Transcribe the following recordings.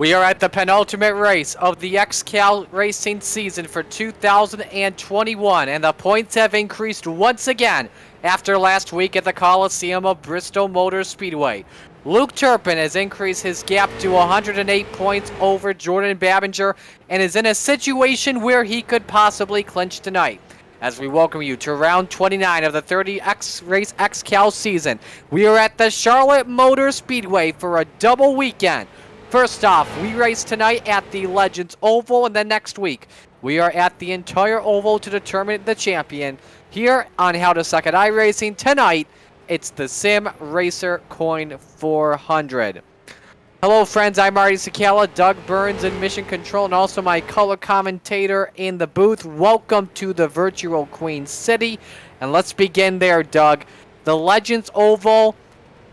We are at the penultimate race of the XCAL racing season for 2021, and the points have increased once again after last week at the Coliseum of Bristol Motor Speedway. Luke Turpin has increased his gap to 108 points over Jordan Babinger and is in a situation where he could possibly clinch tonight. As we welcome you to round 29 of the 30X Race XCAL season, we are at the Charlotte Motor Speedway for a double weekend. First off, we race tonight at the Legends Oval, and then next week we are at the entire Oval to determine the champion. Here on How to Suck at iRacing tonight, it's the Sim Racer Coin 400. Hello friends, I'm Marty Sakala, Doug Burns in Mission Control, and also my color commentator in the booth. Welcome to the virtual Queen City, and let's begin there, Doug. The Legends Oval,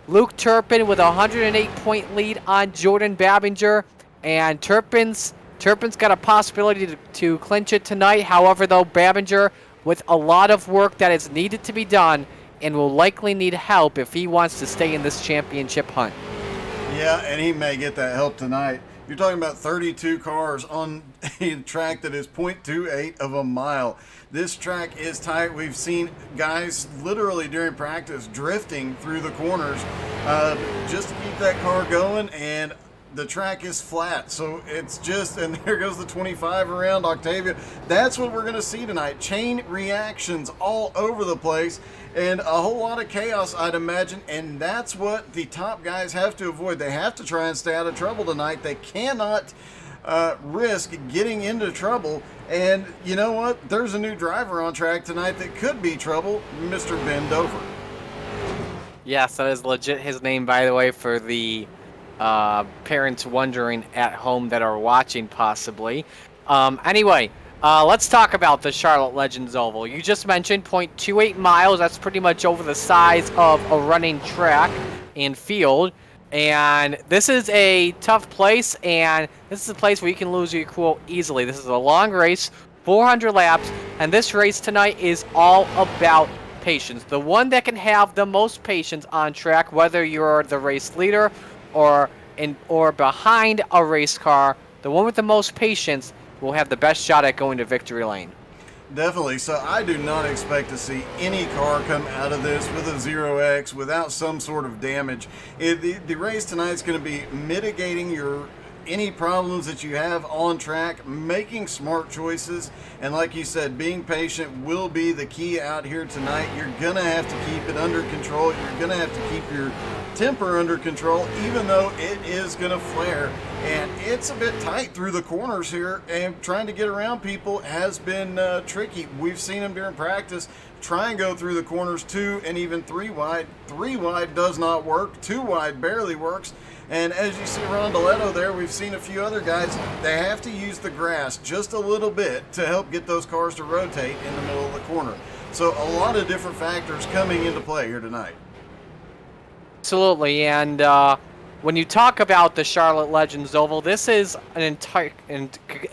Luke Turpin with a 108-point lead on Jordan Babinger, and Turpin's got a possibility to clinch it tonight. However, though, Babinger with a lot of work that is needed to be done and will likely need help if he wants to stay in this championship hunt. Yeah, and he may get that help tonight. You're talking about 32 cars on a track that is 0.28 of a mile. This track is tight. We've seen guys literally during practice drifting through the corners just to keep that car going, and the track is flat. So it's just, and there goes the 25 around Octavia. That's what we're going to see tonight. Chain reactions all over the place and a whole lot of chaos, I'd imagine. And that's what the top guys have to avoid. They have to try and stay out of trouble tonight. They cannot risk getting into trouble. And you know what? There's a new driver on track tonight that could be trouble, Mr. Ben Dover. Yes, that is legit his name, by the way, for the parents wondering at home that are watching possibly. Anyway, let's talk about the Charlotte Legends Oval. You just mentioned 0.28 miles. That's pretty much over the size of a running track and field. And this is a tough place, and this is a place where you can lose your cool easily. This is a long race, 400 laps, and this race tonight is all about patience. The one that can have the most patience on track, whether you're the race leader or behind a race car, the one with the most patience will have the best shot at going to victory lane. Definitely. So I do not expect to see any car come out of this with a 0X without some sort of damage. The race tonight is going to be mitigating any problems that you have on track, making smart choices, and like you said, being patient will be the key out here tonight. You're going to have to keep it under control. You're going to have to keep your temper under control, even though it is going to flare. And it's a bit tight through the corners here, and trying to get around people has been tricky. We've seen them during practice try and go through the corners 2 and even 3 wide. 3 wide does not work. 2 wide barely works. And as you see Rondoletto there, we've seen a few other guys, they have to use the grass just a little bit to help get those cars to rotate in the middle of the corner. So a lot of different factors coming into play here tonight. Absolutely, and when you talk about the Charlotte Legends Oval, this is an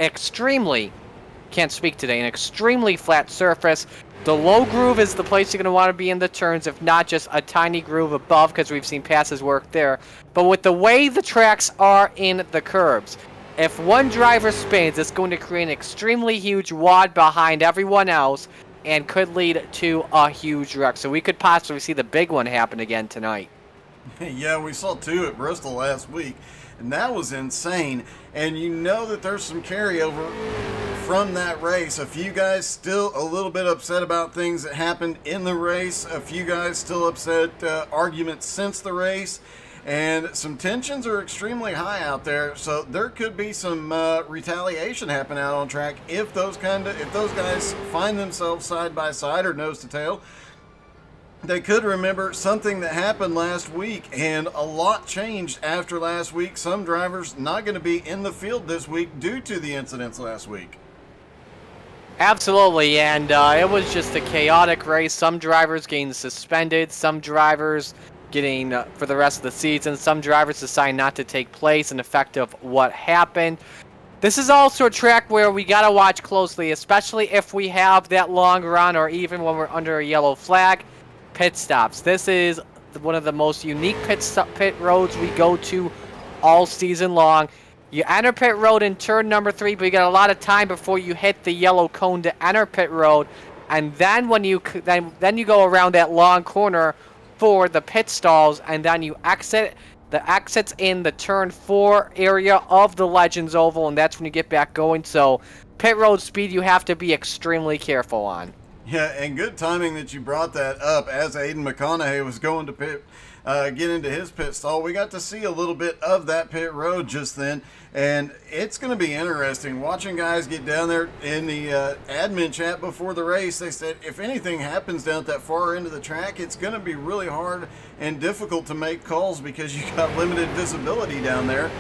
extremely flat surface. The low groove is the place you're going to want to be in the turns, if not just a tiny groove above, because we've seen passes work there. But with the way the tracks are in the curbs, if one driver spins, it's going to create an extremely huge wad behind everyone else and could lead to a huge wreck. So we could possibly see the big one happen again tonight. Yeah, we saw 2 at Bristol last week, and that was insane. And you know that there's some carryover from that race. A few guys still a little bit upset about things that happened in the race. A few guys still upset arguments since the race. And some tensions are extremely high out there. So there could be some retaliation happen out on track if those guys find themselves side by side or nose to tail. They could remember something that happened last week, and a lot changed after last week. Some drivers not going to be in the field this week due to the incidents last week. Absolutely, and it was just a chaotic race. Some drivers getting suspended, some drivers getting for the rest of the season, some drivers decide not to take place in effect of what happened. This is also a track where we got to watch closely, especially if we have that long run or even when we're under a yellow flag. Pit stops. This is one of the most unique pit roads we go to all season long. You enter pit road in turn number 3, but you got a lot of time before you hit the yellow cone to enter pit road, and then when you then you go around that long corner for the pit stalls, and then you exit. The exit's in the turn 4 area of the Legends Oval, and that's when you get back going. So pit road speed you have to be extremely careful on. Yeah, and good timing that you brought that up as Aiden McConaughey was going to get into his pit stall. We got to see a little bit of that pit road just then, and it's going to be interesting watching guys get down there in the admin chat before the race. They said if anything happens down at that far end of the track, it's going to be really hard and difficult to make calls because you got limited visibility down there.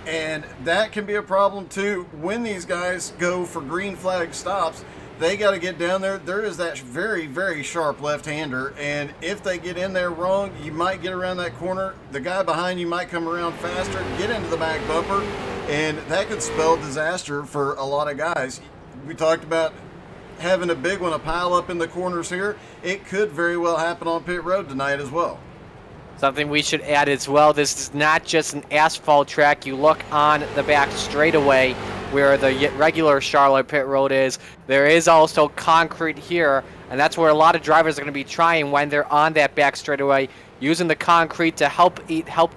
And that can be a problem too when these guys go for green flag stops. They got to get down there. There is that very, very sharp left-hander, and if they get in there wrong, you might get around that corner. The guy behind you might come around faster, get into the back bumper, and that could spell disaster for a lot of guys. We talked about having a big one, a pile up in the corners here. It could very well happen on pit road tonight as well. Something we should add as well, this is not just an asphalt track. You look on the back straightaway where the regular Charlotte pit road is. There is also concrete here, and that's where a lot of drivers are going to be trying when they're on that back straightaway, using the concrete to help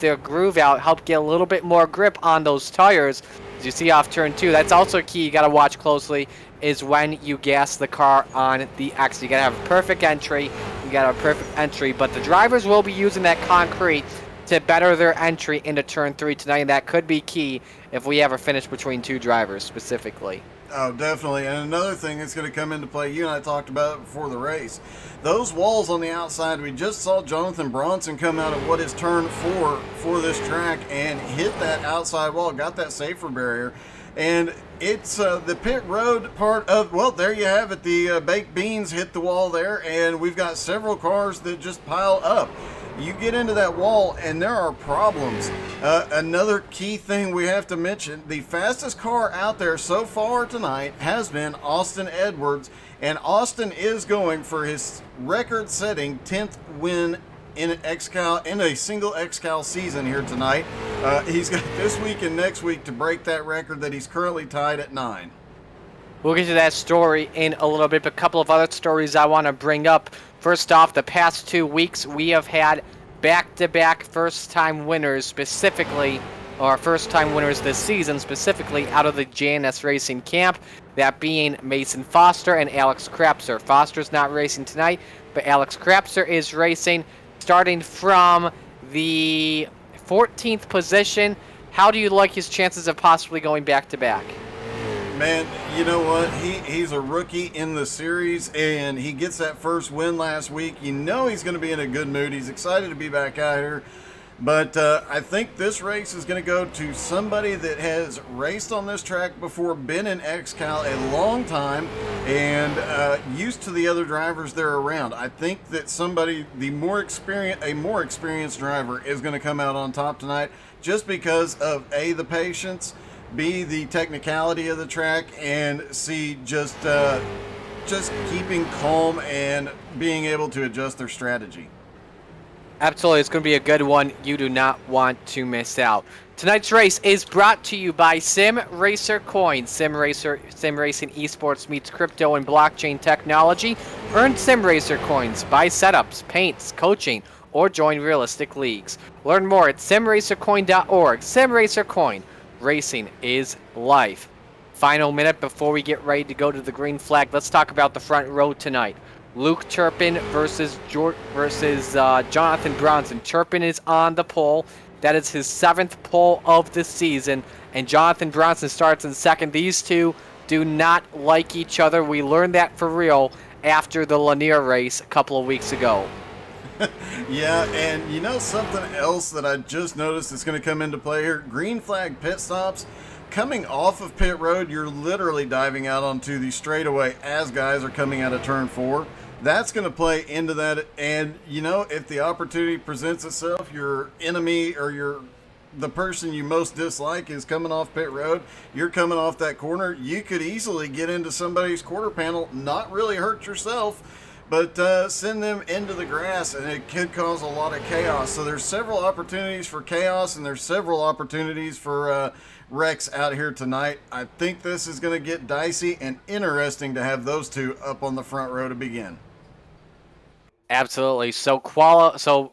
their groove out, help get a little bit more grip on those tires. As you see off turn 2, that's also key. You got to watch closely is when you gas the car on the exit. You got to have a perfect entry. You got to have a perfect entry, but the drivers will be using that concrete to better their entry into turn 3 tonight, and that could be key if we ever finish between 2 drivers specifically. Oh, definitely. And another thing that's going to come into play, you and I talked about it before the race. Those walls on the outside, we just saw Jonathan Bronson come out of what is turn 4 for this track and hit that outside wall, got that safer barrier. And it's the pit road part of, well, there you have it. The baked beans hit the wall there, and we've got several cars that just pile up. You get into that wall and there are problems. Another key thing we have to mention, the fastest car out there so far tonight has been Austin Edwards, and Austin is going for his record-setting 10th win in XCAL, in a single XCAL season here tonight. He's got this week and next week to break that record that he's currently tied at 9. We'll get to that story in a little bit, but a couple of other stories I want to bring up. First off, the past 2 weeks we have had back-to-back first-time winners specifically, or first-time winners this season specifically out of the JNS Racing camp, that being Mason Foster and Alex Krapser. Foster's not racing tonight, but Alex Krapser is racing. Starting from the 14th position, how do you like his chances of possibly going back-to-back? Man, you know what? He's a rookie in the series, and he gets that first win last week. You know he's going to be in a good mood. He's excited to be back out here. But I think this race is going to go to somebody that has raced on this track before, been in XCAL a long time, and used to the other drivers that are around. I think that somebody, a more experienced driver is going to come out on top tonight just because of A, the patience, B, the technicality of the track, and C, just keeping calm and being able to adjust their strategy. Absolutely, it's going to be a good one. You do not want to miss out. Tonight's race is brought to you by Sim Racer Coins. Sim Racing esports meets crypto and blockchain technology. Earn Sim Racer Coins, buy setups, paints, coaching, or join realistic leagues. Learn more at simracercoin.org. Sim Racer Coin. Racing is life. Final minute before we get ready to go to the green flag. Let's talk about the front row tonight. Luke Turpin versus Jonathan Bronson. Turpin is on the pole. That is his 7th pole of the season. And Jonathan Bronson starts in second. These two do not like each other. We learned that for real after the Lanier race a couple of weeks ago. Yeah, and you know something else that I just noticed that's going to come into play here? Green flag pit stops. Coming off of pit road, you're literally diving out onto the straightaway as guys are coming out of turn 4. That's going to play into that, and you know, if the opportunity presents itself, your enemy or the person you most dislike is coming off pit road, you're coming off that corner, you could easily get into somebody's quarter panel, not really hurt yourself, but send them into the grass, and it could cause a lot of chaos. So there's several opportunities for chaos, and there's several opportunities for wrecks out here tonight. I think this is going to get dicey and interesting to have those two up on the front row to begin. Absolutely. So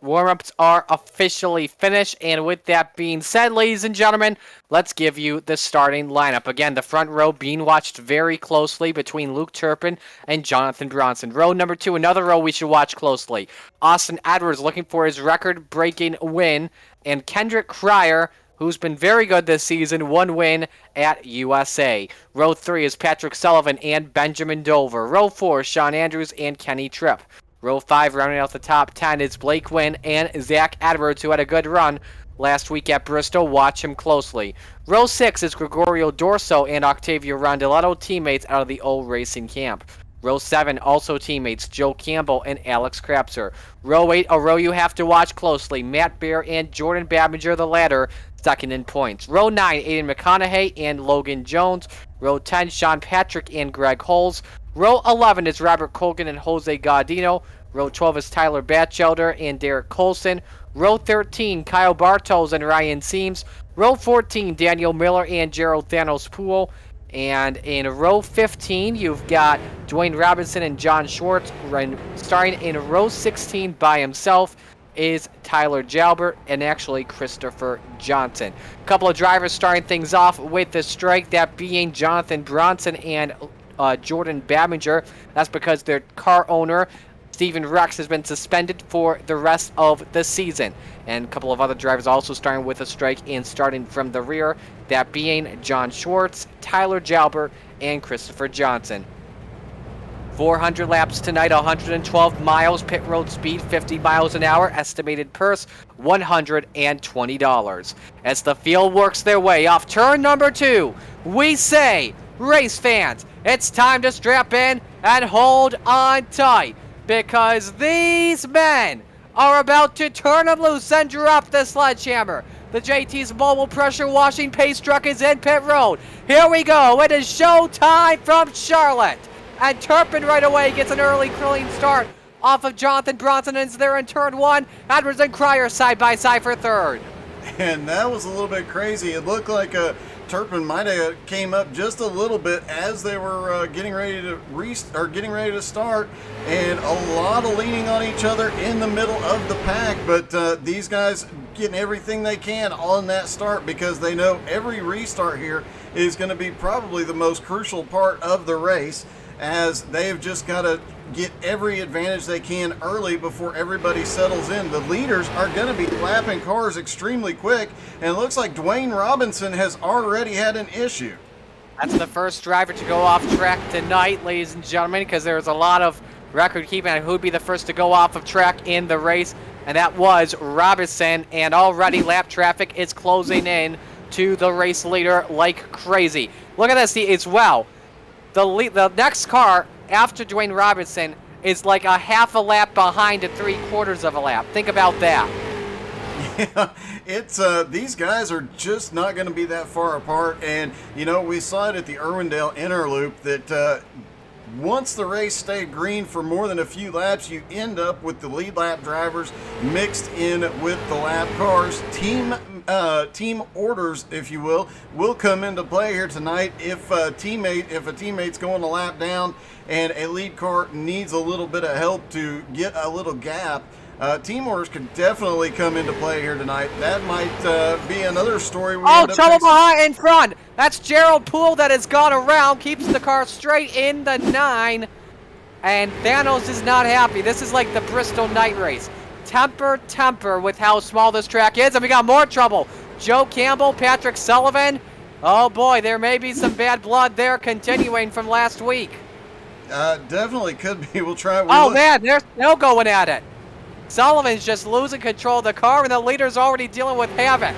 warm-ups are officially finished, and with that being said, ladies and gentlemen, let's give you the starting lineup. Again, the front row being watched very closely between Luke Turpin and Jonathan Bronson. Row number 2, another row we should watch closely. Austin Edwards looking for his record-breaking win, and Kendrick Cryer, who's been very good this season, 1 win at USA. Row 3 is Patrick Sullivan and Benjamin Dover. Row 4, Sean Andrews and Kenny Tripp. Row 5, rounding out the top 10, is Blake Wynn and Zach Edwards, who had a good run last week at Bristol. Watch him closely. Row 6 is Gregorio Dorso and Octavio Rondeletto, teammates out of the O Racing camp. Row 7, also teammates Joe Campbell and Alex Krapser. Row 8, a row you have to watch closely, Matt Bear and Jordan Babinger, the latter, second in points. Row 9, Aiden McConaughey and Logan Jones. Row 10, Sean Patrick and Greg Holes. Row 11 is Robert Colgan and Jose Gaudino. Row 12 is Tyler Batchelder and Derek Colson. Row 13, Kyle Bartos and Ryan Seams. Row 14, Daniel Miller and Gerald Thanos Poole. And in row 15, you've got Dwayne Robinson and John Schwartz. Starting in row 16 by himself is Tyler Jalbert and actually Christopher Johnson. A couple of drivers starting things off with the strike, that being Jonathan Bronson and Jordan Babinger. That's because their car owner, Steven Rex, has been suspended for the rest of the season. And a couple of other drivers also starting with a strike and starting from the rear, that being John Schwartz, Tyler Jalbert, and Christopher Johnson. 400 laps tonight, 112 miles, pit road speed 50 miles an hour, estimated purse $120. As the field works their way off turn number 2, we say, race fans, it's time to strap in and hold on tight, because these men are about to turn them loose and drop the sledgehammer. The JT's mobile pressure washing pace truck is in pit road. Here we go. It is showtime from Charlotte. And Turpin right away gets an early clean start off of Jonathan Bronson, and is there in turn 1. Edwards and Cryer side by side for third. And that was a little bit crazy. It looked like Turpin might have came up just a little bit as they were getting ready to start, and a lot of leaning on each other in the middle of the pack. But these guys getting everything they can on that start, because they know every restart here is going to be probably the most crucial part of the race, as they've just got to get every advantage they can early before everybody settles in. The leaders are going to be lapping cars extremely quick, and it looks like Dwayne Robinson has already had an issue. That's the first driver to go off track tonight, ladies and gentlemen, because there's a lot of record keeping on who would be the first to go off of track in the race, and that was Robinson, and already lap traffic is closing in to the race leader like crazy. Look at this as well. The next car after Dwayne Robinson is like a half a lap behind to 3/4 of a lap. Think about that. Yeah, it's these guys are just not going to be that far apart, and you know, we saw it at the Irwindale Interloop that once the race stayed green for more than a few laps, you end up with the lead lap drivers mixed in with the lap cars. Team orders, if you will come into play here tonight. If a teammate's going a lap down and a lead car needs a little bit of help to get a little gap, team orders could definitely come into play here tonight. That might be another story. Trouble behind in front. That's Gerald Poole that has gone around, keeps the car straight in the 9, and Thanos is not happy. This is like the Bristol night race. Temper with how small this track is, and we got more trouble. Joe Campbell, Patrick Sullivan. Oh boy, there may be some bad blood there continuing from last week. Definitely could be. We'll try. Man, they're still going at it. Sullivan's just losing control of the car, and the leader's already dealing with havoc.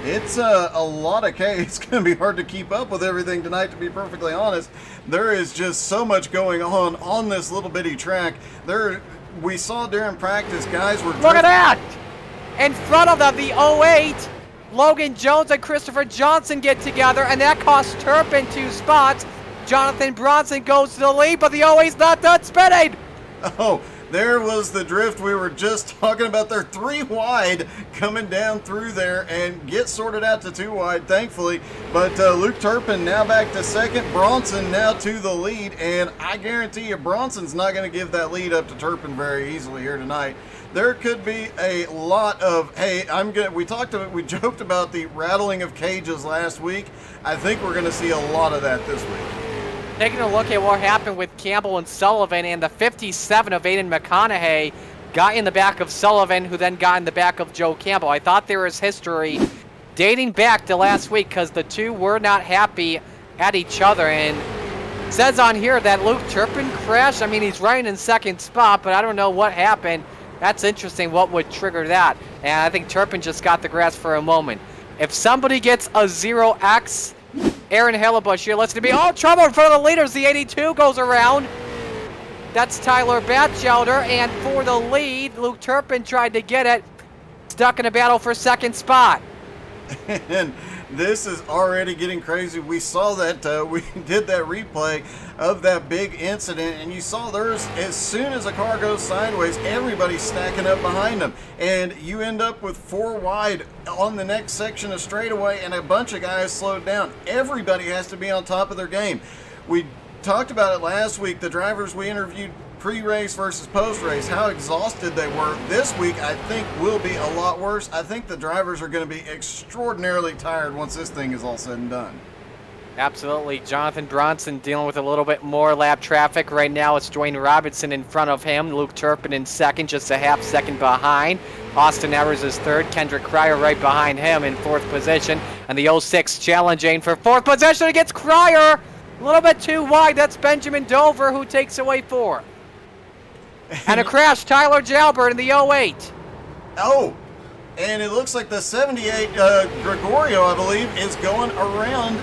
It's a lot of chaos. It's going to be hard to keep up with everything tonight, to be perfectly honest. There is just so much going on this little bitty track. We saw during practice, guys were... Look at that! In front of them, the 08, Logan Jones and Christopher Johnson get together, and that costs Turpin 2 spots. Jonathan Bronson goes to the lead, but the 08's not done spinning. Oh, There was the drift we were just talking about. They're 3 wide coming down through there and get sorted out to 2 wide, thankfully. But Luke Turpin now back to second. Bronson now to the lead, and I guarantee you Bronson's not going to give that lead up to Turpin very easily here tonight. There could be a lot of, hey, we joked about the rattling of cages last week. I think we're going to see a lot of that this week. Taking a look at what happened with Campbell and Sullivan, and the 57 of Aiden McConaughey got in the back of Sullivan, who then got in the back of Joe Campbell. I thought there was history dating back to last week because the two were not happy at each other. And it says on here that Luke Turpin crashed. I mean, he's running in second spot, but I don't know what happened. That's interesting, what would trigger that. And I think Turpin just got the grass for a moment. If somebody gets a 0x, Aaron Hellebush here lets it be. Oh, trouble in front of the leaders. The 82 goes around. That's Tyler Batchelder. And for the lead, Luke Turpin tried to get it. Stuck in a battle for second spot. And this is already getting crazy. We saw that, we did that replay of that big incident, and you saw there's, as soon as a car goes sideways, everybody's stacking up behind them. And you end up with 4 wide on the next section of straightaway, and a bunch of guys slowed down. Everybody has to be on top of their game. We talked about it last week, the drivers we interviewed pre-race versus post-race, how exhausted they were. This week, I think, will be a lot worse. I think the drivers are going to be extraordinarily tired once this thing is all said and done. Absolutely. Jonathan Bronson dealing with a little bit more lap traffic. Right now, it's Dwayne Robinson in front of him. Luke Turpin in second, just a half second behind. Austin Evers is third. Kendrick Cryer right behind him in fourth position. And the 06 challenging for fourth position against Cryer. A little bit too wide. That's Benjamin Dover who takes away 4. And a crash, Tyler Jalbert in the 08. Oh, and it looks like the 78 Gregorio, I believe, is going around,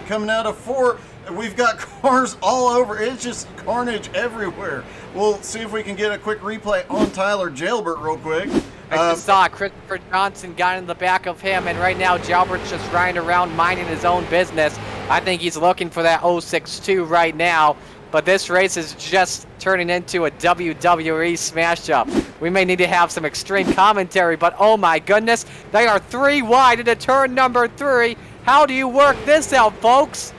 coming out of 4. We've got cars all over. It's just carnage everywhere. We'll see if we can get a quick replay on Tyler Jalbert real quick. I just saw Christopher Johnson got in the back of him, and right now Jalbert's just riding around minding his own business. I think he's looking for that 062 right now. But this race is just turning into a WWE smash-up. We may need to have some extreme commentary, but oh my goodness, they are 3 wide into turn number 3. How do you work this out, folks?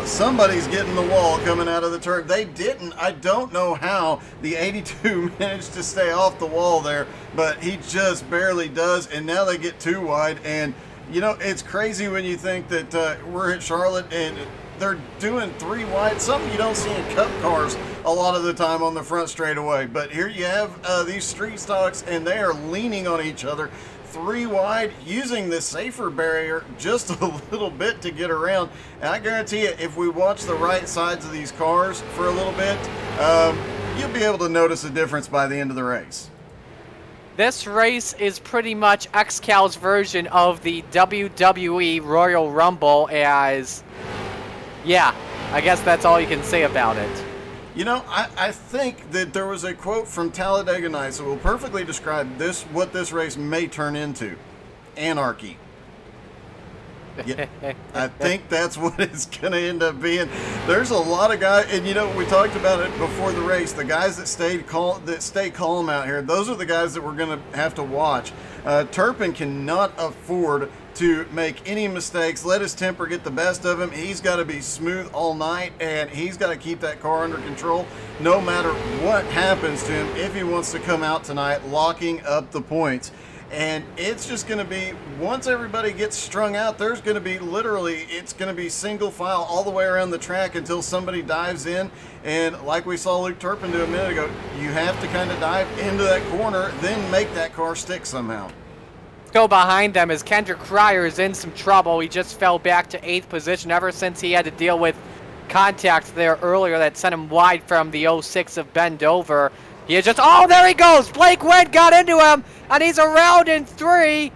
Somebody's getting the wall coming out of the turn. They didn't. I don't know how the 82 managed to stay off the wall there, but he just barely does, and now they get 2 wide. And, you know, it's crazy when you think that we're at Charlotte and they're doing 3 wide, something you don't see in cup cars a lot of the time on the front straightaway. But here you have these street stocks, and they are leaning on each other 3 wide, using the safer barrier just a little bit to get around. And I guarantee you, if we watch the right sides of these cars for a little bit, you'll be able to notice a difference by the end of the race. This race is pretty much XCAL's version of the WWE Royal Rumble, as... yeah, I guess that's all you can say about it. You know, I think that there was a quote from Talladega Nights that will perfectly describe what this race may turn into. Anarchy. Yeah, I think that's what it's going to end up being. There's a lot of guys, and you know, we talked about it before the race. The guys that stay calm out here, those are the guys that we're going to have to watch. Turpin cannot afford to make any mistakes, let his temper get the best of him. He's got to be smooth all night, and he's got to keep that car under control no matter what happens to him if he wants to come out tonight locking up the points. And it's just going to be, once everybody gets strung out, there's going to be literally, it's going to be single file all the way around the track until somebody dives in. And like we saw Luke Turpin do a minute ago, you have to kind of dive into that corner, then make that car stick somehow. Go behind them as Kendrick Cryer is in some trouble. He just fell back to 8th position ever since he had to deal with contact there earlier that sent him wide from the 06 of Ben Dover. He is just, oh, there he goes. Blake Wynn got into him, and he's around in 3.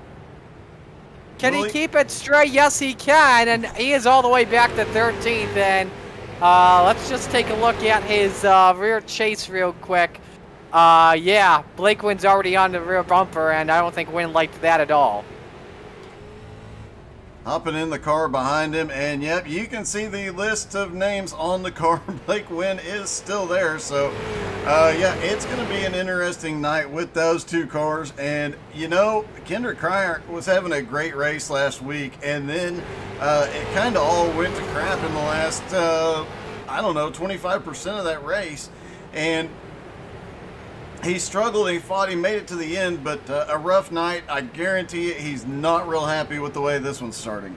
Can he keep it straight? Yes, he can, and he is all the way back to 13th. And let's just take a look at his rear chase real quick. Yeah, Blake Wynn's already on the rear bumper, and I don't think Wynn liked that at all. hopping in the car behind him. And yep, you can see the list of names on the car. Blake Wynn is still there. So yeah, it's going to be an interesting night with those two cars. And you know, Kendrick Cryer was having a great race last week, and then it kind of all went to crap in the last I don't know, 25% of that race. And he struggled, he fought, he made it to the end, but a rough night. I guarantee you he's not real happy with the way this one's starting.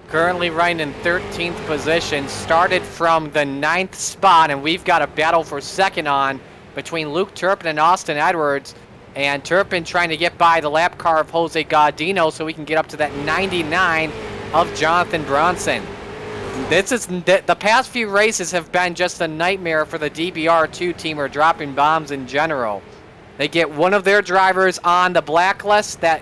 Currently running in 13th position, started from the 9th spot, and we've got a battle for second on between Luke Turpin and Austin Edwards. And Turpin trying to get by the lap car of Jose Gaudino so we can get up to that 99 of Jonathan Bronson. The past few races have been just a nightmare for the DBR2 team, or dropping bombs in general. They get one of their drivers on the blacklist that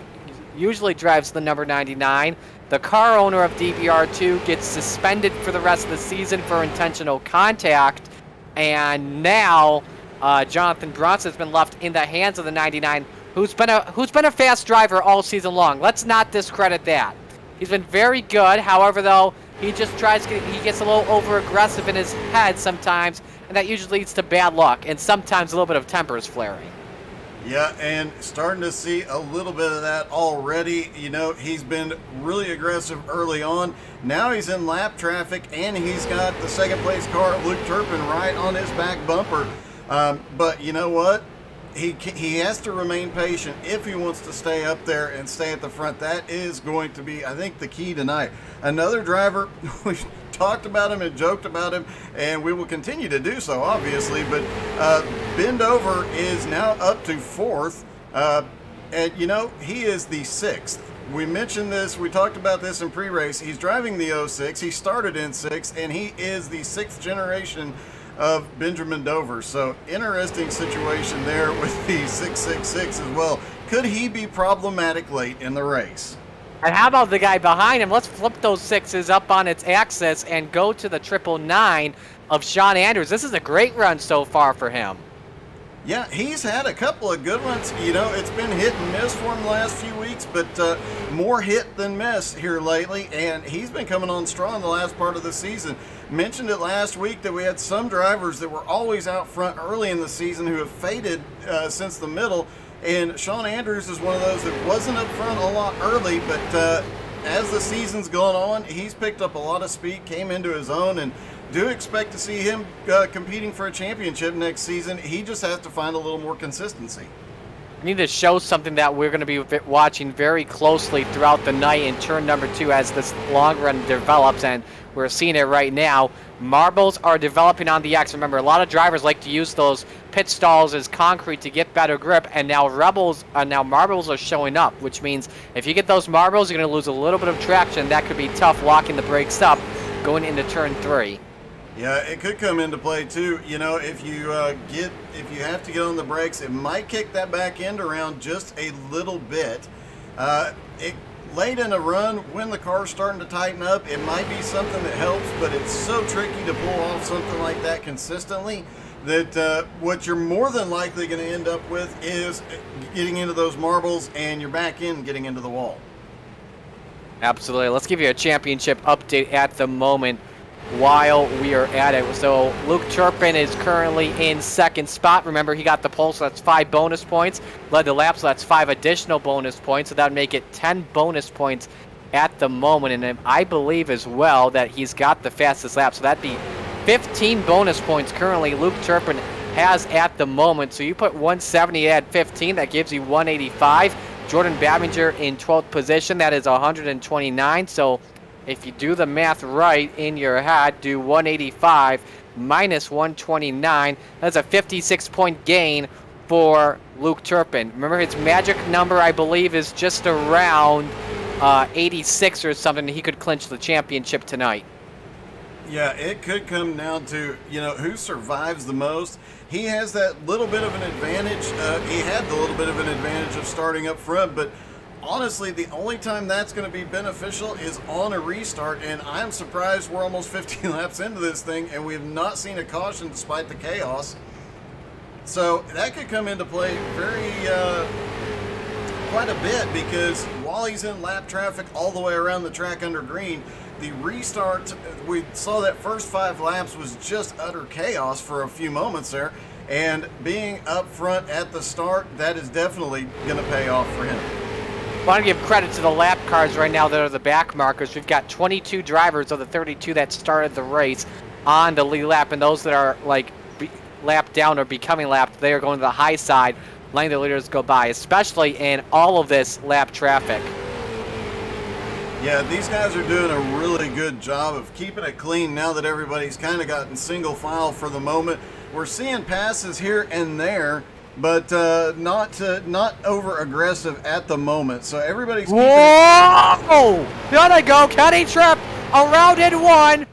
usually drives the number 99. The car owner of DBR2 gets suspended for the rest of the season for intentional contact, and now Jonathan Bronson has been left in the hands of the 99, who's been a fast driver all season long. Let's not discredit that. He's been very good. However, though, he just he gets a little over-aggressive in his head sometimes, and that usually leads to bad luck, and sometimes a little bit of tempers flaring. Yeah, and starting to see a little bit of that already. You know, he's been really aggressive early on. Now he's in lap traffic, and he's got the second place car of Luke Turpin right on his back bumper. But you know what? He has to remain patient if he wants to stay up there and stay at the front. That is going to be, I think, the key tonight. Another driver, we've talked about him and joked about him, and we will continue to do so, obviously, but Bendover is now up to 4th, and you know, he is the 6th. We mentioned this, we talked about this in pre-race. He's driving the 06, he started in 6th, and he is the 6th generation of Benjamin Dover. So interesting situation there with the 666 as well. Could he be problematic late in the race? And how about the guy behind him? Let's flip those 6s up on its axis and go to the 999 of Sean Andrews. This is a great run so far for him. Yeah, he's had a couple of good ones. You know, it's been hit and miss for him the last few weeks, but more hit than miss here lately, and he's been coming on strong the last part of the season. Mentioned it last week that we had some drivers that were always out front early in the season who have faded since the middle, and Sean Andrews is one of those that wasn't up front a lot early, but as the season's gone on, he's picked up a lot of speed, came into his own, and do expect to see him competing for a championship next season. He just has to find a little more consistency. I need to show something that we're going to be watching very closely throughout the night in turn number 2 as this long run develops, and we're seeing it right now. Marbles are developing on the X. Remember, a lot of drivers like to use those pit stalls as concrete to get better grip, and now marbles are showing up, which means if you get those marbles, you're going to lose a little bit of traction. That could be tough locking the brakes up going into turn 3. Yeah, it could come into play too. You know, if you have to get on the brakes, it might kick that back end around just a little bit. Late in a run, when the car's starting to tighten up, it might be something that helps, but it's so tricky to pull off something like that consistently that what you're more than likely going to end up with is getting into those marbles and your back end getting into the wall. Absolutely. Let's give you a championship update at the moment while we are at it. So Luke Turpin is currently in 2nd spot. Remember, he got the pole, so that's 5 bonus points. Led the lap, so that's 5 additional bonus points. So that would make it 10 bonus points at the moment. And I believe as well that he's got the fastest lap. So that'd be 15 bonus points currently Luke Turpin has at the moment. So you put 170 at 15, that gives you 185. Jordan Babinger in 12th position, that is 129. So if you do the math right in your head, do 185 minus 129. That's a 56-point gain for Luke Turpin. Remember, his magic number, I believe, is just around 86 or something. He could clinch the championship tonight. Yeah, it could come down to, you know, who survives the most. He has that little bit of an advantage. He had the little bit of an advantage of starting up front, but honestly, the only time that's going to be beneficial is on a restart, and I'm surprised we're almost 15 laps into this thing, and we have not seen a caution despite the chaos. So that could come into play quite a bit, because while he's in lap traffic all the way around the track under green. The restart, we saw that first 5 laps was just utter chaos for a few moments there. And being up front at the start, that is definitely going to pay off for him. I want to give credit to the lap cars right now that are the back markers. We've got 22 drivers of the 32 that started the race on the lead lap, and those that are like lapped down or becoming lapped, they are going to the high side, letting the leaders go by, especially in all of this lap traffic. Yeah, these guys are doing a really good job of keeping it clean now that everybody's kind of gotten single file for the moment. We're seeing passes here and there, but not over aggressive at the moment. So everybody's keeping Whoa! Gotta go, Kenny Tripp around in 1.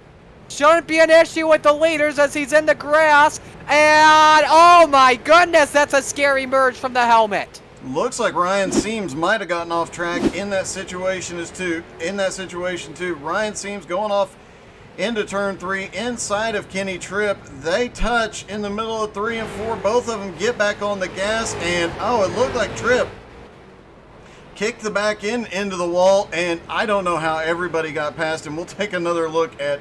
Shouldn't be an issue with the leaders as he's in the grass. And oh my goodness, that's a scary merge from the helmet. Looks like Ryan Seams might have gotten off track in that situation too. Ryan Seams going off into turn 3 inside of Kenny Tripp. They touch in the middle of 3 and 4. Both of them get back on the gas, and oh, it looked like Tripp kicked the back end into the wall, and I don't know how everybody got past him. We'll take another look at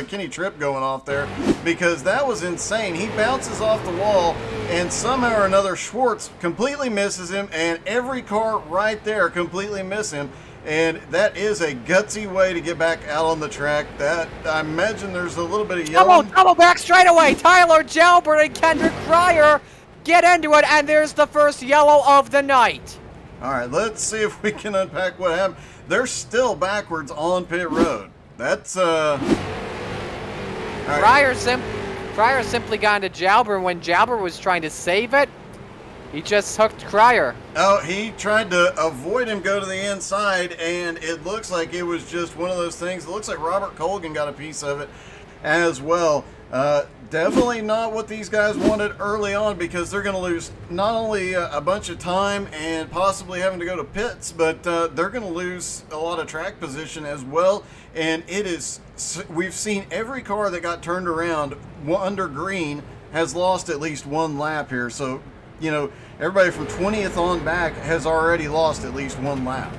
Kenny Tripp going off there, because that was insane. He bounces off the wall, and somehow or another Schwartz completely misses him, and every car right there completely miss him. And that is a gutsy way to get back out on the track. That, I imagine there's a little bit of yelling. Double back straight away. Tyler Jalbert and Kendrick Cryer get into it, and there's the first yellow of the night. All right, let's see if we can unpack what happened. They're still backwards on pit road. That's Cryer simply got into Jalbert when Jalbert was trying to save it. He just hooked Cryer. Oh, he tried to avoid him go to the inside, and it looks like it was just one of those things. It looks like Robert Colgan got a piece of it as well. Definitely not what these guys wanted early on, because they're going to lose not only a bunch of time and possibly having to go to pits, but they're going to lose a lot of track position as well. And it is, we've seen every car that got turned around under green has lost at least 1 lap here. So, you know, everybody from 20th on back has already lost at least 1 lap.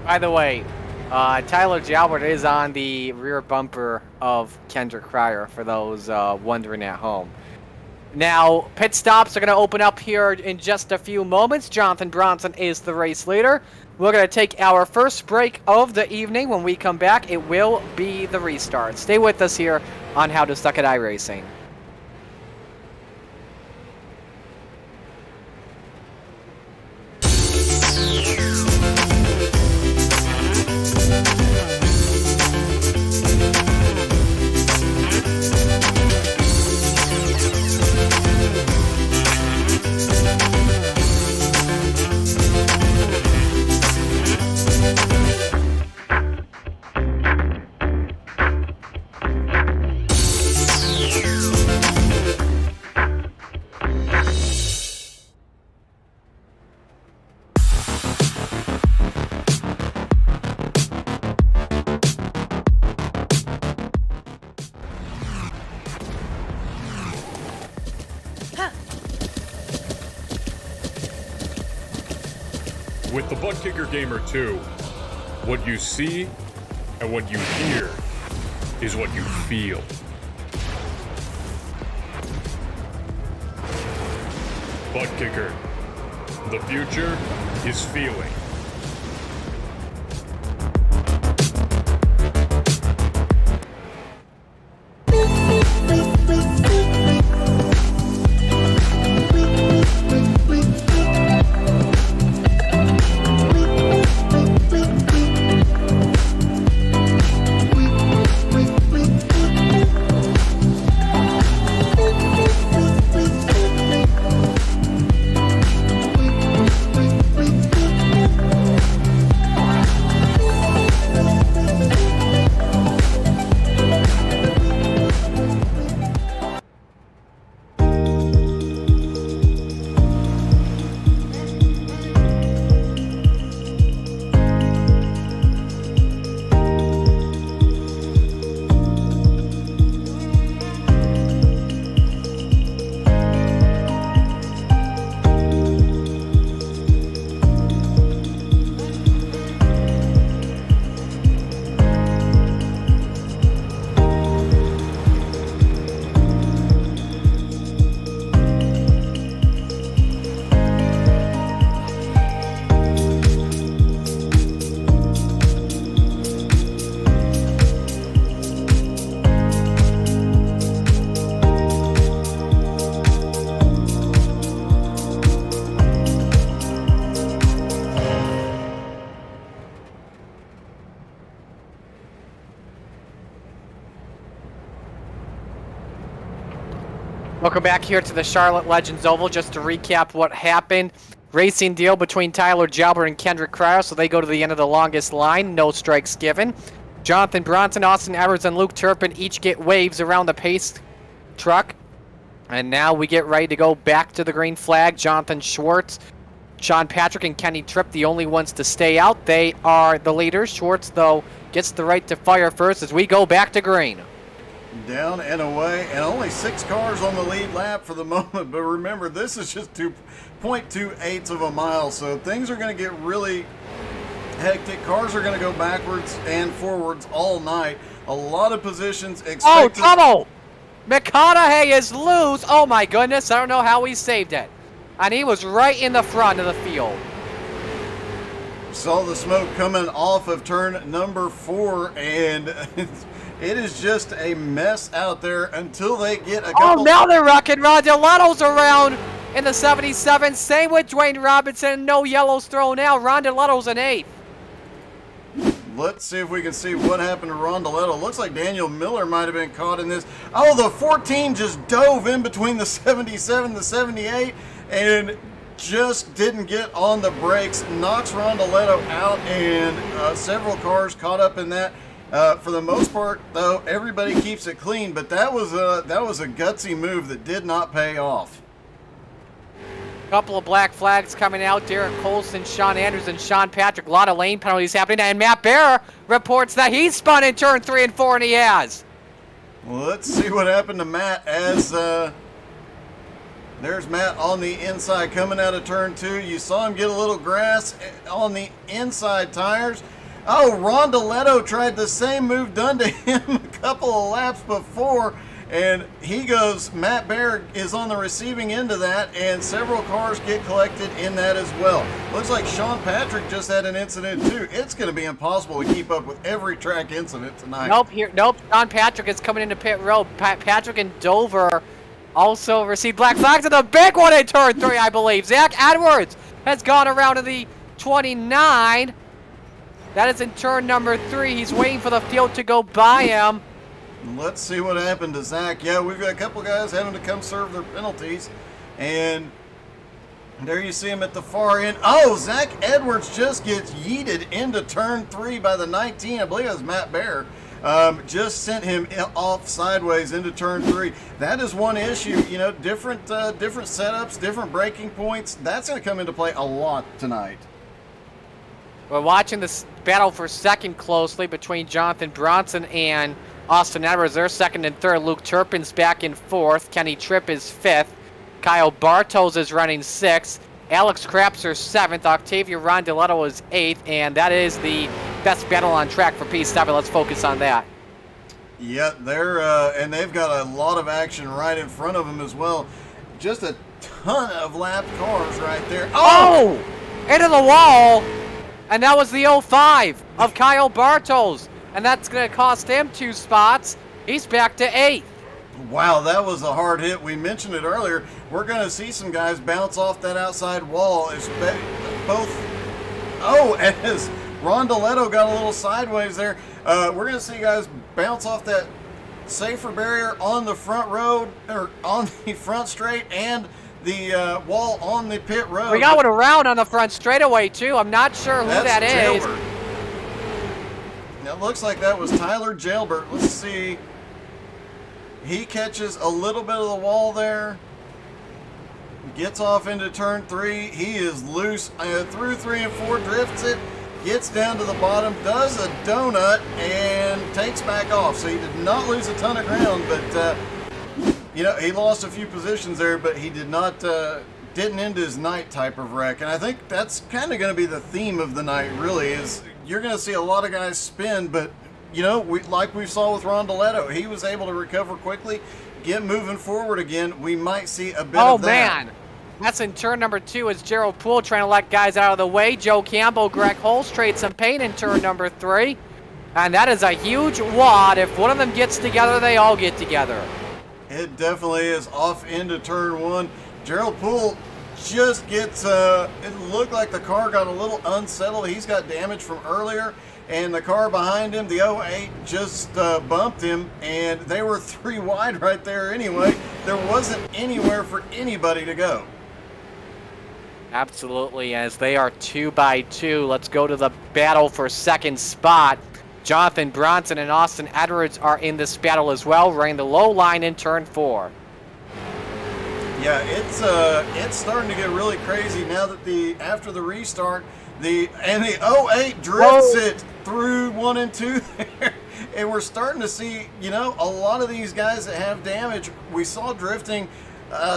By the way, Tyler Jalbert is on the rear bumper of Kendrick Cryer, for those wondering at home. Now, pit stops are going to open up here in just a few moments. Jonathan Bronson is the race leader. We're going to take our first break of the evening. When we come back, it will be the restart. Stay with us here on How to Suck at iRacing. With the Butt Kicker Gamer 2, what you see and what you hear is what you feel. Butt Kicker. The future is feeling. Welcome back here to the Charlotte Legends Oval. Just to recap what happened. Racing deal between Tyler Jalbert and Kendrick Cryer, so they go to the end of the longest line. No strikes given. Jonathan Bronson, Austin Edwards, and Luke Turpin each get waves around the pace truck. And now we get ready to go back to the green flag. Jonathan Schwartz, Sean Patrick, and Kenny Tripp, the only ones to stay out. They are the leaders. Schwartz, though, gets the right to fire first as we go back to green. Down and away, and only 6 cars on the lead lap for the moment. But remember, this is just 2.28 of a mile, so things are going to get really hectic. Cars are going to go backwards and forwards all night. A lot of positions expected. Oh, trouble! McConaughey is loose. Oh my goodness, I don't know how he saved it. And he was right in the front of the field. Saw the smoke coming off of turn number 4, and it is just a mess out there until they get a couple. Oh, now they're rocking. Rondeletto's around in the 77. Same with Dwayne Robinson. No yellows thrown out. Rondeletto's an 8th. Let's see if we can see what happened to Rondeletto. Looks like Daniel Miller might have been caught in this. Oh, the 14 just dove in between the 77 and the 78 and just didn't get on the brakes. Knocks Rondeletto out, and several cars caught up in that. For the most part, though, everybody keeps it clean, but that was a gutsy move that did not pay off. Couple of black flags coming out. Derek Colson, Sean Anderson, Sean Patrick. A lot of lane penalties happening. And Matt Bear reports that he spun in turn 3 and 4, and he has. Well, let's see what happened to Matt as there's Matt on the inside coming out of turn 2. You saw him get a little grass on the inside tires. Oh, Rondeletto tried the same move done to him a couple of laps before, and he goes, Matt Bear is on the receiving end of that, and several cars get collected in that as well. Looks like Sean Patrick just had an incident too. It's going to be impossible to keep up with every track incident tonight. Nope. Sean Patrick is coming into pit road. Patrick and Dover also received black flags, and the big one in turn 3, I believe. Zach Edwards has gone around to the 29. That is in turn number 3. He's waiting for the field to go by him. Let's see what happened to Zach. Yeah, we've got a couple guys having to come serve their penalties. And there you see him at the far end. Oh, Zach Edwards just gets yeeted into turn 3 by the 19. I believe it was Matt Bear. Just sent him off sideways into turn 3. That is one issue. You know, different setups, different braking points. That's going to come into play a lot tonight. We're watching this battle for second closely between Jonathan Bronson and Austin Edwards. They're second and third. Luke Turpin's back in 4th. Kenny Tripp is 5th. Kyle Bartos is running 6th. Alex Krapser 7th. Octavia Rondeletto is 8th. And that is the best battle on track for P7. Let's focus on that. Yeah, and they've got a lot of action right in front of them as well. Just a ton of lapped cars right there. Oh! Into the wall! And that was the 05 of Kyle Bartos. And that's going to cost him 2 spots. He's back to 8th. Wow, that was a hard hit. We mentioned it earlier. We're going to see some guys bounce off that outside wall. As Rondeletto got a little sideways there. We're going to see guys bounce off that safer barrier on the front road, or on the front straight, and the wall on the pit road. We got one around on the front straightaway, too. I'm not sure who that is. Now, it looks like that was Tyler Jalbert. Let's see. He catches a little bit of the wall there. Gets off into turn 3. He is loose through 3 and 4, drifts it, gets down to the bottom, does a donut, and takes back off. So he did not lose a ton of ground, but you know, he lost a few positions there, but he didn't end his night type of wreck. And I think that's kind of going to be the theme of the night, really, is you're going to see a lot of guys spin, but, you know, like we saw with Rondeletto, he was able to recover quickly, get moving forward again. We might see a bit of that. Oh, man. That's in turn number 2 as Gerald Poole trying to let guys out of the way. Joe Campbell, Greg Holst trade some pain in turn number 3. And that is a huge wad. If one of them gets together, they all get together. It definitely is off into turn 1. Gerald Poole just gets, it looked like the car got a little unsettled. He's got damage from earlier, and the car behind him, the 08, just bumped him, and they were 3 wide right there anyway. there wasn't anywhere for anybody to go. Absolutely, as they are 2 by 2. Let's go to the battle for second spot. Jonathan Bronson and Austin Edwards are in this battle as well, running the low line in turn 4. Yeah, it's starting to get really crazy now that after the restart, the 08 drifts it through 1 and 2 there. And we're starting to see, a lot of these guys that have damage. We saw drifting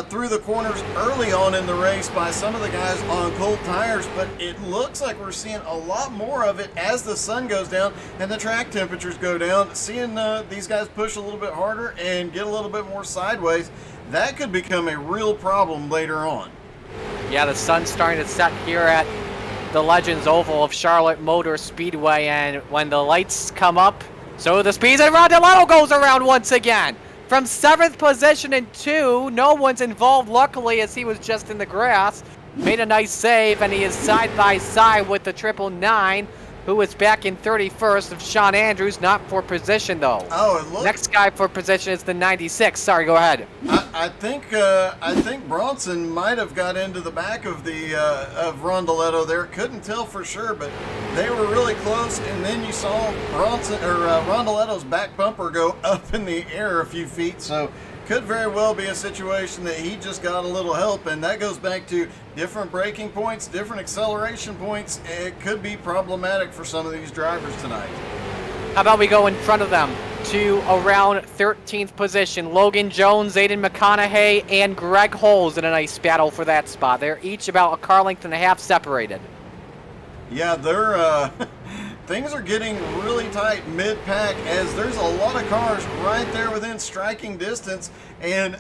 through the corners early on in the race by some of the guys on cold tires, but it looks like we're seeing a lot more of it as the sun goes down and the track temperatures go down. Seeing these guys push a little bit harder and get a little bit more sideways, that could become a real problem later on. Yeah, the sun's starting to set here at the Legends Oval of Charlotte Motor Speedway, and when the lights come up, so the speeds, and Rondeletto goes around once again. From 7th position in 2, no one's involved, luckily, as he was just in the grass. Made a nice save, and he is side by side with the 999, who is back in 31st of Sean Andrews, not for position, though. Oh, and look. Next guy for position is the 96. Sorry, go ahead. I think Bronson might have got into the back of of Rondeletto there. Couldn't tell for sure, but they were really close. And then you saw Rondeletto's back bumper go up in the air a few feet. So could very well be a situation that he just got a little help, and that goes back to different braking points, different acceleration points. It could be problematic for some of these drivers tonight. How about we go in front of them to around 13th position? Logan Jones, Aiden McConaughey, and Greg Holes in a nice battle for that spot. They're each about a car length and a half separated. Yeah, they're things are getting really tight mid-pack as there's a lot of cars right there within striking distance, and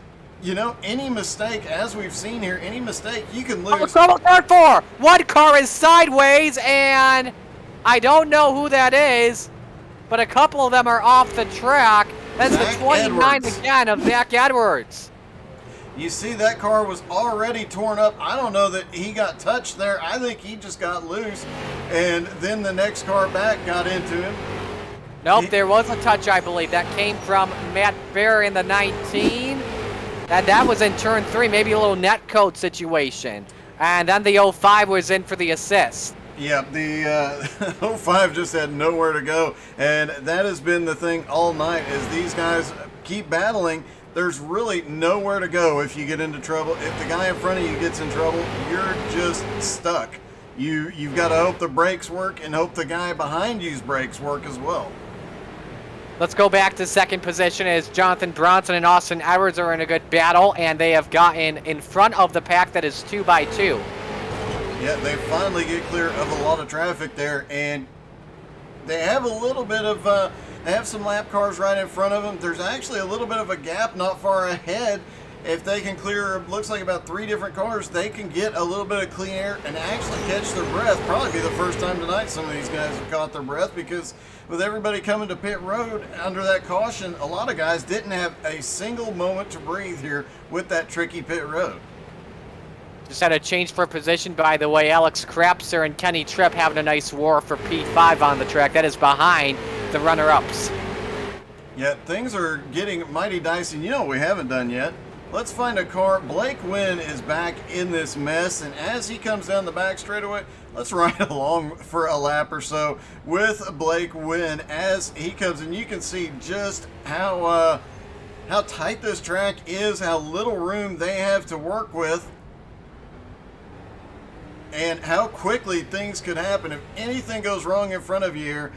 any mistake, as we've seen here, any mistake you can lose. Oh, turn 4! One car is sideways, and I don't know who that is, but a couple of them are off the track. That's Zach the 29 Edwards. again of Zach Edwards. You see that car was already torn up. I don't know that he got touched there. I think he just got loose, and then the next car back got into him. Nope, there was a touch, I believe. That came from Matt Bear in the 19. And that was in turn 3, maybe a little net code situation. And then the 05 was in for the assist. Yeah, the 05 just had nowhere to go, and that has been the thing all night. As these guys keep battling, there's really nowhere to go if you get into trouble. If the guy in front of you gets in trouble, you're just stuck. You've got to hope the brakes work and hope the guy behind you's brakes work as well. Let's go back to second position as Jonathan Bronson and Austin Edwards are in a good battle, and they have gotten in front of the pack that is 2 by 2. Yeah, they finally get clear of a lot of traffic there, and they have a little bit of, they have some lap cars right in front of them. There's actually a little bit of a gap not far ahead. If they can clear, looks like about 3 different cars, they can get a little bit of clean air and actually catch their breath. Probably be the first time tonight some of these guys have caught their breath, because with everybody coming to pit road under that caution, a lot of guys didn't have a single moment to breathe here with that tricky pit road. Just had a change for position, by the way. Alex Krapser and Kenny Tripp having a nice war for P5 on the track. That is behind the runner-ups. Yeah, things are getting mighty dicey. You know what we haven't done yet? Let's find a car. Blake Wynn is back in this mess, and as he comes down the back straightaway, let's ride along for a lap or so with Blake Wynn as he comes in. You can see just how tight this track is, how little room they have to work with, and how quickly things could happen. If anything goes wrong in front of you here,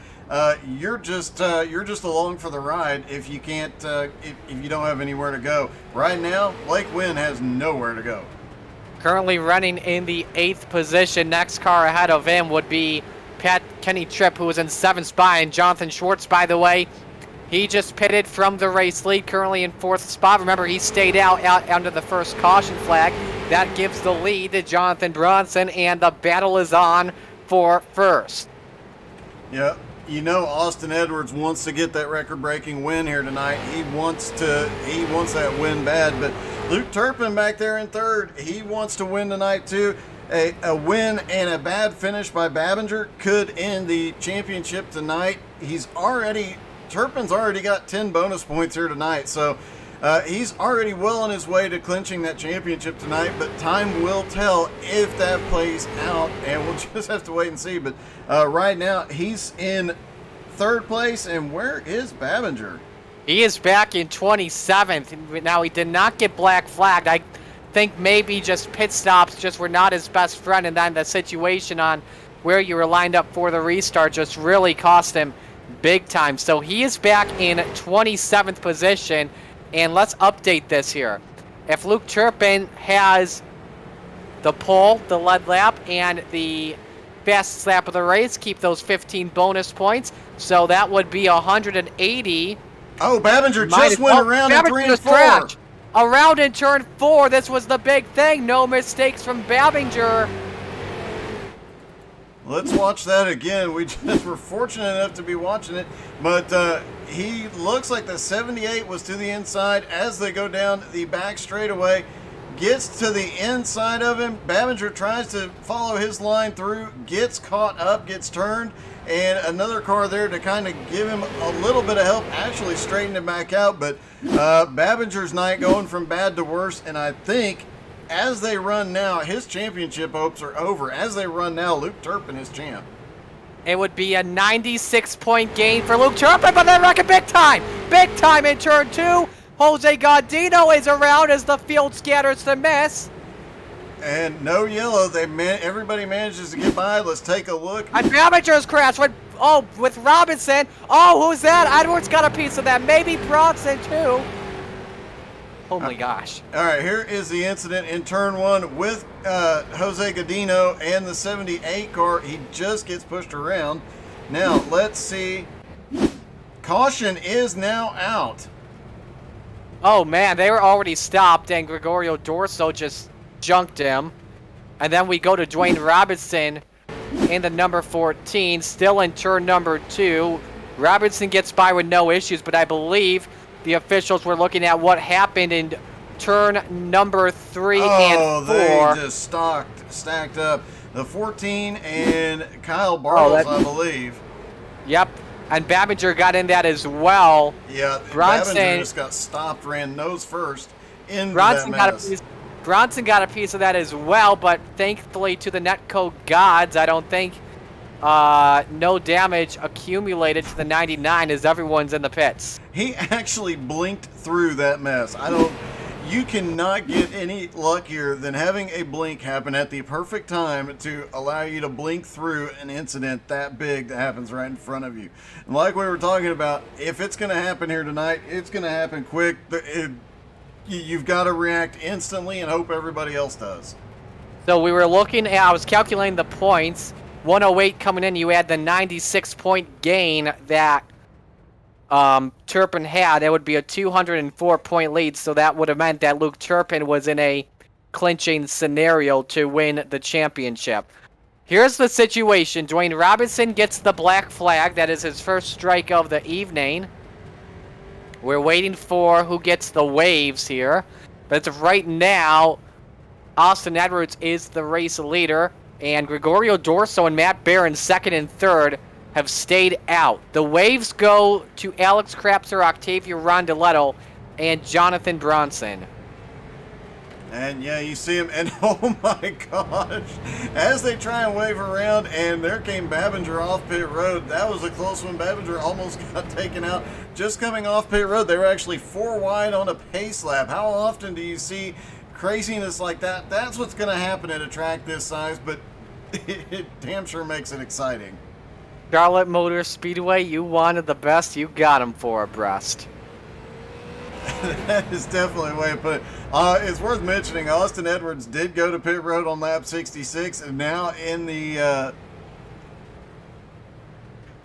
you're just along for the ride if you can't if you don't have anywhere to go. Right now, Blake Wynn has nowhere to go. Currently running in the 8th position. Next car ahead of him would be Kenny Tripp, who was in 7th spot, and Jonathan Schwartz, by the way, he just pitted from the race lead, currently in 4th spot. Remember, he stayed out under the first caution flag. That gives the lead to Jonathan Bronson, and the battle is on for first. Yeah, Austin Edwards wants to get that record-breaking win here tonight. He wants that win bad, but Luke Turpin back there in 3rd, he wants to win tonight too. A win and a bad finish by Babinger could end the championship tonight. Turpin's already got 10 bonus points here tonight, so He's already well on his way to clinching that championship tonight, but time will tell if that plays out, and we'll just have to wait and see. But right now, he's in third place, and where is Babinger? He is back in 27th. Now, he did not get black flagged. I think maybe just pit stops just were not his best friend, and then the situation on where you were lined up for the restart just really cost him big time. So he is back in 27th position, and let's update this here. If Luke Turpin has the pole, the lead lap, and the fastest lap of the race, keep those 15 bonus points, so that would be 180. Oh, Babinger just went around in 3 and 4. Around in turn 4, this was the big thing. No mistakes from Babinger. Let's watch that again. We just were fortunate enough to be watching it, but he looks like the 78 was to the inside as they go down the back straightaway. Gets to the inside of him. Babinger tries to follow his line through, gets caught up, gets turned, and another car there to kind of give him a little bit of help, actually straighten him back out. But Babinger's night going from bad to worse, and I think as they run now, his championship hopes are over. As they run now, Luke Turpin is champ. It would be a 96-point gain for Luke Turpin, but they're wrecking big time. Big time in turn 2. Jose Gaudino is around as the field scatters to miss. And no yellow. Everybody manages to get by. Let's take a look. And Babinger's crash with Robinson. Oh, who's that? Edwards got a piece of that. Maybe Bronson too. Oh my gosh. All right, here is the incident in turn 1 with Jose Gaudino and the 78 car. He just gets pushed around. Now, let's see. Caution is now out. Oh man, they were already stopped, and Gregorio Dorso just junked him. And then we go to Dwayne Robinson in the number 14, still in turn number 2. Robinson gets by with no issues, but I believe the officials were looking at what happened in turn number 3 and 4. Oh, they just stacked up. The 14 and Kyle Bartles, I believe. Yep. And Babinger got in that as well. Yeah, Bronson Babinger just got stopped, ran nose first into Bronson that mess. Bronson got a piece of that as well, but thankfully to the netcode gods, I don't think no damage accumulated to the 99 as everyone's in the pits. He actually blinked through that mess. You cannot get any luckier than having a blink happen at the perfect time to allow you to blink through an incident that big that happens right in front of you. And like we were talking about, if it's going to happen here tonight, it's going to happen quick. You've got to react instantly and hope everybody else does. So we were looking at, I was calculating the points. 108 coming in, you add the 96-point gain that Turpin had. It would be a 204-point lead, so that would have meant that Luke Turpin was in a clinching scenario to win the championship. Here's the situation. Dwayne Robinson gets the black flag. That is his first strike of the evening. We're waiting for who gets the waves here. But right now, Austin Edwards is the race leader, and Gregorio Dorso and Matt Barron, second and third, have stayed out. The waves go to Alex Krapser, Octavio Rondeletto, and Jonathan Bronson. And yeah, you see him, and oh my gosh, as they try and wave around, and there came Babinger off pit road. That was a close one. Babinger almost got taken out just coming off pit road. They were actually 4 wide on a pace lap. How often do you see craziness like that? That's what's going to happen at a track this size, but it damn sure makes it exciting. Charlotte Motor Speedway, you wanted the best, you got them for a breast. That is definitely a way to put it. It's worth mentioning, Austin Edwards did go to pit road on lap 66, and now in the... A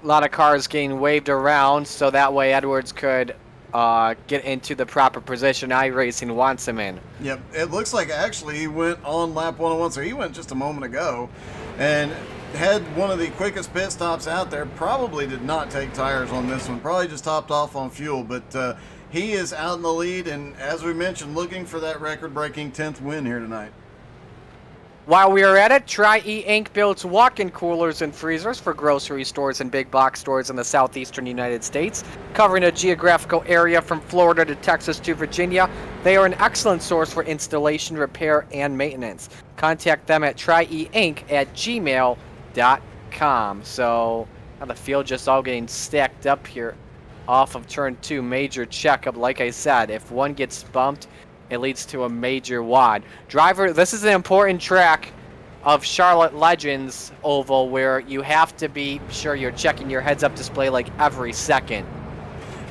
lot of cars getting waved around, so that way Edwards could get into the proper position iRacing wants him in. Yep, it looks like actually he went on lap 101, so he went just a moment ago, and had one of the quickest pit stops out there. Probably did not take tires on this one, probably just topped off on fuel, but he is out in the lead, and as we mentioned, looking for that record-breaking 10th win here tonight. While we are at it, Tri-E Inc. builds walk-in coolers and freezers for grocery stores and big box stores in the southeastern United States, covering a geographical area from Florida to Texas to Virginia. They are an excellent source for installation, repair, and maintenance. Contact them at trieinc@gmail.com. So, now the field just all getting stacked up here off of turn 2, major checkup. Like I said, if one gets bumped, it leads to a major wad. Driver, this is an important track of Charlotte Legends Oval where you have to be sure you're checking your heads-up display like every second.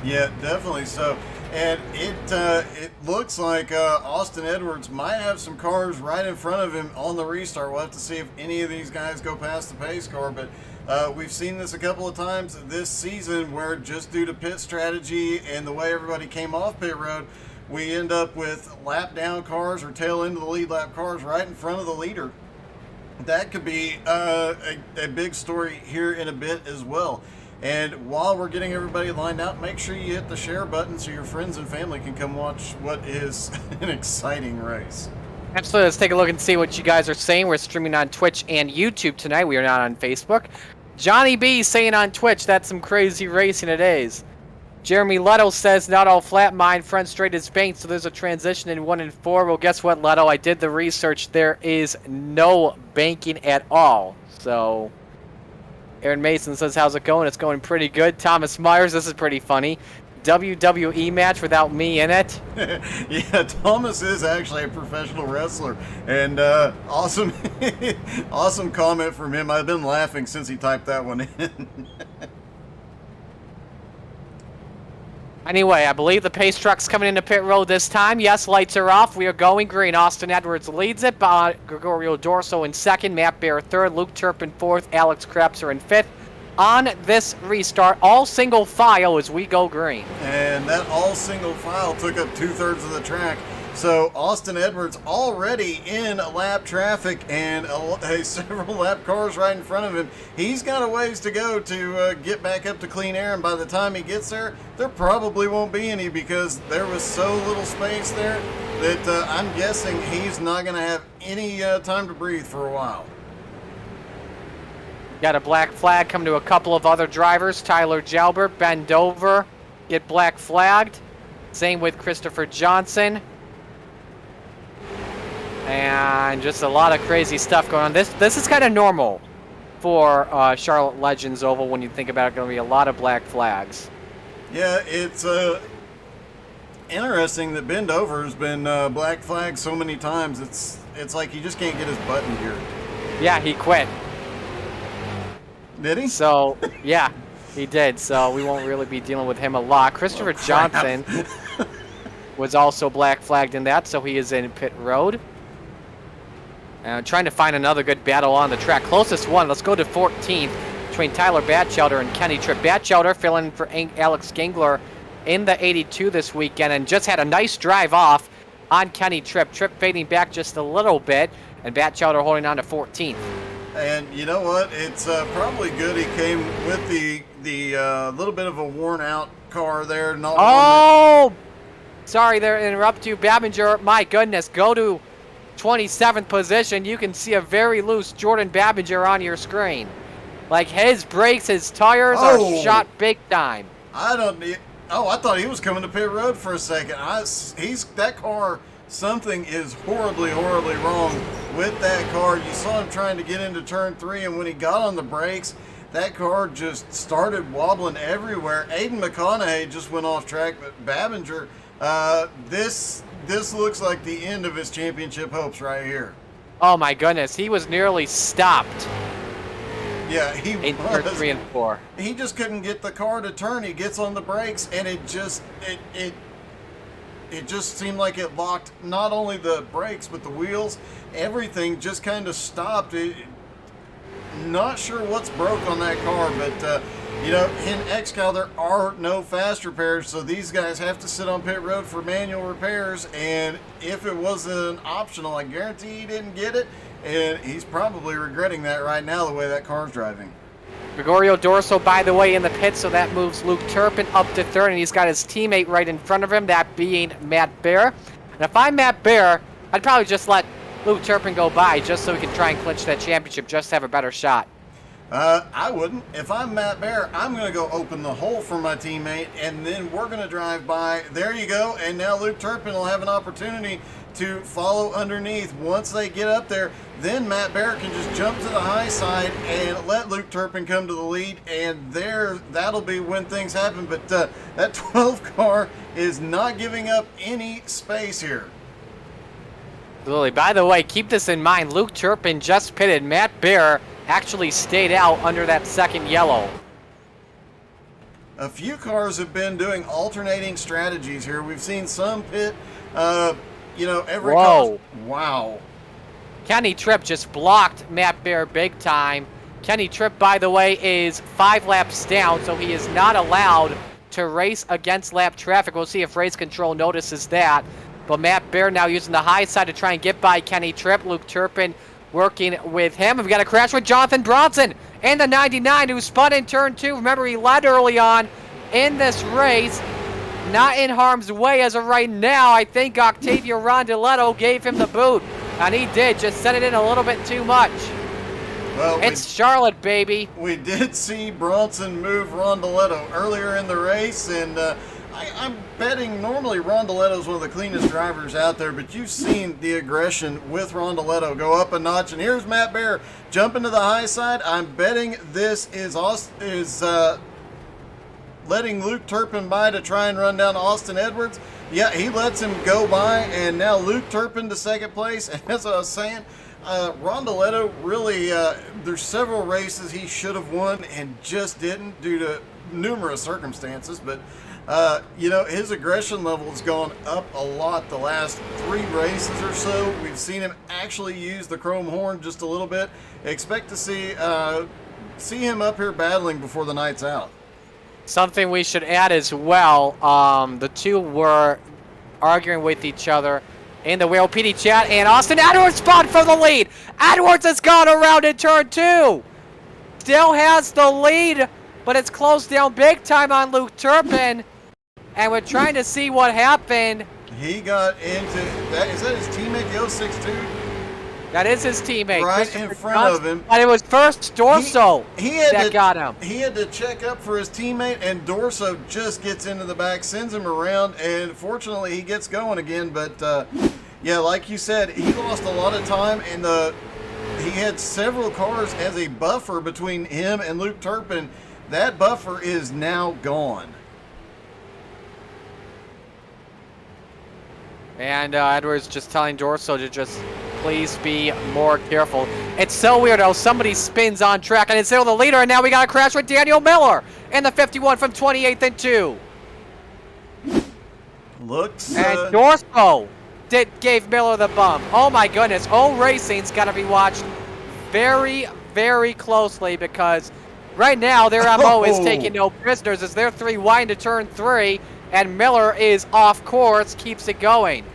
Yeah, definitely so. And it looks like Austin Edwards might have some cars right in front of him on the restart. We'll have to see if any of these guys go past the pace car, but we've seen this a couple of times this season where just due to pit strategy and the way everybody came off pit road, we end up with lap down cars or tail end of the lead lap cars right in front of the leader. That could be a big story here in a bit as well. And while we're getting everybody lined out, make sure you hit the share button so your friends and family can come watch what is an exciting race. Absolutely. Let's take a look and see what you guys are saying. We're streaming on Twitch and YouTube tonight. We are not on Facebook. Johnny B saying on Twitch, that's some crazy racing it is. Jeremy Leto says, not all flat mine, front straight is banked, so there's a transition in 1 and 4. Well, guess what, Leto? I did the research. There is no banking at all. So, Aaron Mason says, how's it going? It's going pretty good. Thomas Myers, this is pretty funny. WWE match without me in it. Yeah, Thomas is actually a professional wrestler. And awesome, awesome comment from him. I've been laughing since he typed that one in. Anyway, I believe the pace truck's coming into pit road this time. Yes, lights are off. We are going green. Austin Edwards leads it. Gregorio Dorso in second. Matt Bear third. Luke Turpin fourth. Alex Krapser in fifth. On this restart, all single file as we go green. And that all single file took up 2/3 of the track. So Austin Edwards already in lap traffic and several lap cars right in front of him. He's got a ways to go to get back up to clean air, and by the time he gets there probably won't be any because there was so little space there that I'm guessing he's not going to have any time to breathe for a while. Got a black flag coming to a couple of other drivers. Tyler Jalbert, bend over, get black flagged. Same with Christopher Johnson. And just a lot of crazy stuff going on. This is kind of normal for Charlotte Legends Oval when you think about it. Going to be a lot of black flags. Yeah, it's interesting that bend over has been black flagged so many times. It's like he just can't get his button gear. Yeah, he quit. Did he? So, yeah, he did. So we won't really be dealing with him a lot. Christopher Johnson was also black flagged in that, so he is in pit road. Trying to find another good battle on the track. Closest one, let's go to 14th between Tyler Batchelder and Kenny Tripp. Batchelder filling in for Alex Gangler in the 82 this weekend and just had a nice drive off on Kenny Tripp. Tripp fading back just a little bit and Batchelder holding on to 14th. And you know what? It's probably good he came with the little bit of a worn out car there. Not sorry there, interrupt you. Babinger, my goodness, go to 27th position. You can see a very loose Jordan Babinger on your screen. Like his brakes, his tires are shot big time. I thought he was coming to pit road for a second. That car. Something is horribly, horribly wrong with that car. You saw him trying to get into turn 3, and when he got on the brakes, that car just started wobbling everywhere. Aiden McConaughey just went off track, but Babinger, this looks like the end of his championship hopes right here. Oh my goodness, he was nearly stopped. Yeah, he in turn 3 and 4. He just couldn't get the car to turn. He gets on the brakes, and it just seemed like it locked not only the brakes but the wheels. Everything just kind of stopped. Not sure what's broke on that car, but in XCAL there are no fast repairs, so these guys have to sit on pit road for manual repairs. And if it wasn't optional, I guarantee he didn't get it, and he's probably regretting that right now the way that car's driving. Gregorio Dorso, by the way, in the pit, so that moves Luke Turpin up to third, and he's got his teammate right in front of him, that being Matt Bear. And if I'm Matt Bear, I'd probably just let Luke Turpin go by just so he can try and clinch that championship, just to have a better shot? I wouldn't. If I'm Matt Bear, I'm going to go open the hole for my teammate, and then we're going to drive by. There you go. And now Luke Turpin will have an opportunity to follow underneath. Once they get up there, then Matt Bear can just jump to the high side and let Luke Turpin come to the lead, and that'll be when things happen. But that 12 car is not giving up any space here. Absolutely. By the way, keep this in mind. Luke Turpin just pitted. Matt Bear actually stayed out under that second yellow. A few cars have been doing alternating strategies here. We've seen some pit, every Whoa. car. Wow. Kenny Tripp just blocked Matt Bear big time. Kenny Tripp, by the way, is 5 laps down, so he is not allowed to race against lap traffic. We'll see if race control notices that. But Matt Bear now using the high side to try and get by Kenny Tripp. Luke Turpin working with him. We've got a crash with Jonathan Bronson in the 99, who spun in turn 2. Remember, he led early on in this race. Not in harm's way as of right now. I think Octavio Rondeletto gave him the boot. And he did, just sent it in a little bit too much. Well, It's Charlotte, baby. We did see Bronson move Rondeletto earlier in the race, and I'm betting normally Rondeletto is one of the cleanest drivers out there, but you've seen the aggression with Rondeletto go up a notch. And here's Matt Bear jumping to the high side. I'm betting this is letting Luke Turpin by to try and run down Austin Edwards. Yeah, he lets him go by, and now Luke Turpin to second place. And as I was saying, Rondeletto really, there's several races he should have won and just didn't due to numerous circumstances. But, his aggression level has gone up a lot the last 3 races or so. We've seen him actually use the chrome horn just a little bit. Expect to see him up here battling before the night's out. Something we should add as well, the two were arguing with each other in the Whale PD chat, and Austin Edwards spun for the lead. Edwards has gone around in turn 2. Still has the lead, but it's closed down big time on Luke Turpin, and we're trying to see what happened. He got into that. Is that his teammate, the 062? That is his teammate. Right in front of him. But it was first Dorso that got him. He had to check up for his teammate, and Dorso just gets into the back, sends him around, and fortunately he gets going again. But, like you said, he lost a lot of time, and he had several cars as a buffer between him and Luke Turpin. That buffer is now gone. And Edwards just telling Dorso to just please be more careful. It's so weird how somebody spins on track and it's still the leader, and now we got a crash with Daniel Miller in the 51 from 28th and 2. Looks. And Dorso gave Miller the bump. Oh my goodness. O Racing's got to be watched very, very closely, because right now their MO is taking no prisoners as they're 3 wide into turn 3. And Miller is off course, keeps it going.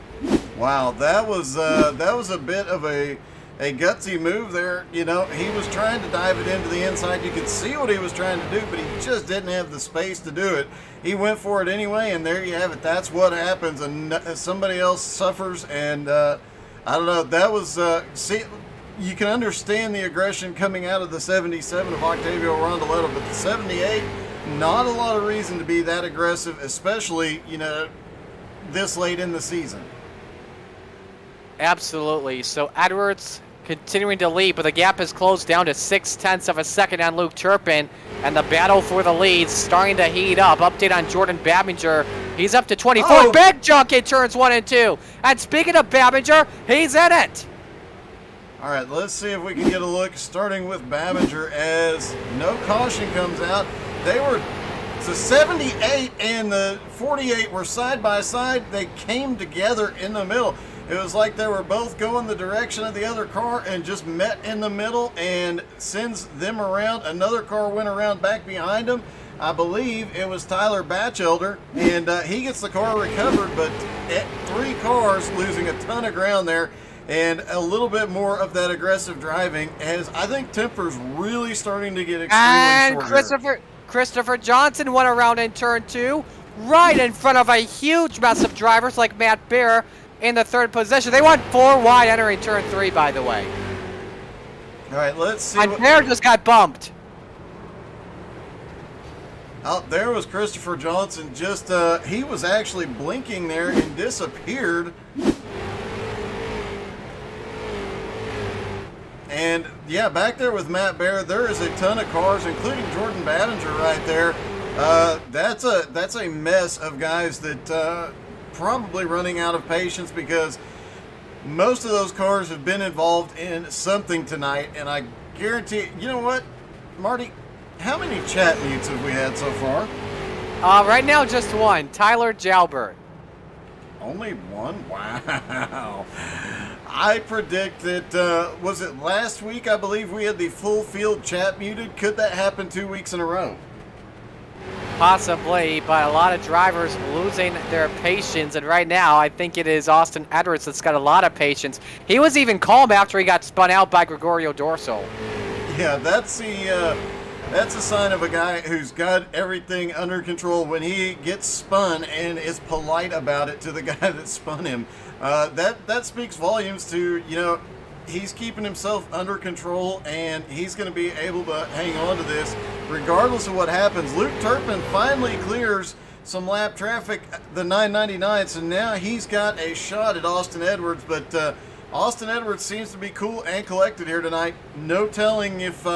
Wow, that was a bit of a gutsy move there. He was trying to dive it into the inside. You could see what he was trying to do, but he just didn't have the space to do it. He went for it anyway, and there you have it. That's what happens, and somebody else suffers. And I don't know. That was you can understand the aggression coming out of the 77 of Octavio Rondeletto, but the 78. Not a lot of reason to be that aggressive, especially, this late in the season. Absolutely. So Edwards continuing to lead, but the gap is closed down to 0.6 of a second on Luke Turpin, and the battle for the lead starting to heat up. Update on Jordan Babinger. He's up to 24. Oh. Big junk in turns 1 and 2. And speaking of Babinger, he's in it. All right, let's see if we can get a look, starting with Babinger as no caution comes out. The 78 and the 48 were side by side. They came together in the middle. It was like they were both going the direction of the other car and just met in the middle and sends them around. Another car went around back behind them. I believe it was Tyler Batchelder, and he gets the car recovered, but 3 cars losing a ton of ground there. And a little bit more of that aggressive driving, as I think temper's really starting to get extremely short here. Christopher Johnson went around in turn 2, right in front of a huge mess of drivers like Matt Bear. in the third position. They went 4 wide entering turn 3, by the way. All right, let's see. And Bear just got bumped. Out there was Christopher Johnson. Just he was actually blinking there and disappeared. And yeah, back there with Matt Baer, there is a ton of cars, including Jordan Battinger right there. That's a mess of guys that probably running out of patience, because most of those cars have been involved in something tonight. And I guarantee, you know what, Marty, how many chat mutes have we had so far? Right now, just one. Tyler Jalbert. Only one? Wow. I predict that, was it last week, I believe we had the full field chat muted? Could that happen 2 weeks in a row? Possibly, but a lot of drivers losing their patience, and right now I think it is Austin Edwards that's got a lot of patience. He was even calm after he got spun out by Gregorio Dorso. Yeah, that's a sign of a guy who's got everything under control when he gets spun and is polite about it to the guy that spun him. That speaks volumes to, you know, he's keeping himself under control, and he's going to be able to hang on to this regardless of what happens. Luke Turpin finally clears some lap traffic, the 999, so now he's got a shot at Austin Edwards, but Austin Edwards seems to be cool and collected here tonight. No telling if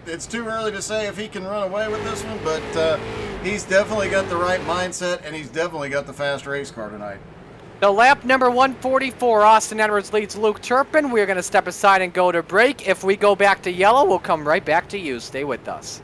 it's too early to say if he can run away with this one, but he's definitely got the right mindset, and he's definitely got the fast race car tonight. The lap number 144, Austin Edwards leads Luke Turpin. We're going to step aside and go to break. If we go back to yellow, we'll come right back to you. Stay with us.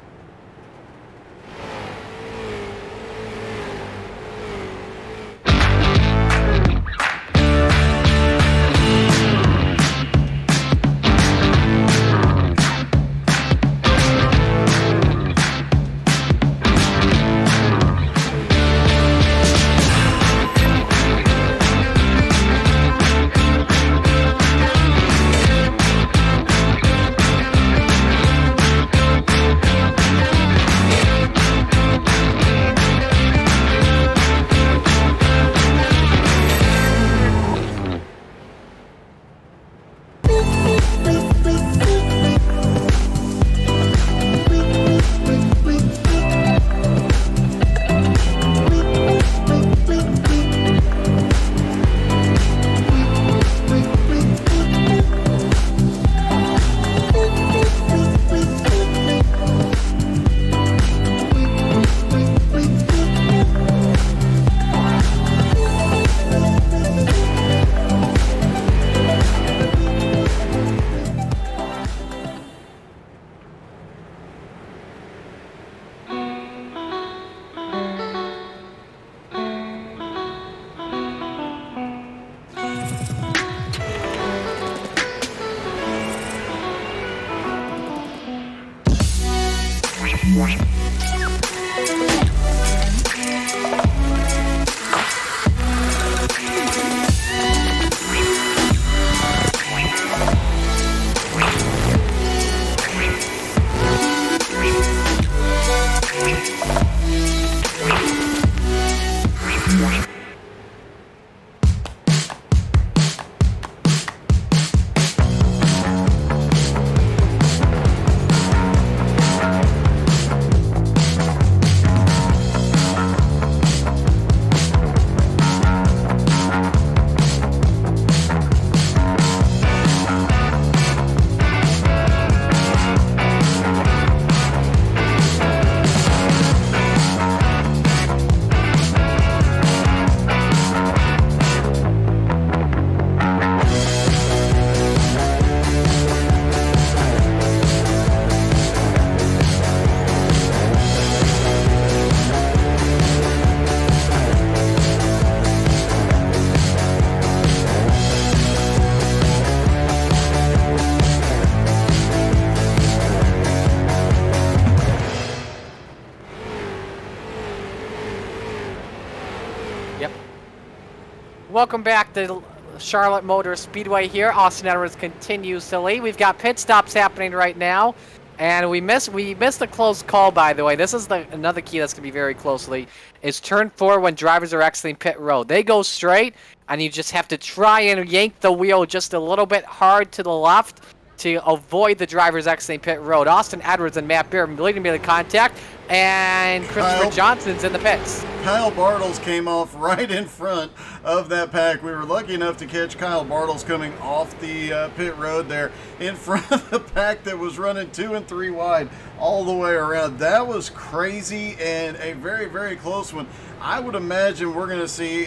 Welcome back to Charlotte Motor Speedway here. Austin Edwards continues to lead. We've got pit stops happening right now. And we missed a close call, by the way. This is another key that's going to be very closely, is turn 4 when drivers are exiting pit road. They go straight, and you just have to try and yank the wheel just a little bit hard to the left to avoid the drivers exiting pit road. Austin Edwards and Matt Beer leading me to contact, and Christopher Johnson's in the pits. Kyle Bartles came off right in front of that pack. We were lucky enough to catch Kyle Bartles coming off the pit road there in front of the pack that was running 2 and 3 wide all the way around. That was crazy and a very, very close one. I would imagine we're going to see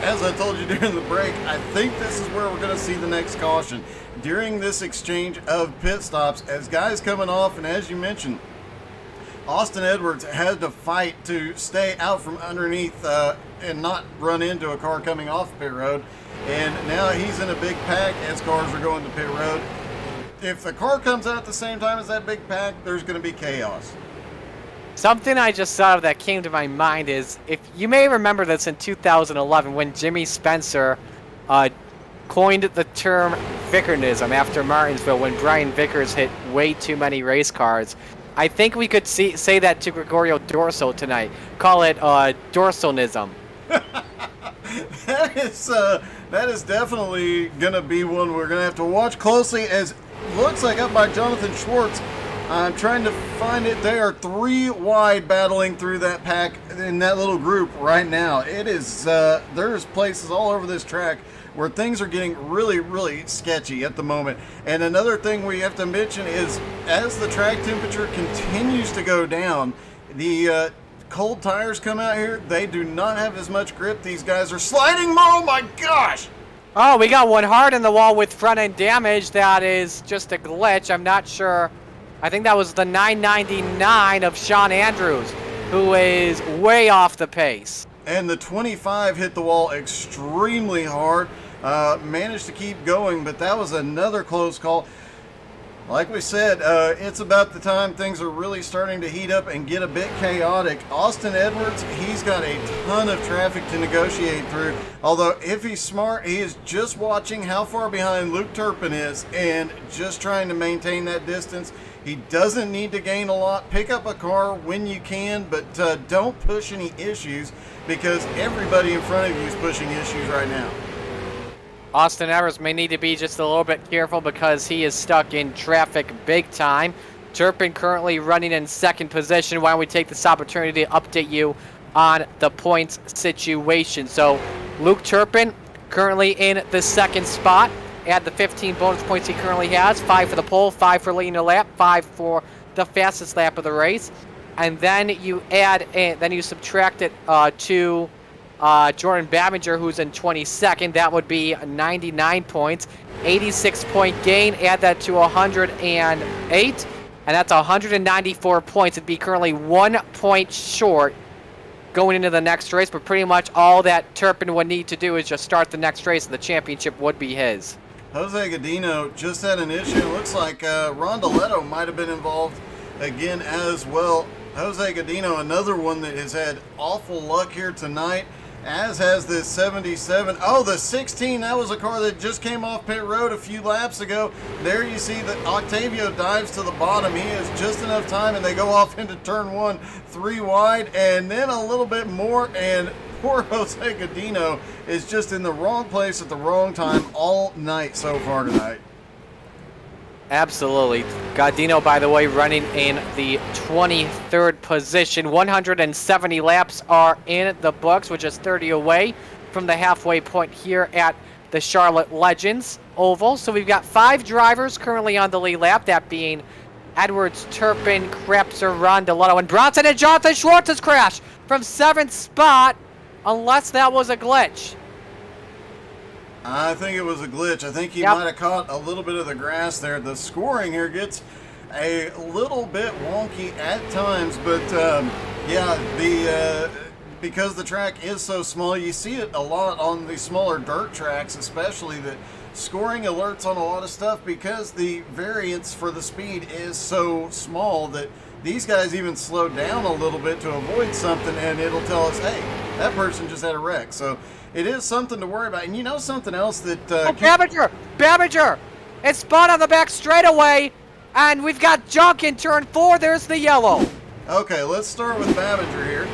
as I told you during the break, I think this is where we're going to see the next caution. During this exchange of pit stops, as guys coming off, and as you mentioned, Austin Edwards had to fight to stay out from underneath and not run into a car coming off pit road. And now he's in a big pack as cars are going to pit road. If the car comes out at the same time as that big pack, there's going to be chaos. Something I just thought of that came to my mind is, if you may remember this in 2011 when Jimmy Spencer coined the term Vickernism after Martinsville when Brian Vickers hit way too many race cars. I think we could say that to Gregorio Dorso tonight. Call it Dorsonism. That is definitely going to be one we're going to have to watch closely, as looks like up by Jonathan Schwartz. I'm trying to find it. They are 3 wide battling through that pack in that little group right now. It is, there's places all over this track where things are getting really, really sketchy at the moment. And another thing we have to mention is, as the track temperature continues to go down, the cold tires come out here. They do not have as much grip. These guys are sliding. Oh my gosh! Oh, we got one hard in the wall with front end damage. That is just a glitch. I'm not sure. I think that was the 999 of Sean Andrews, who is way off the pace. And the 25 hit the wall extremely hard. Managed to keep going, but that was another close call. Like we said, it's about the time things are really starting to heat up and get a bit chaotic. Austin Edwards, he's got a ton of traffic to negotiate through. Although, if he's smart, he is just watching how far behind Luke Turpin is and just trying to maintain that distance. He doesn't need to gain a lot. Pick up a car when you can, but don't push any issues, because everybody in front of you is pushing issues right now. Austin Edwards may need to be just a little bit careful because he is stuck in traffic big time. Turpin currently running in second position. Why don't we take this opportunity to update you on the points situation. So Luke Turpin currently in the second spot. Add the 15 bonus points he currently has. 5 for the pole, 5 for leading the lap, 5 for the fastest lap of the race. And then you add, then you subtract it to Jordan Babinger, who's in 22nd. That would be 99 points. 86-point gain. Add that to 108, and that's 194 points. It'd be currently 1 point short going into the next race, but pretty much all that Turpin would need to do is just start the next race, and the championship would be his. Jose Godino just had an issue. It looks like Rondoletto might have been involved again as well. Jose Godino, another one that has had awful luck here tonight, as has this 77. Oh, the 16, that was a car that just came off pit road a few laps ago. There you see that Octavio dives to the bottom. He has just enough time, and they go off into turn 1, 3 wide, and then a little bit more, and poor Jose Godino is just in the wrong place at the wrong time all night so far tonight. Absolutely. Godino, by the way, running in the 23rd position. 170 laps are in the books, which is 30 away from the halfway point here at the Charlotte Legends Oval. So we've got 5 drivers currently on the lead lap, that being Edwards, Turpin, Krepser, Rondoletto, and Bronson, and Jonathan Schwartz has crashed from 7th spot, unless that was a glitch. I think it was a glitch. I think he might have caught a little bit of the grass there. The scoring here gets a little bit wonky at times, but yeah, because the track is so small, you see it a lot on the smaller dirt tracks, especially, that scoring alerts on a lot of stuff because the variance for the speed is so small that these guys even slow down a little bit to avoid something, and it'll tell us, hey, that person just had a wreck. So it is something to worry about. And you know something else that... Babinger! It's spun on the back straightaway, And we've got junk in turn 4. There's the yellow. Okay, let's start with Babinger here.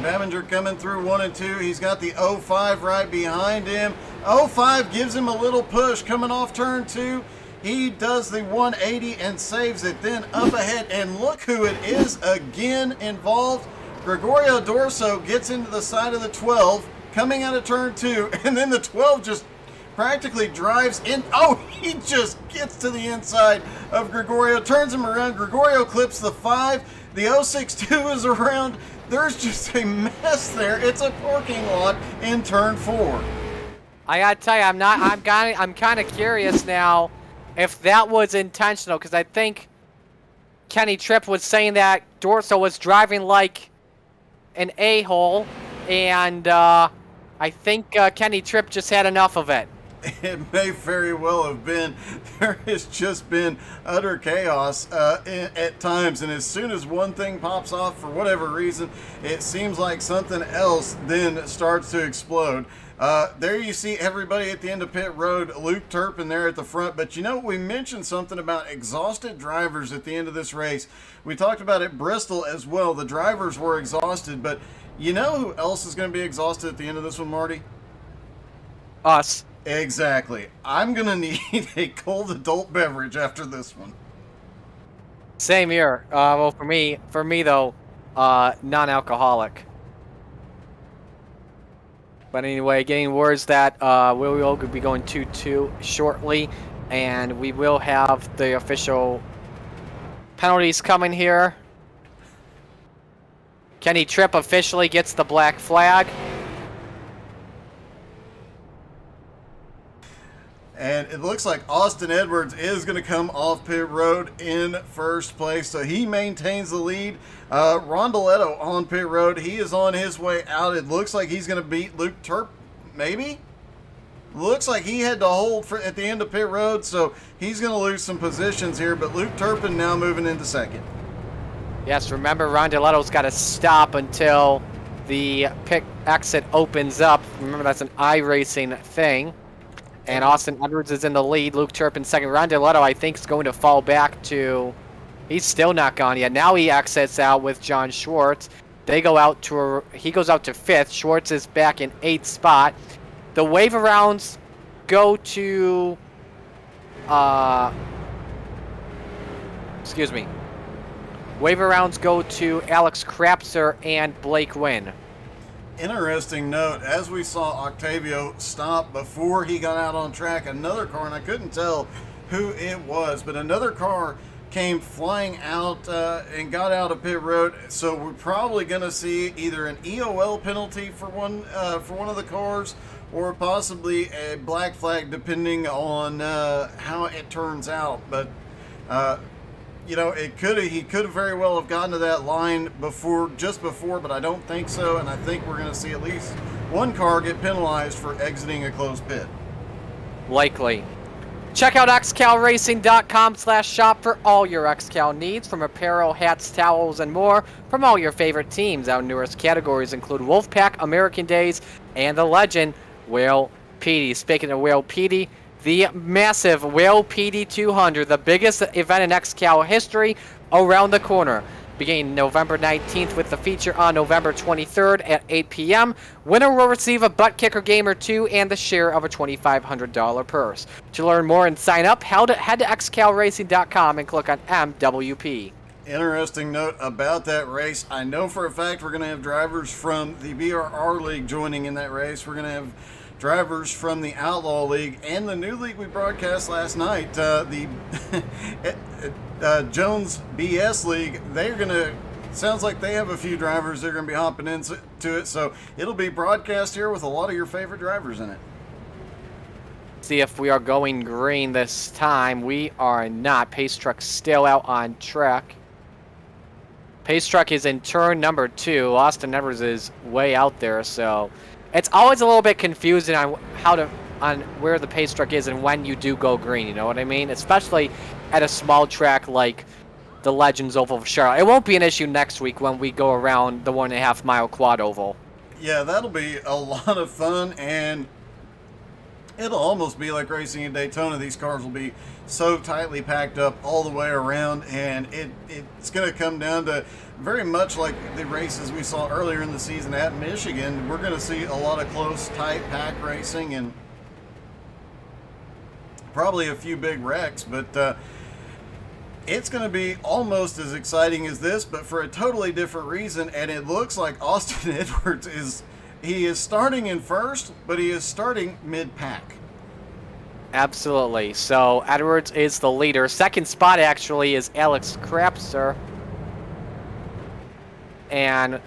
Babinger coming through 1 and 2. He's got the 05 right behind him. 05 gives him a little push coming off turn 2. He does the 180 and saves it. Then up ahead, and look who it is again involved. Gregorio Dorso gets into the side of the 12 coming out of turn 2, and then the 12 just practically drives in. Oh, he just gets to the inside of Gregorio, turns him around. Gregorio clips the 5. The 062 is around. There's just a mess there. It's a parking lot in turn 4. I gotta tell you, I'm kind of curious now if that was intentional, because I think Kenny Tripp was saying that Dorso was driving like an a-hole, and I think Kenny Tripp just had enough of it. It may very well have been. There has just been utter chaos at times, and as soon as one thing pops off for whatever reason, it seems like something else then starts to explode. There you see everybody at the end of pit road. Luke Turpin there at the front. But you know, we mentioned something about exhausted drivers at the end of this race. We talked about it Bristol as well. The drivers were exhausted, but you know who else is going to be exhausted at the end of this one, Marty? Us. Exactly. I'm going to need a cold adult beverage after this one. Same here. Well, for me though, non-alcoholic. But anyway, getting words that we will be going 2-2 shortly, and we will have the official penalties coming here. Kenny Tripp officially gets the black flag. And it looks like Austin Edwards is going to come off pit road in first place. So he maintains the lead. Rondoletto on pit road. He is on his way out. It looks like he's going to beat Luke Turp, maybe? Looks like he had to hold at the end of pit road. So he's going to lose some positions here. But Luke Turpin now moving into second. Yes, remember Rondoletto's got to stop until the pit exit opens up. Remember, that's an iRacing thing. And Austin Edwards is in the lead. Luke Turpin second. Rondoletto, I think, is going to fall back to... He's still not gone yet. Now he exits out with John Schwartz. They go out to... He goes out to 5th. Schwartz is back in 8th spot. The wave arounds go to... excuse me. Wave arounds go to Alex Krapser and Blake Wynn. Interesting note, as we saw Octavio stop before he got out on track, another car, and I couldn't tell who it was, but another car came flying out and got out of pit road. So we're probably going to see either an EOL penalty for one of the cars, or possibly a black flag, depending on how it turns out. But you know, he could very well have gotten to that line just before, but I don't think so. And I think we're going to see at least one car get penalized for exiting a closed pit. Likely. Check out xcalracing.com/shop for all your XCal needs, from apparel, hats, towels, and more from all your favorite teams. Our newest categories include Wolfpack, American Days, and the legend, Whale PD. Speaking of Whale PD, the massive Whale PD 200, the biggest event in XCal history, around the corner. Beginning November 19th with the feature on November 23rd at 8 p.m. Winner will receive a Butt Kicker Gamer 2 and the share of a $2,500 purse. To learn more and sign up, head to xcalracing.com and click on MWP. Interesting note about that race. I know for a fact we're going to have drivers from the BRR League joining in that race. We're going to have drivers from the Outlaw League and the new league we broadcast last night, the Jones BS League. They're going to, sounds like they have a few drivers that are going to be hopping into it, so it'll be broadcast here with a lot of your favorite drivers in it. See if we are going green this time. We are not. Pace Truck still out on track. Pace Truck is in turn number 2. Austin Edwards is way out there, so it's always a little bit confusing on where the pace truck is and when you do go green, you know what I mean? Especially at a small track like the Legends Oval of Charlotte. It won't be an issue next week when we go around the 1.5 mile quad oval. Yeah, that'll be a lot of fun, and It'll almost be like racing in Daytona. These cars will be so tightly packed up all the way around, and it's going to come down to very much like the races we saw earlier in the season at Michigan. We're going to see a lot of close, tight pack racing and probably a few big wrecks, but it's going to be almost as exciting as this, but for a totally different reason. And it looks like Austin Edwards is starting in first, but he is starting mid-pack. Absolutely. So Edwards is the leader. Second spot actually is Alex Krapser. And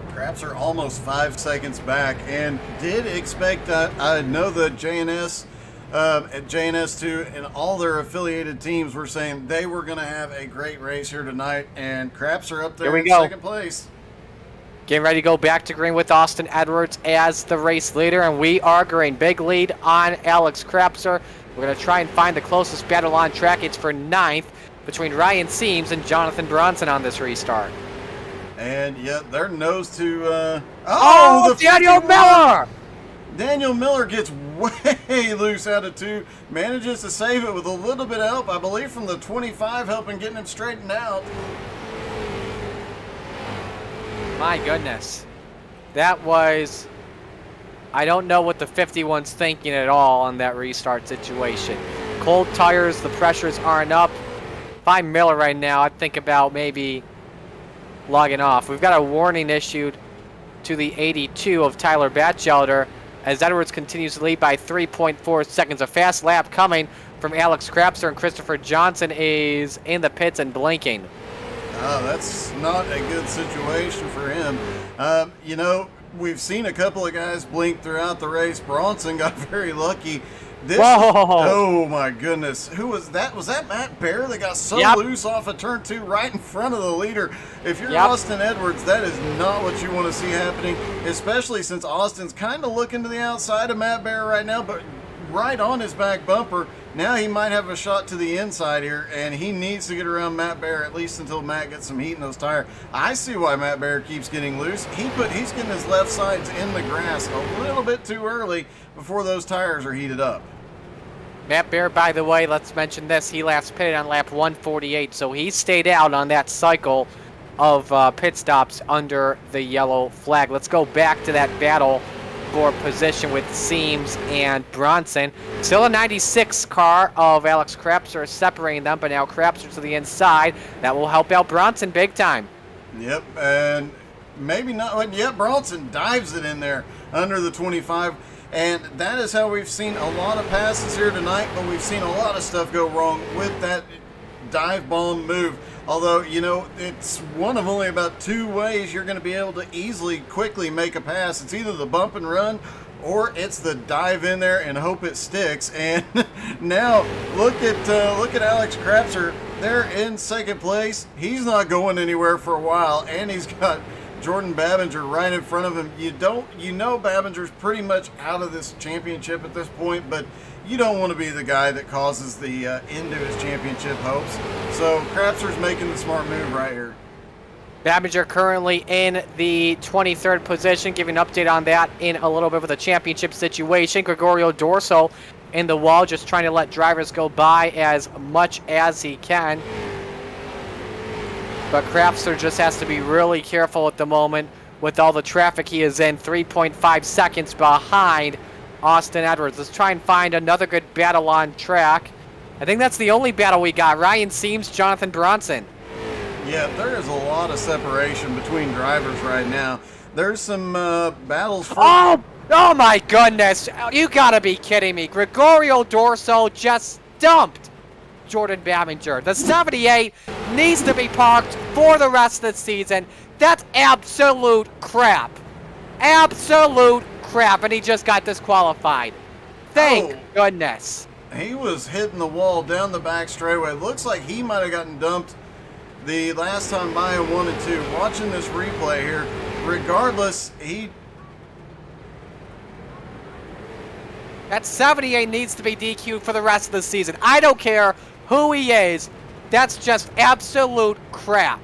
Krapser almost 5 seconds back, and did expect I know that JNS at JNS2 and all their affiliated teams were saying they were going to have a great race here tonight, and Krapser up there in second place. Getting ready to go back to green with Austin Edwards as the race leader, and we are green. Big lead on Alex Krapser. We're going to try and find the closest battle on track. It's for 9th between Ryan Seams and Jonathan Bronson on this restart. And yet they're nose to... the Daniel 51. Miller! Daniel Miller gets way loose out of 2, manages to save it with a little bit of help, I believe, from the 25, helping getting him straightened out. My goodness. That was... I don't know what the 51's thinking at all on that restart situation. Cold tires, the pressures aren't up. If I'm Miller right now, I'd think about maybe logging off. We've got a warning issued to the 82 of Tyler Batchelder as Edwards continues to lead by 3.4 seconds. A fast lap coming from Alex Krapser, and Christopher Johnson is in the pits and blinking. Oh, that's not a good situation for him. You know, we've seen a couple of guys blink throughout the race. Bronson got very lucky. Oh my goodness. Who was that? Was that Matt Bear that got so loose off of turn 2 right in front of the leader? If you're Austin Edwards, that is not what you want to see happening, especially since Austin's kind of looking to the outside of Matt Bear right now, but right on his back bumper. Now he might have a shot to the inside here, and he needs to get around Matt Bear at least until Matt gets some heat in those tires. I see why Matt Bear keeps getting loose. He's getting his left sides in the grass a little bit too early before those tires are heated up. Matt Bear, by the way, let's mention this. He last pitted on lap 148, so he stayed out on that cycle of pit stops under the yellow flag. Let's go back to that battle for position with Seams and Bronson. Still a 96 car of Alex Krapser separating them, but now Krapser to the inside. That will help out Bronson big time. Yep, and maybe not. Yep, Bronson dives it in there under the 25. And that is how we've seen a lot of passes here tonight, but we've seen a lot of stuff go wrong with that dive bomb move. Although, you know, it's one of only about 2 ways you're going to be able to easily, quickly make a pass. It's either the bump and run, or it's the dive in there and hope it sticks. And now look at Alex Krapser. They're in second place. He's not going anywhere for a while, and he's got Jordan Babinger right in front of him. You know Babinger's pretty much out of this championship at this point, but you don't want to be the guy that causes the end to his championship hopes. So Krapser's making the smart move right here. Babinger currently in the 23rd position. Giving an update on that in a little bit with a championship situation. Gregorio Dorso in the wall, just trying to let drivers go by as much as he can. But Krapser just has to be really careful at the moment with all the traffic he is in. 3.5 seconds behind Austin Edwards. Let's try and find another good battle on track. I think that's the only battle we got. Ryan Seams, Jonathan Bronson. Yeah, there is a lot of separation between drivers right now. There's some battles for... Oh my goodness. You gotta be kidding me. Gregorio Dorso just dumped Jordan Babinger. The 78 needs to be parked for the rest of the season. That's absolute crap. Absolute crap. And he just got disqualified. Thank goodness. He was hitting the wall down the back straightaway. Looks like he might have gotten dumped the last time by in 1 and 2. Watching this replay here, regardless, that 78 needs to be DQ'd for the rest of the season. I don't care who he is. That's just absolute crap.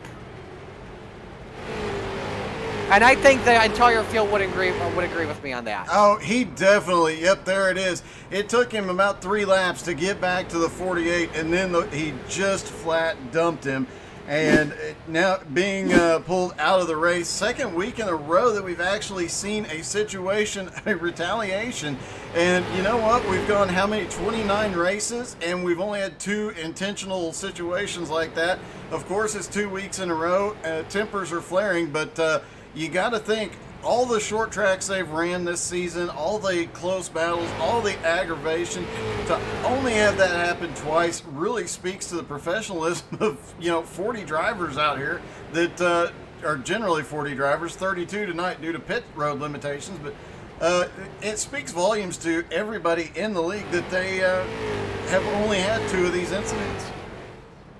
And I think the entire field would agree with me on that. Oh, he definitely, yep, there it is. It took him about 3 laps to get back to the 48, and then he just flat dumped him. And now being pulled out of the race, second week in a row that we've actually seen a situation, a retaliation. And you know what? We've gone how many? 29 races, and we've only had 2 intentional situations like that. Of course, it's 2 weeks in a row. Tempers are flaring, but you got to think, all the short tracks they've ran this season, all the close battles, all the aggravation, to only have that happen twice really speaks to the professionalism of 40 drivers out here that are generally 40 drivers, 32 tonight due to pit road limitations, but it speaks volumes to everybody in the league that they have only had 2 of these incidents.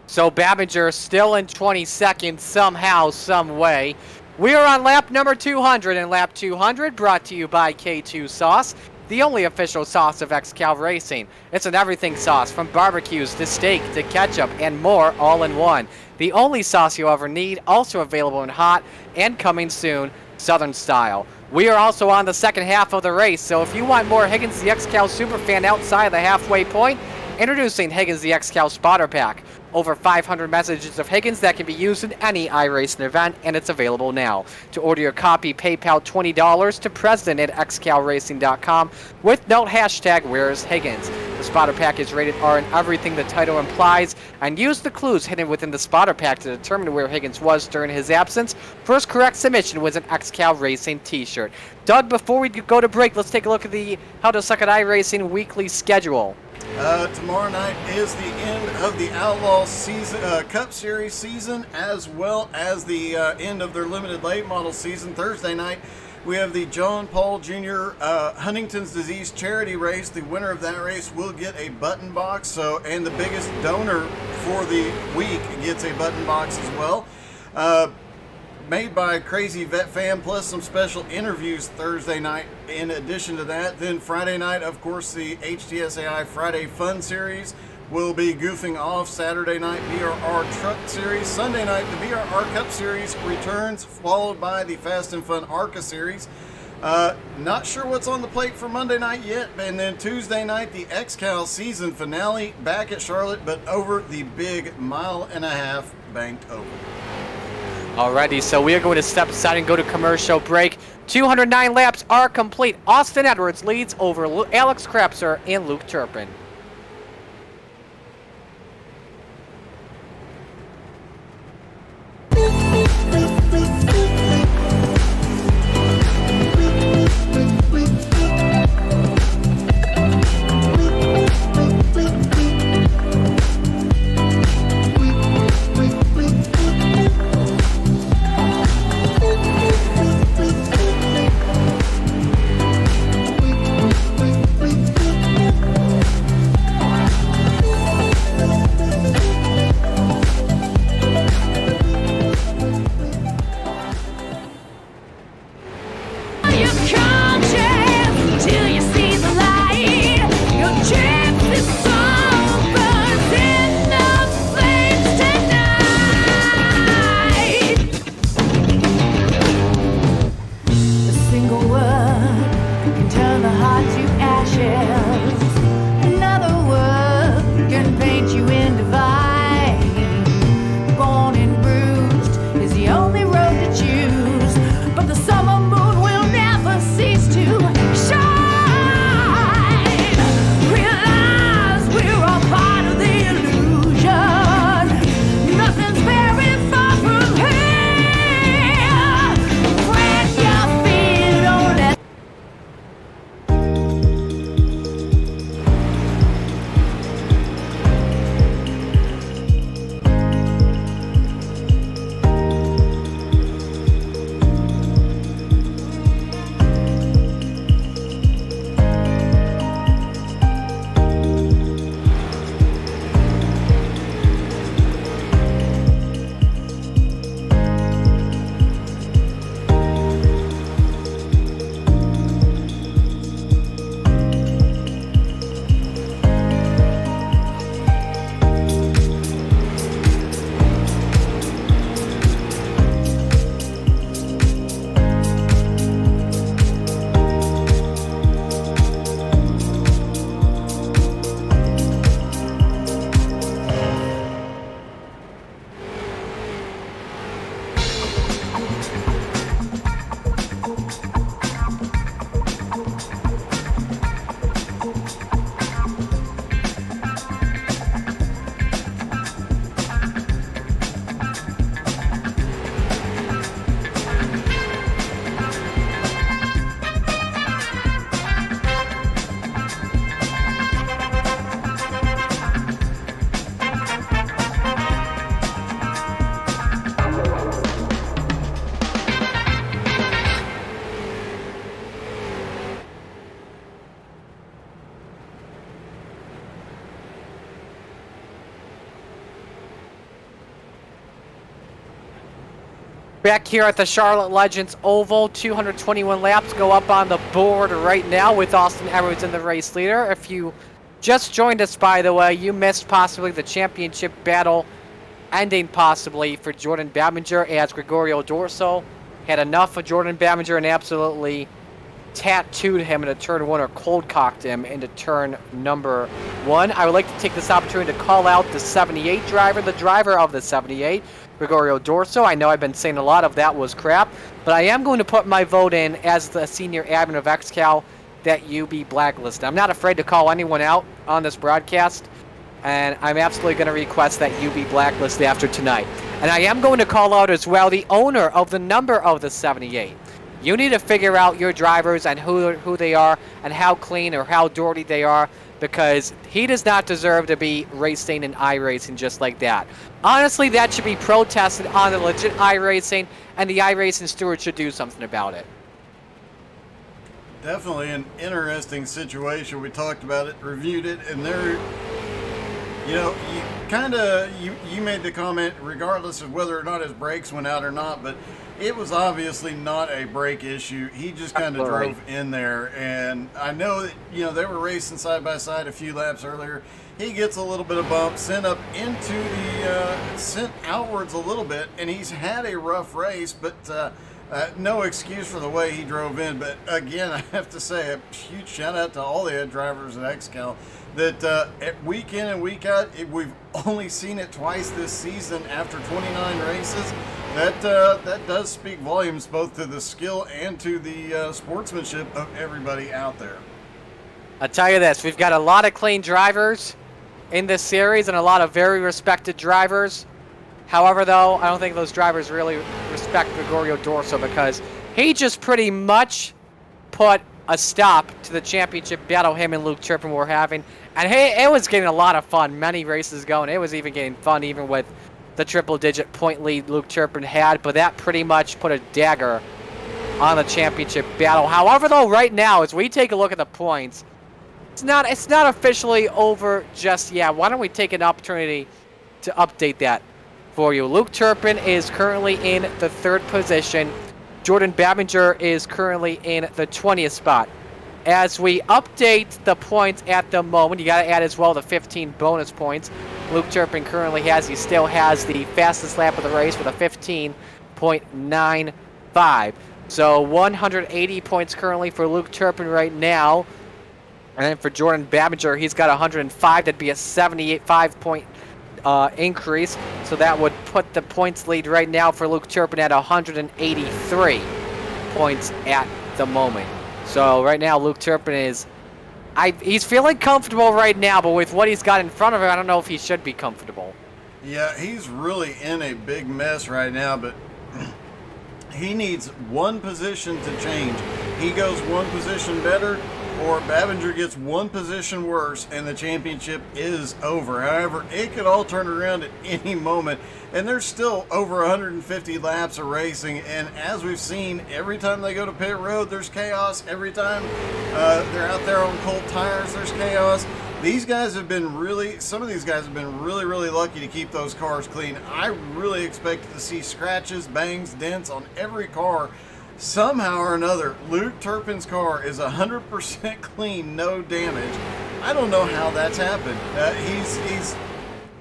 So Babinger still in 22nd somehow, some way. We are on lap number 200, and lap 200 brought to you by K2 Sauce, the only official sauce of XCAL Racing. It's an everything sauce, from barbecues to steak to ketchup and more, all in one. The only sauce you'll ever need, also available in hot and coming soon, Southern style. We are also on the second half of the race, so if you want more Higgins the XCAL Superfan outside the halfway point, introducing Higgins the XCAL Spotter Pack. Over 500 messages of Higgins that can be used in any iRacing event, and it's available now. To order your copy, PayPal $20 to president@xcalracing.com with note hashtag Where's Higgins. The Spotter Pack is rated R in everything the title implies, and use the clues hidden within the Spotter Pack to determine where Higgins was during his absence. First correct submission was an XCAL Racing t-shirt. Doug, before we go to break, let's take a look at the How to Suck at iRacing weekly schedule. Tomorrow night is the end of the Outlaw season, Cup Series season, as well as the end of their limited late model season. Thursday night, we have the John Paul Jr. Huntington's Disease charity race. The winner of that race will get a button box. And the biggest donor for the week gets a button box as well. Made by Crazy Vet Fan, plus some special interviews Thursday night in addition to that. Then Friday night, of course, the HTSAI Friday Fun Series will be goofing off. Saturday night, BRR Truck Series. Sunday night, the BRR Cup Series returns, followed by the Fast and Fun ARCA Series. Not sure what's on the plate for Monday night yet. And then Tuesday night, the XCAL season finale back at Charlotte, but over the big 1.5 mile banked oval. Alrighty, so we are going to step aside and go to commercial break. 209 laps are complete. Austin Edwards leads over Alex Krapser and Luke Turpin. Back here at the Charlotte Legends Oval, 221 laps go up on the board right now with Austin Edwards in the race leader. If you just joined us, by the way, you missed possibly the championship battle ending possibly for Jordan Babinger, as Gregorio Dorso had enough of Jordan Babinger and absolutely tattooed him into turn 1, or cold cocked him into turn number 1. I would like to take this opportunity to call out the 78 driver, the driver of the 78, Gregorio Dorso. I know I've been saying a lot of that was crap, but I am going to put my vote in as the senior admin of XCAL that you be blacklisted. I'm not afraid to call anyone out on this broadcast, and I'm absolutely going to request that you be blacklisted after tonight. And I am going to call out as well the owner of the number of the 78. You need to figure out your drivers and who they are and how clean or how dirty they are, because he does not deserve to be racing in iRacing just like that. Honestly, that should be protested on the legit iRacing, and the iRacing steward should do something about it. Definitely an interesting situation. We talked about it, reviewed it, and there, you made the comment regardless of whether or not his brakes went out or not, but it was obviously not a brake issue. He just kind of drove in there, and I know that, they were racing side by side a few laps earlier. He gets a little bit of bump, sent outwards a little bit, and he's had a rough race, but no excuse for the way he drove in. But again, I have to say a huge shout out to all the head drivers at XCAL that week in and week out, we've only seen it twice this season after 29 races. That does speak volumes both to the skill and to the sportsmanship of everybody out there. I'll tell you this, we've got a lot of clean drivers in this series and a lot of very respected drivers. However, though, I don't think those drivers really respect Gregorio Dorso, because he just pretty much put a stop to the championship battle him and Luke Turpin were having. And hey, it was getting a lot of fun, many races going. It was even getting fun even with the triple-digit point lead Luke Turpin had, but that pretty much put a dagger on the championship battle. However, though, right now, as we take a look at the points, it's not officially over just yet. Why don't we take an opportunity to update that for you? Luke Turpin is currently in the 3rd position. Jordan Babinger is currently in the 20th spot. As we update the points at the moment, you got to add as well the 15 bonus points Luke Turpin currently has. He still has the fastest lap of the race with a 15.95. So 180 points currently for Luke Turpin right now. And then for Jordan Babinger, he's got 105. That'd be a 75-point increase. So that would put the points lead right now for Luke Turpin at 183 points at the moment. So right now, Luke Turpin he's feeling comfortable right now, but with what he's got in front of him, I don't know if he should be comfortable. Yeah, he's really in a big mess right now, but he needs one position to change. He goes one position better, or Babinger gets one position worse, and the championship is over. However, it could all turn around at any moment, and there's still over 150 laps of racing, and as we've seen, every time they go to pit road, there's chaos. Every time they're out there on cold tires, there's chaos. Some of these guys have been really, really lucky to keep those cars clean. I really expected to see scratches, bangs, dents on every car. Somehow or another, Luke Turpin's car is 100% clean, no damage. I don't know how that's happened. He's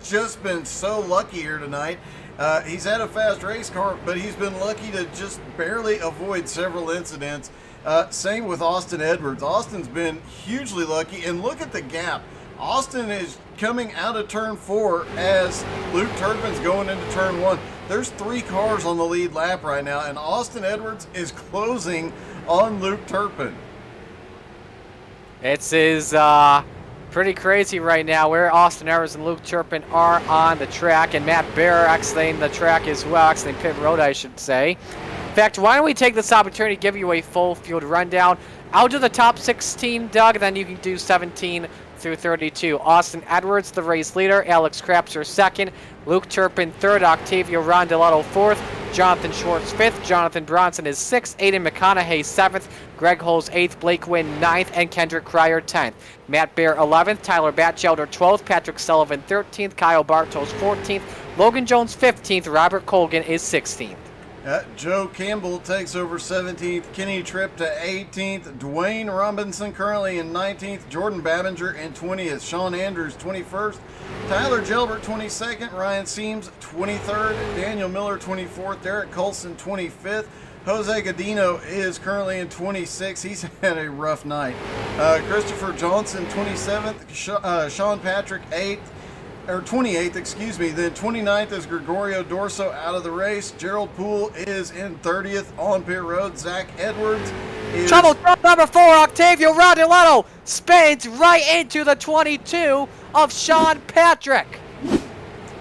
just been so lucky here tonight. He's had a fast race car, but he's been lucky to just barely avoid several incidents. Same with Austin Edwards. Austin's been hugely lucky, and look at the gap. Austin is coming out of turn 4 as Luke Turpin's going into turn 1. There's 3 cars on the lead lap right now, and Austin Edwards is closing on Luke Turpin. It's pretty crazy right now where Austin Edwards and Luke Turpin are on the track, and Matt Bear exiting the track as well, exiting pit road, I should say. In fact, why don't we take this opportunity to give you a full field rundown. I'll do the top 16, Doug, and then you can do 17 through 32. Austin Edwards, the race leader. Alex Krapser, 2nd. Luke Turpin, 3rd. Octavio Rondeletto, 4th. Jonathan Schwartz, 5th. Jonathan Bronson is 6th. Aiden McConaughey, 7th. Greg Holes, 8th. Blake Wynn, 9th. And Kendrick Cryer, 10th. Matt Bear, 11th. Tyler Batchelder, 12th. Patrick Sullivan, 13th. Kyle Bartos, 14th. Logan Jones, 15th. Robert Colgan is 16th. Joe Campbell takes over 17th. Kenny Tripp to 18th. Dwayne Robinson currently in 19th. Jordan Babinger in 20th. Sean Andrews 21st. Tyler Gelbert 22nd. Ryan Seams 23rd. Daniel Miller 24th. Derek Colson 25th. Jose Godino is currently in 26th. He's had a rough night. Christopher Johnson 27th. Sean Patrick 8th. Or 28th, excuse me. Then 29th is Gregorio Dorso out of the race. Gerald Poole is in 30th on pit road. Zach Edwards is... Trouble number 4, Octavio Rondeletto spins right into the 22 of Sean Patrick.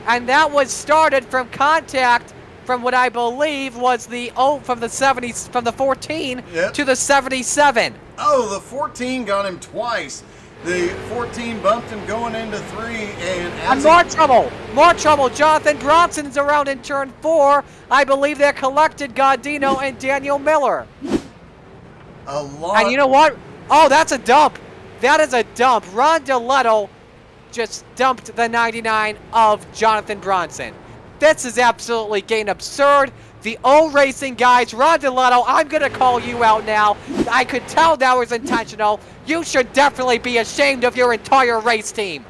And that was started from contact from what I believe was from the 14 to the 77. Oh, the 14 got him twice. The 14 bumped him going into 3, and more trouble. Jonathan Bronson's around in turn 4. I believe they collected Godino and Daniel Miller. A lot. And you know what? Oh, that's a dump. That is a dump. Rondeletto just dumped the 99 of Jonathan Bronson. This is absolutely getting absurd. The O Racing guys, Rondeletto, I'm going to call you out now. I could tell that was intentional. You should definitely be ashamed of your entire race team.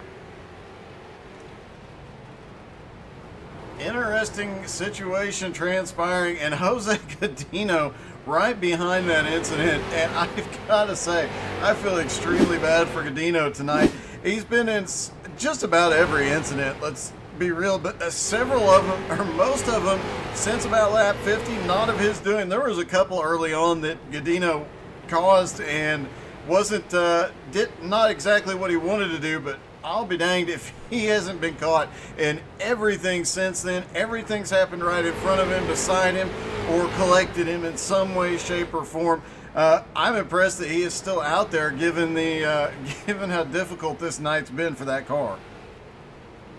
Interesting situation transpiring, and Jose Godino right behind that incident. And I've got to say, I feel extremely bad for Godino tonight. He's been in just about every incident. Let's be real, but several of them, or most of them, since about lap 50, not of his doing. There was a couple early on that Godino caused and wasn't, not exactly what he wanted to do, but I'll be danged if he hasn't been caught. And everything since then, everything's happened right in front of him, beside him, or collected him in some way, shape, or form. I'm impressed that he is still out there, given given how difficult this night's been for that car.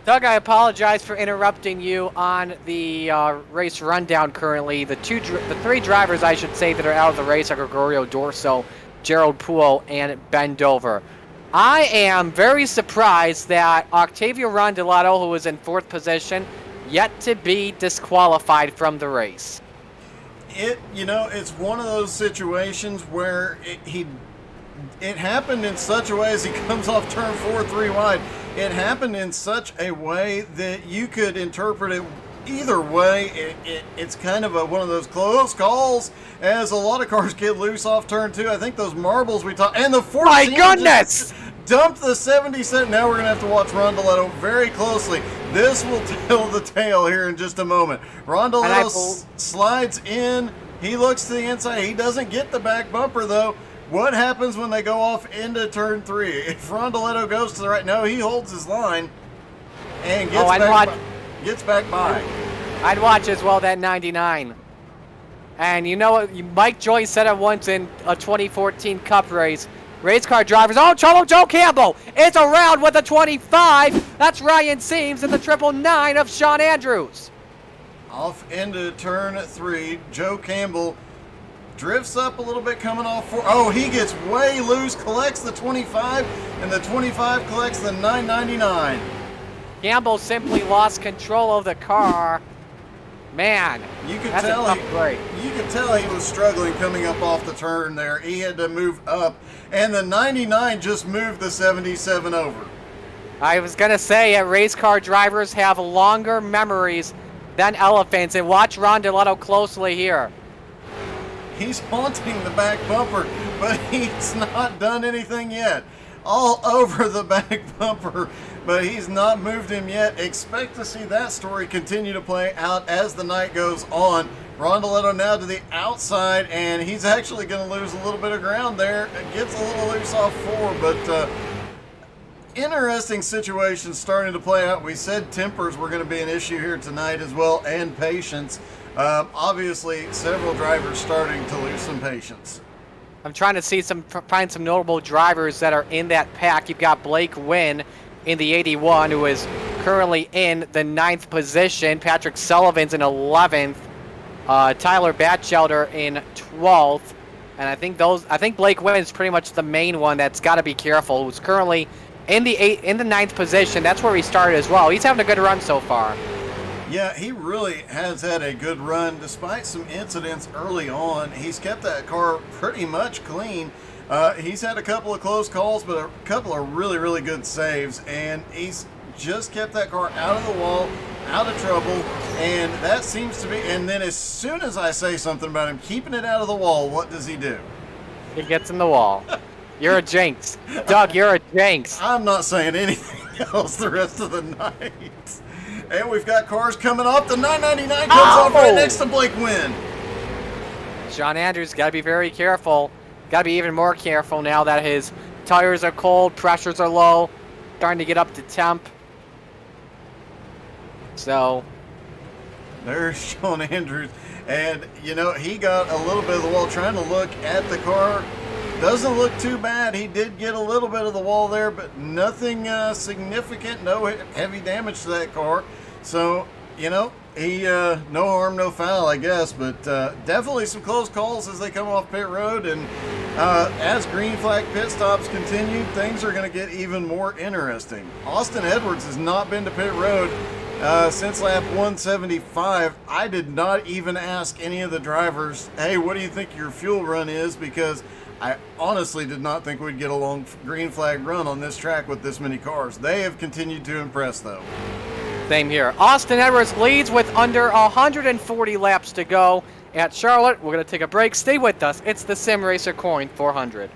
Doug, I apologize for interrupting you on the race rundown currently. The 3 drivers, I should say, that are out of the race are Gregorio Dorso, Gerald Poole, and Ben Dover. I am very surprised that Octavio Rondeletto, who was in 4th position, yet to be disqualified from the race. It's one of those situations where it happened in such a way as he comes off turn 4 3 wide. It happened in such a way that you could interpret it either way. It's kind of one of those close calls, as a lot of cars get loose off turn 2. I think those marbles we talked, and the 14 my goodness, dumped the 77. Now we're gonna have to watch Rondeletto very closely. This will tell the tale here in just a moment. Rondeletto slides in. He looks to the inside. He doesn't get the back bumper though. What happens when they go off into turn 3? If Rondeletto goes to the right, no, he holds his line and gets back by. I'd watch as well that 99. And you know what? Mike Joyce said it once in a 2014 Cup race. Race car drivers, oh, trouble, Joe Campbell. It's around with the 25. That's Ryan Seams and the 999 of Sean Andrews. Off into turn 3, Joe Campbell drifts up a little bit coming off 4. Oh, he gets way loose, collects the 25, and the 25 collects the 999. Campbell simply lost control of the car. Man, you could that's tell a tough break. You could tell he was struggling coming up off the turn there. He had to move up, and the 99 just moved the 77 over. I was gonna say, race car drivers have longer memories than elephants, and watch Rondeletto closely here. He's haunting the back bumper, but he's not done anything yet. All over the back bumper, but he's not moved him yet. Expect to see that story continue to play out as the night goes on. Rondeletto now to the outside, and he's actually going to lose a little bit of ground there. It gets a little loose off 4, but interesting situation starting to play out. We said tempers were going to be an issue here tonight as well, and patience. Obviously, several drivers starting to lose some patience. I'm trying to find some notable drivers that are in that pack. You've got Blake Wynn in the 81, who is currently in the 9th position. Patrick Sullivan's in 11th. Tyler Batchelder in 12th. And I think Blake Wynn is pretty much the main one that's got to be careful. Who's currently in the 9th position. That's where he started as well. He's having a good run so far. Yeah, he really has had a good run. Despite some incidents early on, he's kept that car pretty much clean. He's had a couple of close calls, but a couple of really, really good saves, and he's just kept that car out of the wall, out of trouble, and that seems to be, and then as soon as I say something about him keeping it out of the wall, what does he do? He gets in the wall. You're a jinx. Doug, you're a jinx. I'm not saying anything else the rest of the night. And we've got cars coming off. The 999 comes off right next to Blake Wynn. Sean Andrews got to be very careful. Got to be even more careful now that his tires are cold, pressures are low, starting to get up to temp. So there's Sean Andrews. And, you know, he got a little bit of the wall trying to look at the car. Doesn't look too bad. He did get a little bit of the wall there, but nothing significant, no heavy damage to that car. So, you know, he no harm, no foul, I guess. But definitely some close calls as they come off pit road. And as green flag pit stops continue, things are going to get even more interesting. Austin Edwards has not been to pit road since lap 175. I did not even ask any of the drivers, hey, what do you think your fuel run is? Because I honestly did not think we'd get a long green flag run on this track with this many cars. They have continued to impress, though. same here. Austin Edwards leads with under 140 laps to go at Charlotte. We're going to take a break. Stay with us. It's the Sim Racer Coin 400.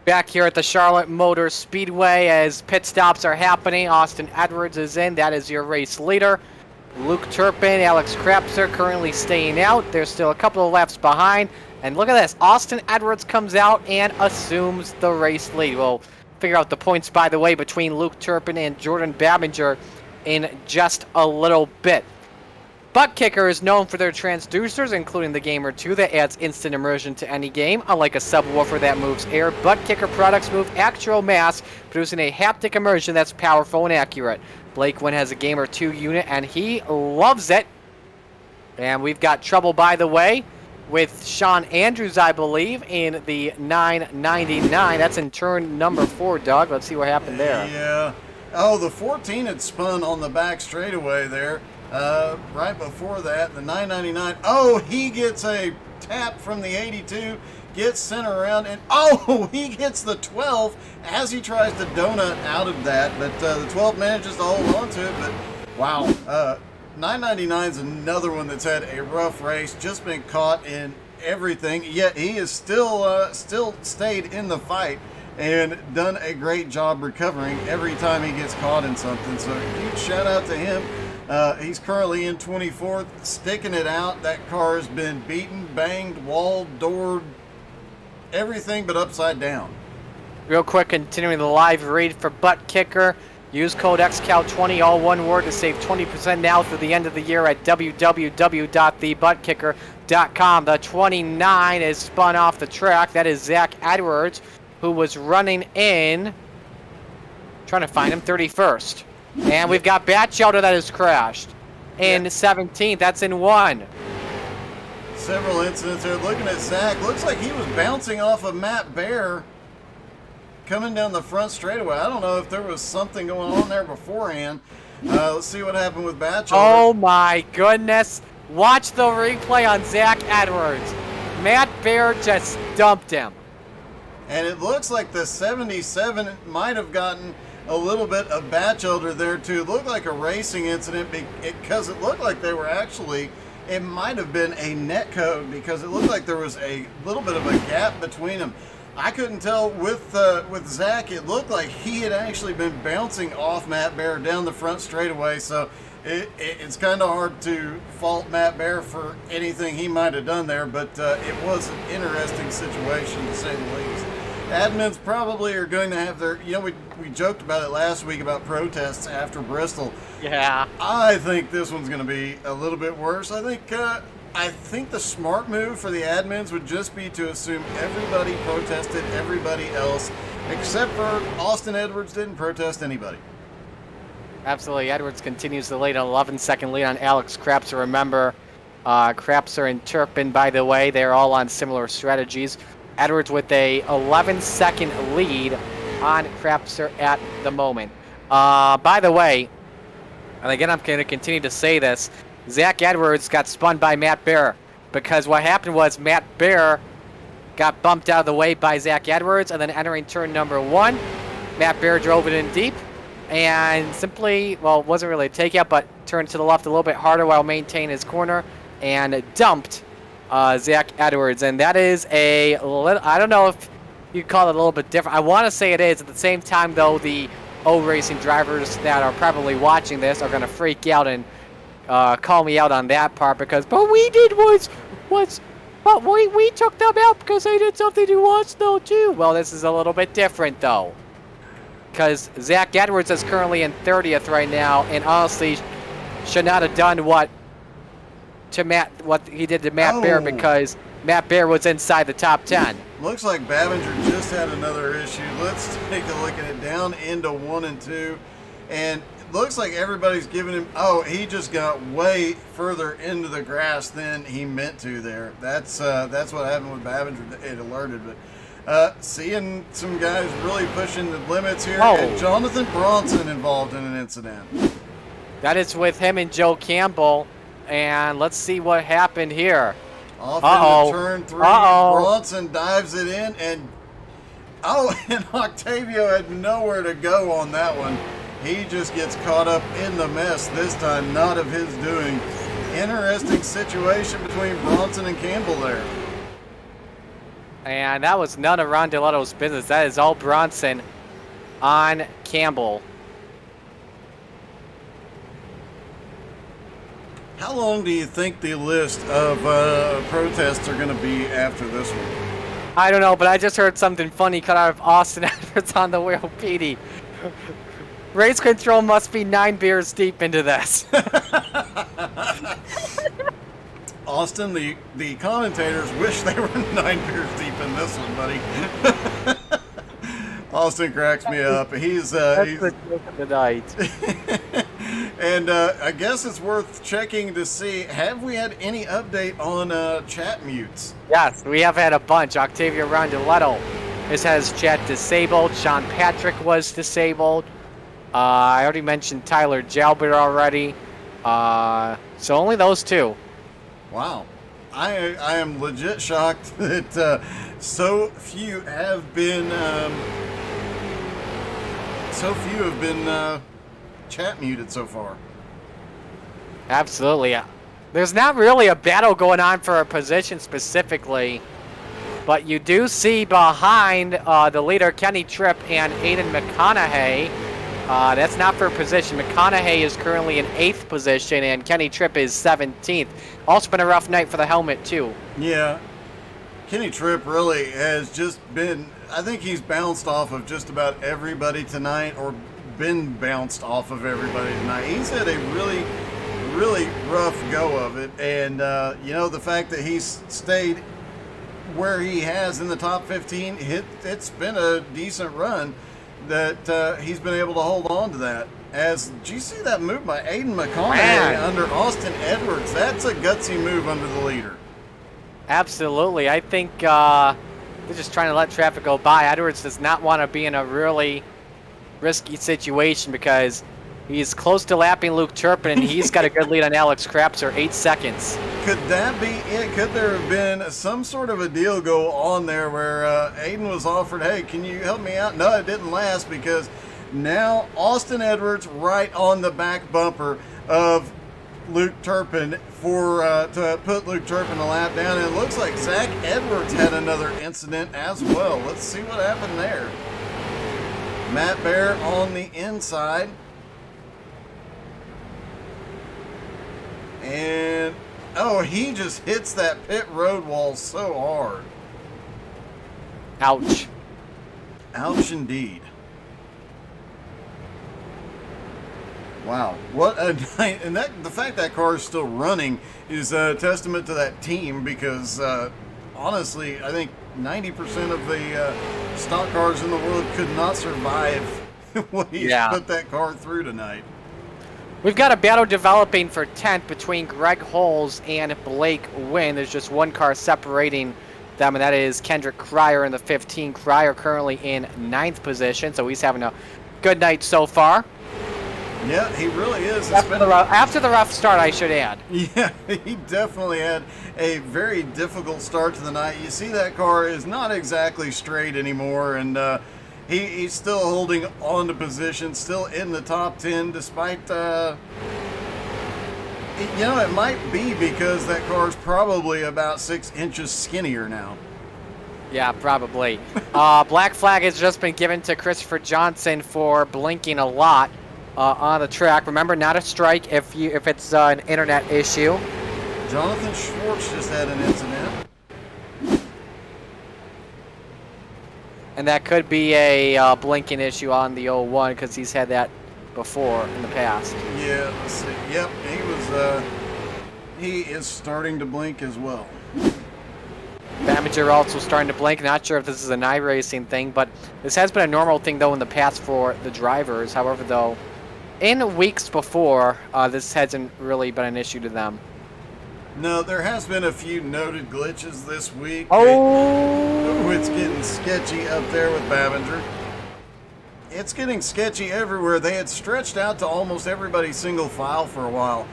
Back here at the Charlotte Motor Speedway as pit stops are happening. Austin Edwards is in. That is your race leader. Luke Turpin, Alex Krapser currently staying out. They're still a couple of laps behind. And look at this. Austin Edwards comes out and assumes the race lead. We'll figure out the points, by the way, between Luke Turpin and Jordan Babinger in just a little bit. Butt Kicker is known for their transducers, including the Gamer 2 that adds instant immersion to any game. Unlike a subwoofer that moves air, Butt Kicker products move actual mass, producing a haptic immersion that's powerful and accurate. Blake Wynn has a Gamer 2 unit, and he loves it. And we've got trouble, by the way, with Sean Andrews, I believe, in the 999. That's in turn number 4, Doug. Let's see what happened there. Yeah. Oh, the 14 had spun on the back straightaway there. Right before that, the 999. Oh, he gets a tap from the 82, gets sent around, and oh, he gets the 12 as he tries to donut out of that. But the 12 manages to hold on to it. But Wow. 999 is another one that's had a rough race, just been caught in everything, yet he is still stayed in the fight and done a great job recovering every time he gets caught in something. So huge shout out to him. He's currently in 24th, sticking it out. That car has been beaten, banged, walled, doored, everything but upside down. Real quick, continuing the live read for Butt Kicker. Use code XCAL20, all one word, to save 20% now through the end of the year at www.thebuttkicker.com. The 29 is spun off the track. That is Zach Edwards, who was running in, trying to find him, 31st. And we've got Batchelder that has crashed in 17th. That's in 1. Several incidents here. Looking at Zach, looks like he was bouncing off of Matt Bear coming down the front straightaway. I don't know if there was something going on there beforehand. Let's see what happened with Batchelder. Oh my goodness. Watch the replay on Zach Edwards. Matt Bear just dumped him. And it looks like the 77 might have gotten a little bit of Batchelder there too. It looked like a racing incident because it looked like they were actually, it might have been a net code because it looked like there was a little bit of a gap between them. I couldn't tell with Zach. It looked like he had actually been bouncing off Matt Bear down the front straightaway. So it's kind of hard to fault Matt Bear for anything he might have done there. But it was an interesting situation, to say the least. Admins probably are going to have their, we joked about it last week about protests after Bristol. Yeah. I think this one's going to be a little bit worse. I think the smart move for the admins would just be to assume everybody protested everybody else, except for Austin Edwards didn't protest anybody. Absolutely. Edwards continues the lead, an 11-second lead on Alex Krapser. Remember, Krapser and Turpin, by the way, they're all on similar strategies. Edwards with a 11-second lead on Krapser at the moment. By the way, and again, I'm going to continue to say this, Zach Edwards got spun by Matt Bear because what happened was Matt Bear got bumped out of the way by Zach Edwards, and then entering turn number 1, Matt Bear drove it in deep and simply, well, it wasn't really a takeout, but turned to the left a little bit harder while maintaining his corner and dumped Zach Edwards. And that is a little, I don't know if you call it a little bit different. I want to say it is. At the same time, though, the O-Racing drivers that are probably watching this are going to freak out and call me out on that part because, but we did but we took them out because they did something to us though too. Well, this is a little bit different though, because Zach Edwards is currently in 30th right now, and honestly should not have done what he did to Matt Bear, because Matt Bear was inside the top 10. Looks like Babinger just had another issue. Let's take a look at it. Down into 1 and 2, and looks like everybody's giving him, he just got way further into the grass than he meant to there. That's what happened with Babinger. It alerted, but seeing some guys really pushing the limits here, and Jonathan Bronson involved in an incident. That is with him and Joe Campbell, and let's see what happened here. Off into turn 3, Bronson dives it in, and Octavio had nowhere to go on that one. He just gets caught up in the mess this time, not of his doing. Interesting situation between Bronson and Campbell there. And that was none of Ron Deletto's business. That is all Bronson on Campbell. How long do you think the list of protests are going to be after this one? I don't know, but I just heard something funny cut out of Austin Edwards on the wheel, Petey. Race control must be 9 beers deep into this. Austin, the commentators wish they were 9 beers deep in this one, buddy. Austin cracks me up. He's the joke of the night. And I guess it's worth checking to see, have we had any update on chat mutes? Yes, we have had a bunch. Octavio Rondeletto has chat disabled. Sean Patrick was disabled. I already mentioned Tyler Jalbert already. So only those 2. Wow. I am legit shocked that so few have been chat muted so far. Absolutely. There's not really a battle going on for a position specifically, but you do see behind the leader, Kenny Tripp and Aiden McConaughey. That's not for a position. McConaughey is currently in 8th position, and Kenny Tripp is 17th. Also been a rough night for the helmet, too. Yeah. Kenny Tripp really has just been, I think he's bounced off of just about everybody tonight, or been bounced off of everybody tonight. He's had a really rough go of it, and the fact that he's stayed where he has in the top 15, it's been a decent run that he's been able to hold on to that. Did you see that move by Aiden McConaughey under Austin Edwards? That's a gutsy move under the leader. Absolutely. I think they're just trying to let traffic go by. Edwards does not want to be in a really risky situation because he's close to lapping Luke Turpin, and he's got a good lead on Alex Krapser, 8 seconds. Could that be it? Could there have been some sort of a deal go on there where Aiden was offered, hey, can you help me out? No, it didn't last because now Austin Edwards right on the back bumper of Luke Turpin to put Luke Turpin a lap down. And it looks like Zach Edwards had another incident as well. Let's see what happened there. Matt Bear on the inside. And, he just hits that pit road wall so hard. Ouch. Ouch indeed. Wow. What a night. And the fact that car is still running is a testament to that team because, honestly, I think 90% of the stock cars in the world could not survive what he's put that car through tonight. We've got a battle developing for 10th between Greg Holes and Blake Wynn. There's just one car separating them, and that is Kendrick Cryer in the 15. Cryer currently in 9th position, so he's having a good night so far. Yeah, he really is. After the rough start, I should add. Yeah, he definitely had a very difficult start to the night. You see that car is not exactly straight anymore, and he's still holding on to position, still in the top 10, despite, it might be because that car's probably about 6 inches skinnier now. Yeah, probably. Black flag has just been given to Christopher Johnson for blinking a lot on the track. Remember, not a strike if it's an internet issue. Jonathan Schwartz just had an incident. And that could be a blinking issue on the 01 because he's had that before in the past. Yeah, let's see. Yep, he is starting to blink as well. Bamager also starting to blink. Not sure if this is an iRacing thing, but this has been a normal thing, though, in the past for the drivers. However, though, in weeks before, this hasn't really been an issue to them. No, there has been a few noted glitches this week. Oh, it's getting sketchy up there with Babinger. It's getting sketchy everywhere. They had stretched out to almost everybody's single file for a while.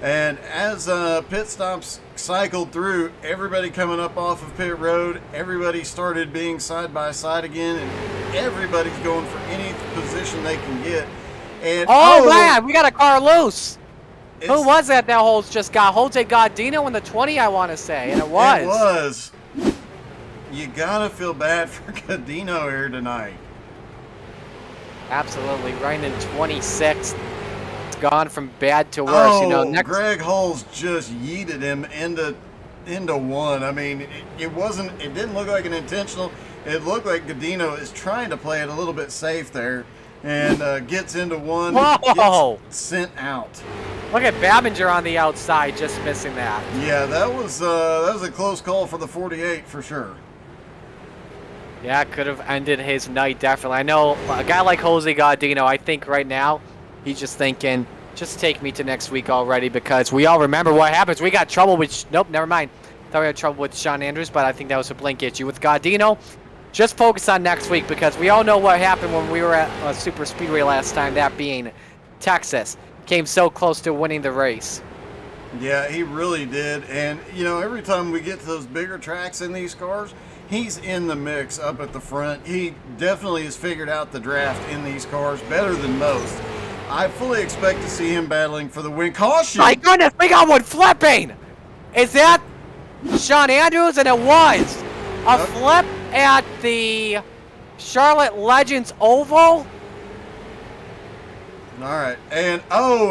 And as pit stops cycled through, everybody coming up off of pit road, everybody started being side by side again, and everybody's going for any position they can get. And man, we got a car loose. Who was that Holtz just got? Jose Gaudino in the 20, I want to say, and it was. It was. You gotta feel bad for Gaudino here tonight. Absolutely, right in 26th. It's gone from bad to worse. Greg Holes just yeeted him into one. I mean, it didn't look like an intentional. It looked like Gaudino is trying to play it a little bit safe there, and gets into one. Whoa! Gets sent out. Look at Babinger on the outside, just missing that. Yeah, that was a close call for the 48 for sure. Yeah, could have ended his night, definitely. I know a guy like Jose Gaudino, I think right now, he's just thinking, just take me to next week already, because we all remember what happens. We got trouble with, nope, never mind. Thought we had trouble with Sean Andrews, but I think that was a blink issue. With Gaudino, just focus on next week, because we all know what happened when we were at Super Speedway last time, that being Texas. Came so close to winning the race. Yeah, he really did. And, every time we get to those bigger tracks in these cars, he's in the mix up at the front. He definitely has figured out the draft in these cars better than most. I fully expect to see him battling for the win. Caution! My goodness, we got one flipping! Is that Sean Andrews? And it was a flip at the Charlotte Legends Oval. All right, and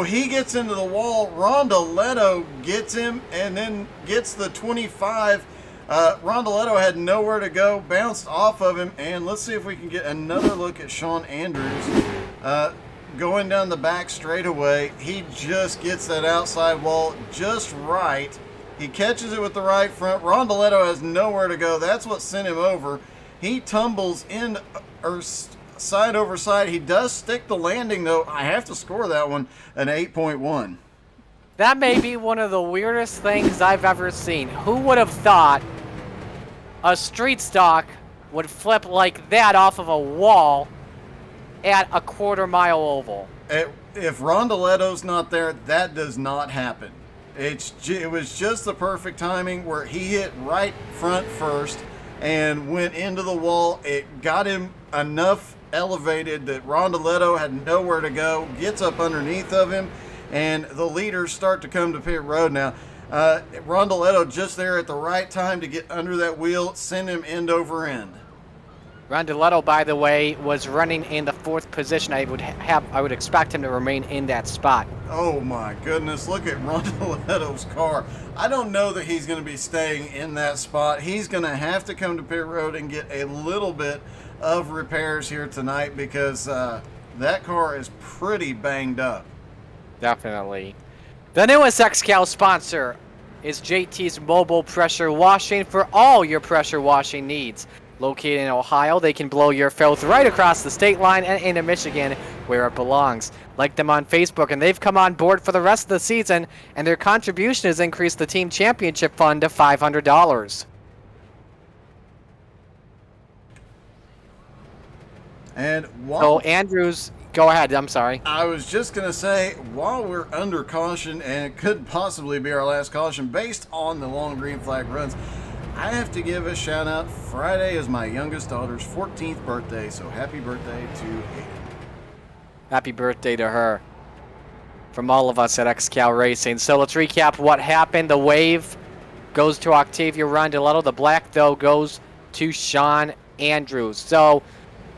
he gets into the wall. Rondoletto gets him and then gets the 25. Rondoletto had nowhere to go, bounced off of him, and let's see if we can get another look at Sean Andrews going down the back straightaway. He just gets that outside wall just right. He catches it with the right front. Rondoletto has nowhere to go. That's what sent him over. He tumbles in, or side over side. He does stick the landing, though. I have to score that one an 8.1. That may be one of the weirdest things I've ever seen. Who would have thought a street stock would flip like that off of a wall at a quarter-mile oval? If Rondoletto's not there, that does not happen. It was just the perfect timing where he hit right front first and went into the wall. It got him enough elevated that Rondoletto had nowhere to go, gets up underneath of him, and the leaders start to come to pit road now. Rondoletto just there at the right time to get under that wheel, send him end over end. Rondoletto, by the way, was running in the 4th position. I would expect him to remain in that spot. Oh my goodness, look at Rondoletto's car. I don't know that he's going to be staying in that spot. He's going to have to come to pit road and get a little bit of repairs here tonight because that car is pretty banged up. Definitely. The newest XCAL sponsor is JT's Mobile Pressure Washing for all your pressure washing needs. Located in Ohio, they can blow your filth right across the state line and into Michigan where it belongs. Like them on Facebook, and they've come on board for the rest of the season, and their contribution has increased the team championship fund to $500. And So Andrews, go ahead, I'm sorry. I was just going to say, while we're under caution, and it could possibly be our last caution based on the long green flag runs, I have to give a shout out. Friday is my youngest daughter's 14th birthday, so happy birthday to Hayden. Happy birthday to her. From all of us at XCAL Racing. So let's recap what happened. The wave goes to Octavio Rondoletto. The black, though, goes to Sean Andrews. So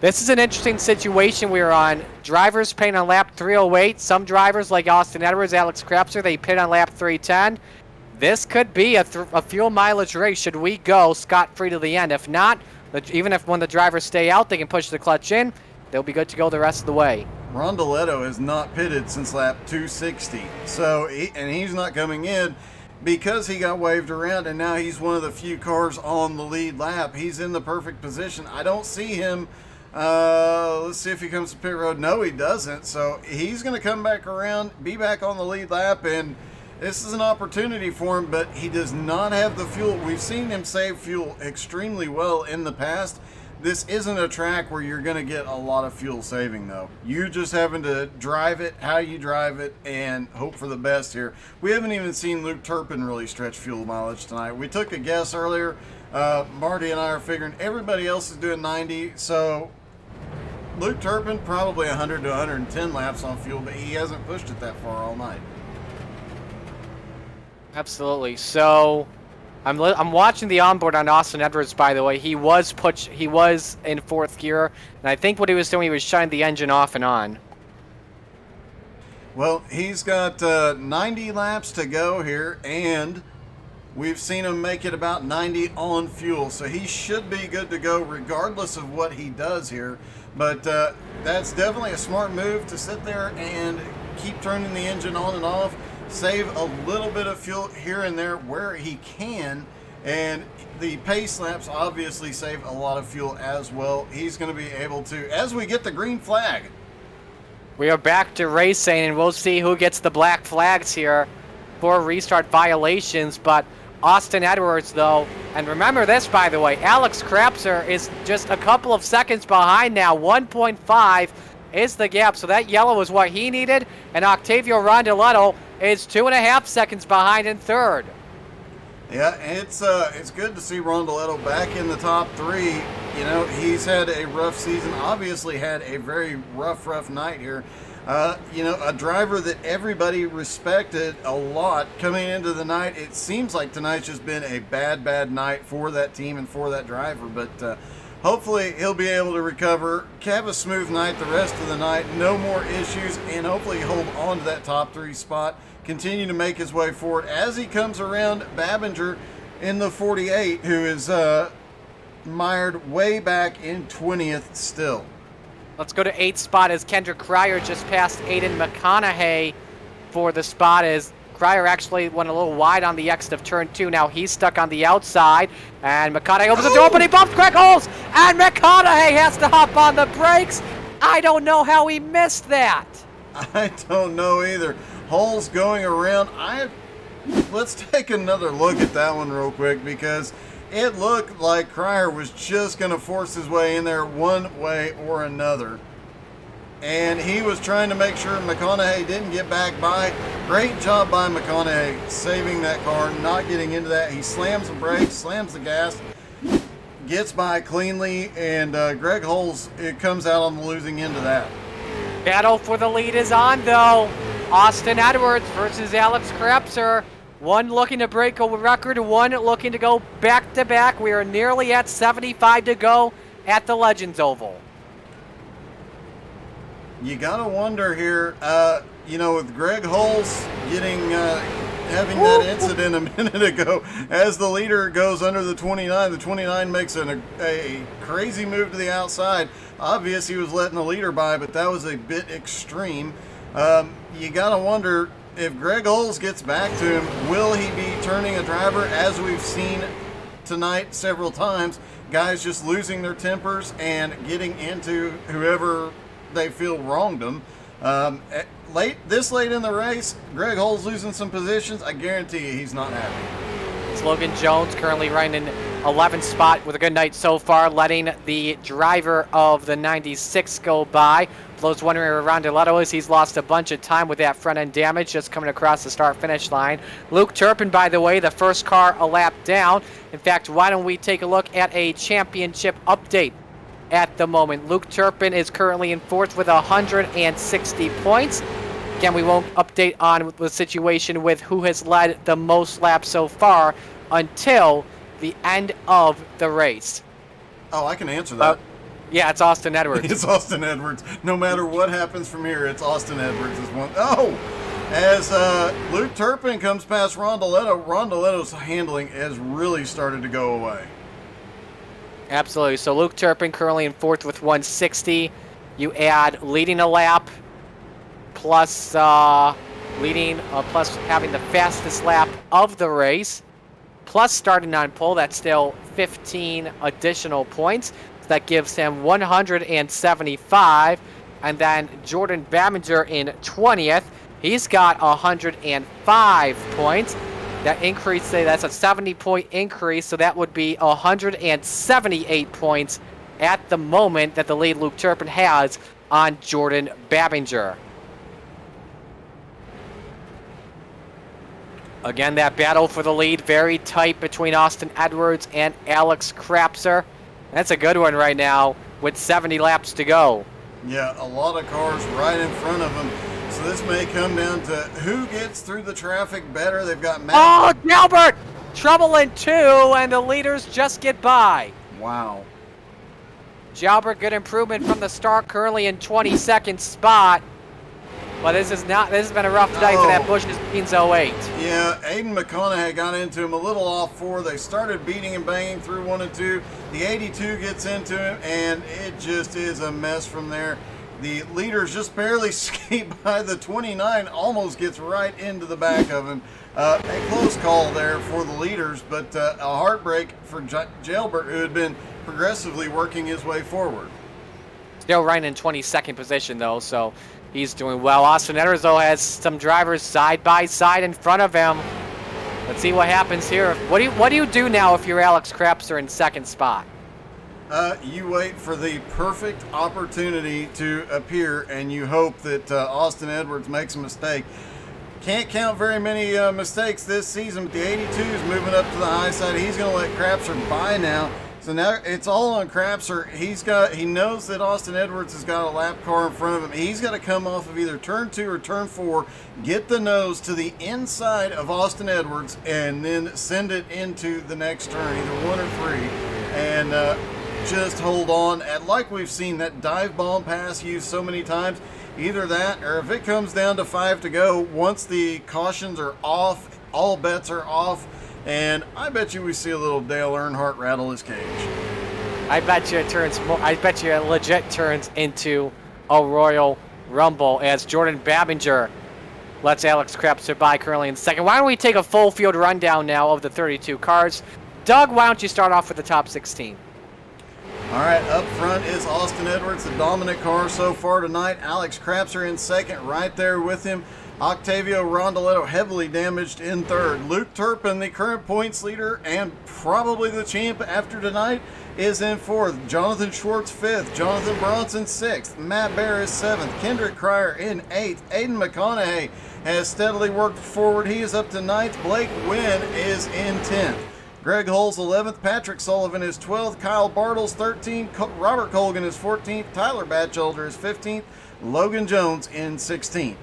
this is an interesting situation we're on. Drivers pit on lap 308. Some drivers, like Austin Edwards, Alex Krapser, they pit on lap 310. This could be a fuel mileage race should we go scot-free to the end. If not, even if when the drivers stay out, they can push the clutch in. They'll be good to go the rest of the way. Rondoletto has not pitted since lap 260. And he's not coming in because he got waved around, and now he's one of the few cars on the lead lap. He's in the perfect position. I don't see him. Let's see if he comes to pit road. No, he doesn't. So he's going to come back around, be back on the lead lap, and this is an opportunity for him, but he does not have the fuel. We've seen him save fuel extremely well in the past. This isn't a track where you're going to get a lot of fuel saving, though. You're just having to drive it, how you drive it, and hope for the best here. We haven't even seen Luke Turpin really stretch fuel mileage tonight. We took a guess earlier. Marty and I are figuring everybody else is doing 90, so Luke Turpin probably 100 to 110 laps on fuel, but he hasn't pushed it that far all night. Absolutely. So I'm watching the onboard on Austin Edwards, by the way. He was in 4th gear, and I think what he was doing, he was shutting the engine off and on. Well, he's got 90 laps to go here, and we've seen him make it about 90 on fuel, so he should be good to go regardless of what he does here. But that's definitely a smart move to sit there and keep turning the engine on and off. Save a little bit of fuel here and there where he can, and the pace laps obviously save a lot of fuel as well. He's going to be able to, as we get the green flag. We are back to racing, and we'll see who gets the black flags here for restart violations. But Austin Edwards, though, and remember this, by the way, Alex Krapser is just a couple of seconds behind now. 1.5 is the gap, so that yellow is what he needed, and Octavio Rondoletto is 2.5 seconds behind in 3rd. Yeah, it's good to see Rondoletto back in the top 3. You know, he's had a rough season, obviously had a very rough night here. A driver that everybody respected a lot coming into the night. It seems like tonight's just been a bad night for that team and for that driver, but hopefully he'll be able to recover, have a smooth night the rest of the night, no more issues, and hopefully hold on to that top 3 spot, continue to make his way forward as he comes around Babinger in the 48, who is mired way back in 20th still. Let's go to 8th spot as Kendrick Cryer just passed Aiden McConaughey for the spot, as Cryer actually went a little wide on the exit of turn 2. Now he's stuck on the outside, and McConaughey opens the door, but he bumps Greg Holes, and McConaughey has to hop on the brakes. I don't know how he missed that. I don't know either. Holes going around. Let's take another look at that one real quick, because it looked like Cryer was just going to force his way in there one way or another. And he was trying to make sure McConaughey didn't get back by. Great job by McConaughey saving that car, not getting into that. He slams the brakes, slams the gas, gets by cleanly, and Greg Holes, it comes out on the losing end of that. Battle for the lead is on, though. Austin Edwards versus Alex Krapser. One looking to break a record, one looking to go back-to-back. We are nearly at 75 to go at the Legends Oval. You gotta wonder here, with Greg Holes having that incident a minute ago, as the leader goes under the 29 makes a crazy move to the outside. Obvious he was letting the leader by, but that was a bit extreme. You gotta wonder, if Greg Holes gets back to him, will he be turning a driver, as we've seen tonight several times? Guys just losing their tempers and getting into whoever they feel wronged them. This late in the race, Greg Holes losing some positions. I guarantee you he's not happy. It's Logan Jones currently running in 11th spot with a good night so far, letting the driver of the 96 go by. Blows wondering where Rondeletto is. He's lost a bunch of time with that front end damage just coming across the start-finish line. Luke Turpin, by the way, the first car a lap down. In fact, why don't we take a look at a championship update at the moment. Luke Turpin is currently in 4th with 160 points. Again, we won't update on the situation with who has led the most laps so far until the end of the race. Oh, I can answer that. Yeah, it's Austin Edwards. It's Austin Edwards. No matter what happens from here, it's Austin Edwards is one. Oh! As Luke Turpin comes past Rondeletto's handling has really started to go away. Absolutely. So Luke Turpin currently in 4th with 160. You add leading a lap, plus plus having the fastest lap of the race, plus starting on pole. That's still 15 additional points. That gives him 175. And then Jordan Babinger in 20th. He's got 105 points. That increase, that's a 70-point increase, so that would be 178 points at the moment that the lead Luke Turpin has on Jordan Babinger. Again, that battle for the lead, very tight between Austin Edwards and Alex Krapser. That's a good one right now with 70 laps to go. Yeah, a lot of cars right in front of them. So this may come down to who gets through the traffic better. They've got Matt. Oh, Galbert! Trouble in 2, and the leaders just get by. Wow. Jalbert, good improvement from the start, currently in 22nd spot. But this has been a rough night for that Bush's Beans 08. Yeah, Aiden McConaughey got into him a little off 4. They started beating and banging through 1 and 2. The 82 gets into him, and it just is a mess from there. The leaders just barely escape by. The 29 almost gets right into the back of him. A close call there for the leaders, but a heartbreak for Jalbert, who had been progressively working his way forward. Still right in 22nd position, though, so he's doing well. Austin Edwards, though, has some drivers side by side in front of him. Let's see what happens here. What do you do now if you're Alex Krapser in 2nd spot? You wait for the perfect opportunity to appear, and you hope that Austin Edwards makes a mistake. Can't count very many mistakes this season, but the 82 is moving up to the high side. He's going to let Krapser by now. So now it's all on Crapser. He knows that Austin Edwards has got a lap car in front of him. He's got to come off of either turn 2 or turn 4, get the nose to the inside of Austin Edwards, and then send it into the next turn, either 1 or 3, and just hold on. And like we've seen that dive bomb pass used so many times, either that or if it comes down to 5 to go, once the cautions are off, all bets are off. And I bet you we see a little Dale Earnhardt rattle his cage. I bet you it turns. I bet you it legit turns into a Royal Rumble as Jordan Babinger lets Alex Crapser by currently in second. Why don't we take a full field rundown now of the 32 cars? Doug, why don't you start off with the top 16? All right, up front is Austin Edwards, the dominant car so far tonight. Alex Crapser in second, right there with him. Octavio Rondoletto heavily damaged in third. Luke Turpin, the current points leader and probably the champ after tonight, is in fourth. Jonathan Schwartz fifth. Jonathan Bronson sixth. Matt Bear is seventh. Kendrick Cryer in eighth. Aiden McConaughey has steadily worked forward. He is up to ninth. Blake Wynn is in 10th. Greg Hull's 11th. Patrick Sullivan is 12th. Kyle Bartles 13th. Robert Colgan is 14th. Tyler Batchelder is 15th. Logan Jones in 16th.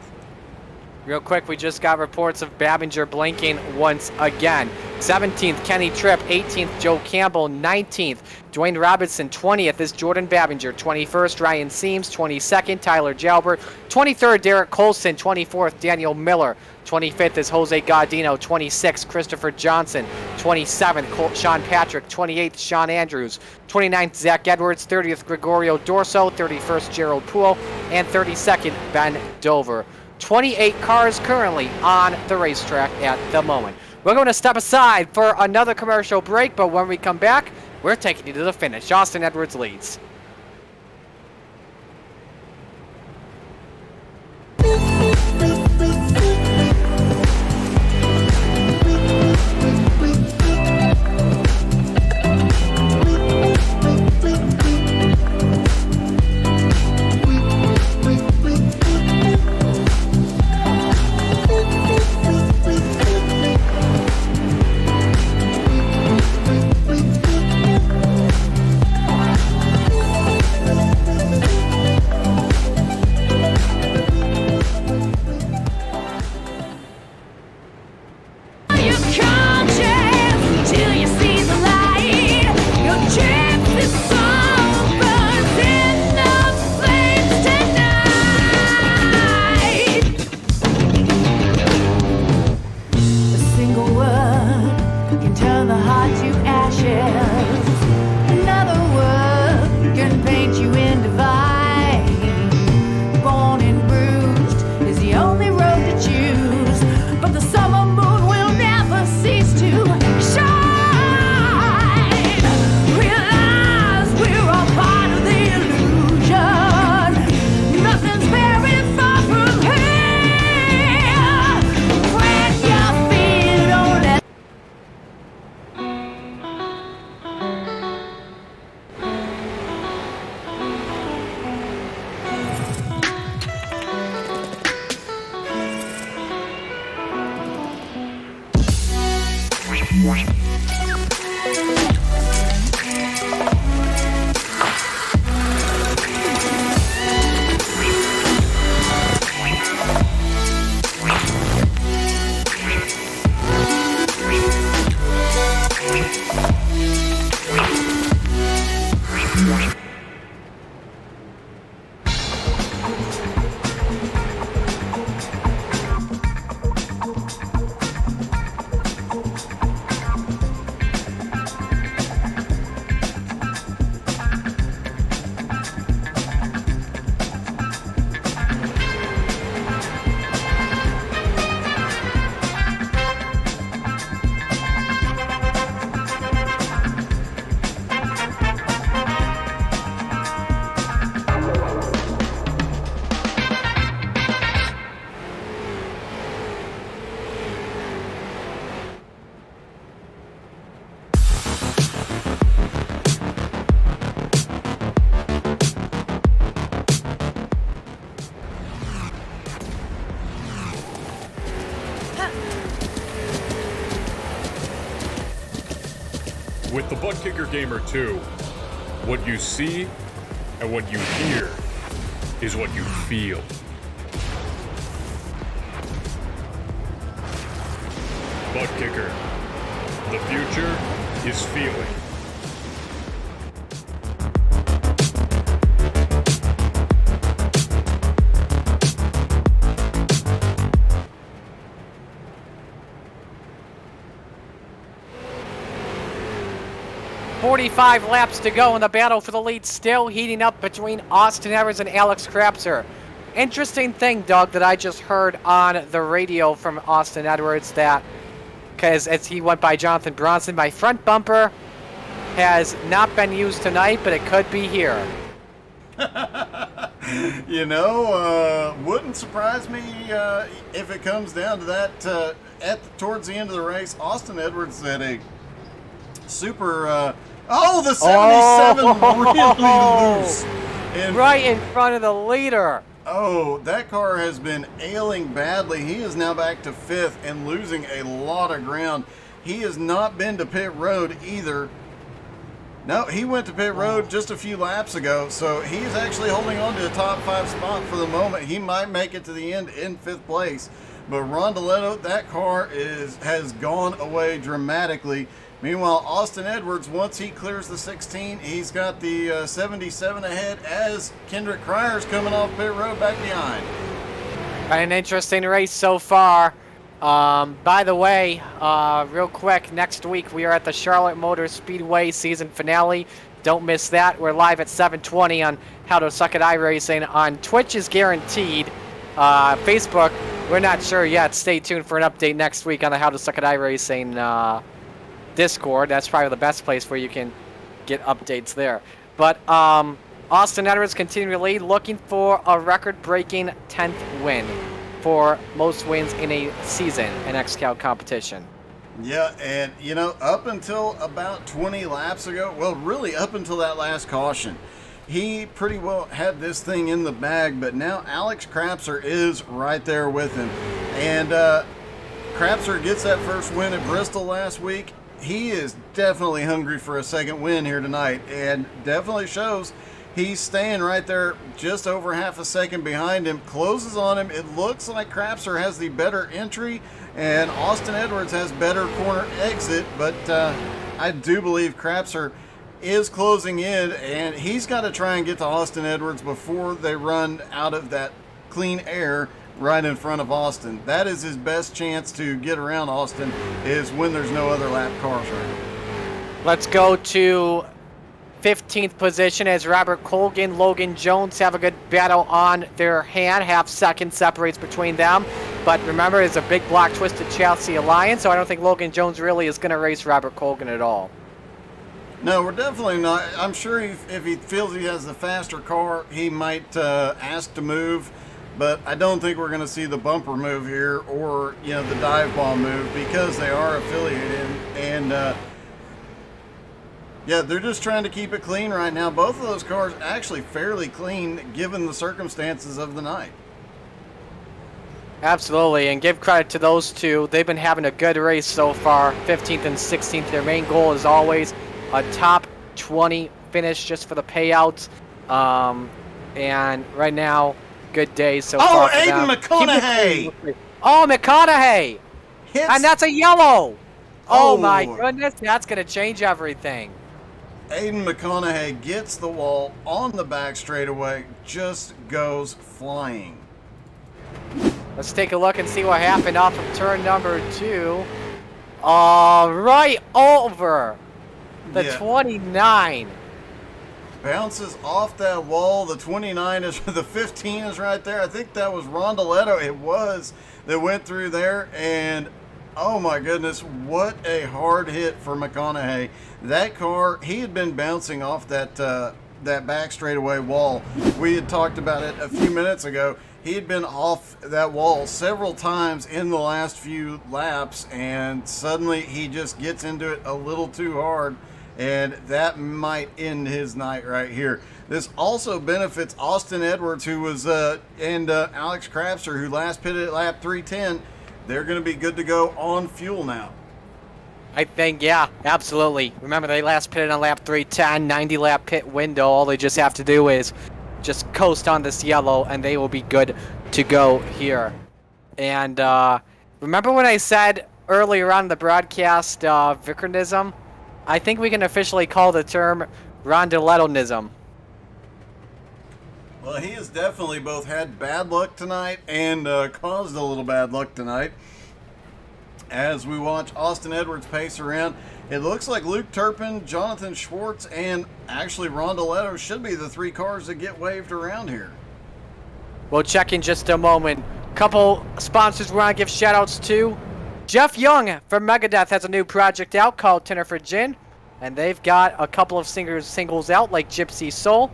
Real quick, we just got reports of Babinger blinking once again. 17th, Kenny Tripp. 18th, Joe Campbell. 19th, Dwayne Robinson. 20th is Jordan Babinger. 21st, Ryan Seams. 22nd, Tyler Jalbert. 23rd, Derek Colson. 24th, Daniel Miller. 25th is Jose Gaudino. 26th, Christopher Johnson. 27th, Sean Patrick. 28th, Sean Andrews. 29th, Zach Edwards. 30th, Gregorio Dorso. 31st, Gerald Poole. And 32nd, Ben Dover. 28 cars currently on the racetrack at the moment. We're going to step aside for another commercial break, but when we come back, we're taking you to the finish. Austin Edwards leads. Butt Kicker Gamer 2, what you see and what you hear is what you feel. Butt Kicker. The future is feeling. "45 laps to go, and the battle for the lead still heating up between Austin Edwards and Alex Krapser." Interesting thing, Doug, that I just heard on the radio from Austin Edwards, that because as he went by Jonathan Bronson, my front bumper has not been used tonight, but it could be here. You know, wouldn't surprise me if it comes down to that. Towards the end of the race, Austin Edwards had a super. The 77 really loose. Right in front of the leader. Oh, that car has been ailing badly. He is now back to 5th and losing a lot of ground. He has not been to pit road either. No, he went to pit road just a few laps ago, so he's actually holding on to the top 5 spot for the moment. He might make it to the end in 5th place, but Rondeletto, that car has gone away dramatically. Meanwhile, Austin Edwards, once he clears the 16, he's got the 77 ahead as Kendrick Cryer's coming off pit road back behind. An interesting race so far. By the way, real quick, next week we are at the Charlotte Motor Speedway season finale. Don't miss that. We're live at 7:20 on How to Suck at iRacing. On Twitch is guaranteed. Facebook, we're not sure yet. Stay tuned for an update next week on the How to Suck at iRacing Discord. That's probably the best place where you can get updates there. But Austin Edwards continuing to lead, looking for a record-breaking 10th win for most wins in a season in XCAL competition. Yeah, and you know, up until about 20 laps ago, well, really up until that last caution, he pretty well had this thing in the bag, but now Alex Krapser is right there with him. And Krapser gets that first win at Bristol last week. He is definitely hungry for a second win here tonight, and definitely shows. He's staying right there just over half a second behind him, closes on him. It looks like Krapser has the better entry, and Austin Edwards has better corner exit, but I do believe Krapser is closing in, and he's got to try and get to Austin Edwards before they run out of that clean air right in front of Austin. That is his best chance to get around Austin, is when there's no other lap cars around. Let's go to 15th position as Robert Colgan, Logan Jones have a good battle on their hand. Half second separates between them. But remember, it's a big block twisted chassis alliance, so I don't think Logan Jones really is going to race Robert Colgan at all. No, we're definitely not. I'm sure if he feels he has the faster car, he might ask to move. But I don't think we're going to see the bumper move here, or the dive bomb move, because they are affiliated. And yeah, they're just trying to keep it clean right now. Both of those cars actually fairly clean given the circumstances of the night. Absolutely, and give credit to those two. They've been having a good race so far. 15th and 16th. Their main goal is always a top 20 finish just for the payouts. And right now, good day so far. Oh, Aiden McConaughey! Oh, McConaughey! And that's a yellow! Oh my Oh. goodness, that's going to change everything. Aiden McConaughey gets the wall on the back straightaway, just goes flying. Let's take a look and see what happened off of turn number 2. Right over the Yeah. 29. Bounces off that wall. The 29 is, the 15 is right there. I think that was Rondeletto. It was that went through there, and oh my goodness, what a hard hit for McConaughey. That car, he had been bouncing off that back straightaway wall. We had talked about it a few minutes ago. He had been off that wall several times in the last few laps, and suddenly he just gets into it a little too hard, and that might end his night right here. This also benefits Austin Edwards, who was and Alex Krapser, who last pitted at lap 310. They're going to be good to go on fuel now. I think, yeah, absolutely. Remember, they last pitted on lap 310, 90 lap pit window. All they just have to do is just coast on this yellow, and they will be good to go here. And remember when I said earlier on in the broadcast, Vicarnism? I think we can officially call the term Rondelettonism. Well, he has definitely both had bad luck tonight and caused a little bad luck tonight. As we watch Austin Edwards pace around, it looks like Luke Turpin, Jonathan Schwartz, and actually Rondeletto should be the 3 cars that get waved around here. We'll check in just a moment. Couple sponsors we want to give shout-outs to. Jeff Young from Megadeth has a new project out called Tenderford Gin, and they've got a couple of singles out like Gypsy Soul.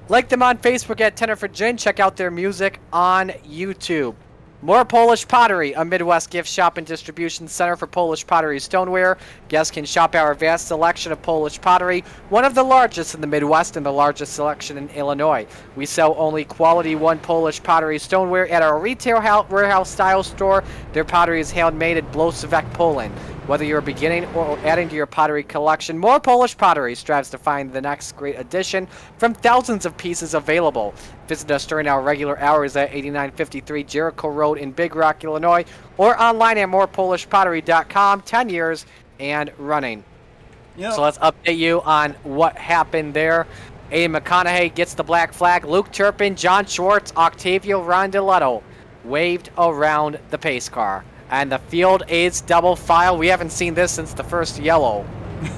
Like them on Facebook at Tenderford Gin. Check out their music on YouTube. More Polish Pottery, a Midwest gift shop and distribution center for Polish pottery stoneware. Guests can shop our vast selection of Polish pottery, one of the largest in the Midwest and the largest selection in Illinois. We sell only quality one Polish pottery stoneware at our retail warehouse style store. Their pottery is handmade in Blosowek, Poland. Whether you're beginning or adding to your pottery collection, More Polish Pottery strives to find the next great addition from thousands of pieces available. Visit us during our regular hours at 8953 Jericho Road in Big Rock, Illinois, or online at morepolishpottery.com, 10 years and running. Yep. So let's update you on what happened there. Aiden McConaughey gets the black flag. Luke Turpin, John Schwartz, Octavio Rondeletto waved around the pace car. And the field is double file. We haven't seen this since the first yellow.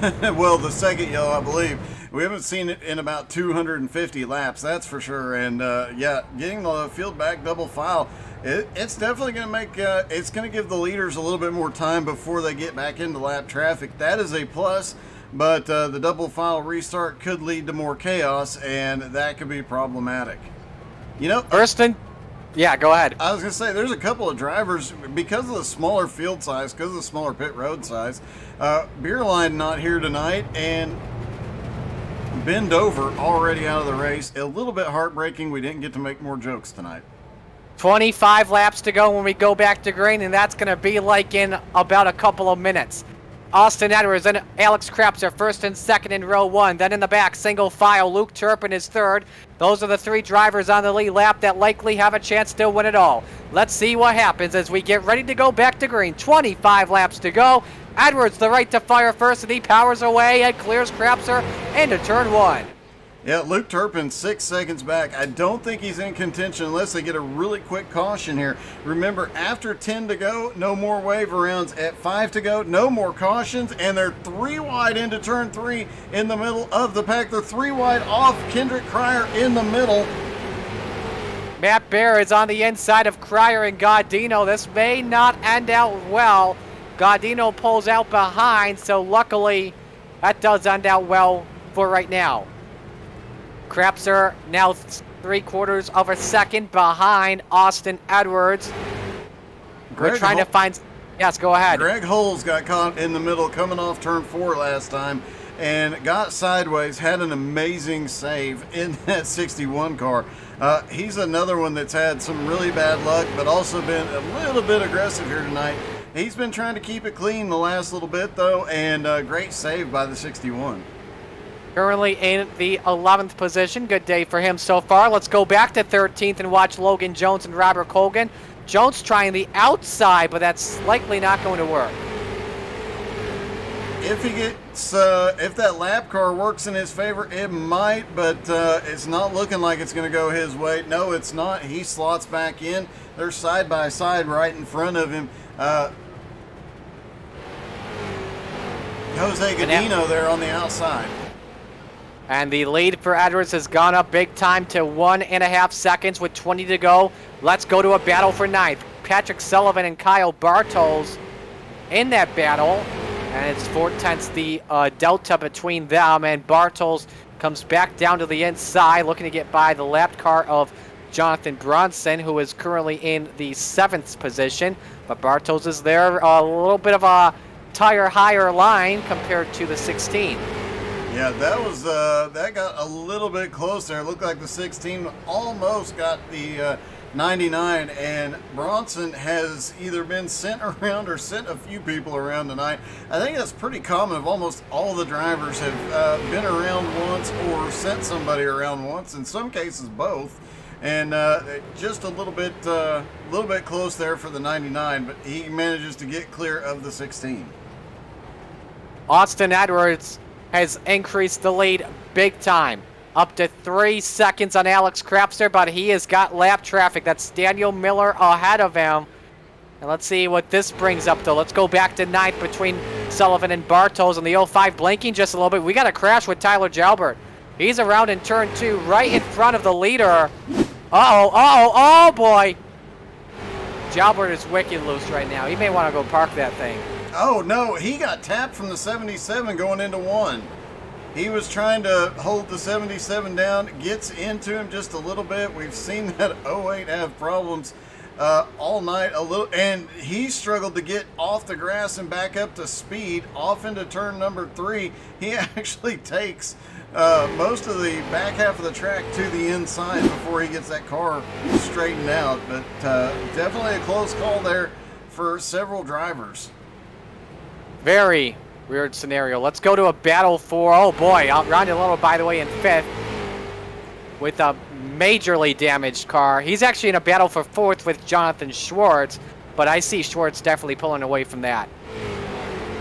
Well, the second yellow, I believe. We haven't seen it in about 250 laps, that's for sure. And yeah, getting the field back double file, it's definitely going to make, it's going to give the leaders a little bit more time before they get back into lap traffic. That is a plus, but the double file restart could lead to more chaos, and that could be problematic. You know, yeah, go ahead. I was going to say, there's a couple of drivers, because of the smaller field size, because of the smaller pit road size, Beerline not here tonight, and Ben Dover already out of the race. A little bit heartbreaking we didn't get to make more jokes tonight. 25 laps to go when we go back to green, and that's going to be like in about a couple of minutes. Austin Edwards and Alex Krebs are first and second in row one. Then in the back, single file, Luke Turpin is third. Those are the 3 drivers on the lead lap that likely have a chance to win it all. Let's see what happens as we get ready to go back to green. 25 laps to go. Edwards the right to fire first, and he powers away and clears Krebser into turn 1. Yeah, Luke Turpin 6 seconds back. I don't think he's in contention unless they get a really quick caution here. Remember, after 10 to go, no more wave rounds. At 5 to go, no more cautions, and they're 3 wide into turn 3 in the middle of the pack. They're 3 wide off Kendrick Cryer in the middle. Matt Bear is on the inside of Cryer and Gaudino. This may not end out well. Gaudino pulls out behind, so luckily that does end out well for right now. Krebser now 3/4 of a second behind Austin Edwards. We're trying to find... Yes, go ahead. Greg Holes got caught in the middle coming off turn 4 last time and got sideways, had an amazing save in that 61 car. He's another one that's had some really bad luck, but also been a little bit aggressive here tonight. He's been trying to keep it clean the last little bit, though, and great save by the 61. Currently in the 11th position. Good day for him so far. Let's go back to 13th and watch Logan Jones and Robert Colgan. Jones trying the outside, but that's likely not going to work. If he gets, if that lap car works in his favor, it might, but it's not looking like it's going to go his way. No, it's not. He slots back in. They're side by side right in front of him. Jose Godino there on the outside. And the lead for Edwards has gone up big time to 1.5 seconds with 20 to go. Let's go to a battle for ninth. Patrick Sullivan and Kyle Bartels in that battle. And it's 4/10 the delta between them. And Bartels comes back down to the inside, looking to get by the lapped car of Jonathan Bronson, who is currently in the 7th position. But Bartels is there, a little bit of a tire higher line compared to the 16. Yeah, that got a little bit close there. It looked like the 16 almost got the 99, and Bronson has either been sent around or sent a few people around tonight. I think that's pretty common. Of almost all the drivers have been around once or sent somebody around once. In some cases, both. And just a little bit close there for the 99, but he manages to get clear of the 16. Austin Edwards has increased the lead big time. Up to 3 seconds on Alex Crapster, but he has got lap traffic. That's Daniel Miller ahead of him. And let's see what this brings up, though. Let's go back to 9th between Sullivan and Bartos on the 05, blinking just a little bit. We got a crash with Tyler Jalbert. He's around in turn 2, right in front of the leader. Oh boy. Jalbert is wicked loose right now. He may want to go park that thing. Oh, no, he got tapped from the 77 going into 1. He was trying to hold the 77 down, gets into him just a little bit. We've seen that 08 have problems all night a little, and he struggled to get off the grass and back up to speed, off into turn number 3. He actually takes most of the back half of the track to the inside before he gets that car straightened out. But definitely a close call there for several drivers. Very weird scenario. Let's go to a battle for, oh boy, Rondelotto, by the way, in 5th with a majorly damaged car. He's actually in a battle for 4th with Jonathan Schwartz, but I see Schwartz definitely pulling away from that.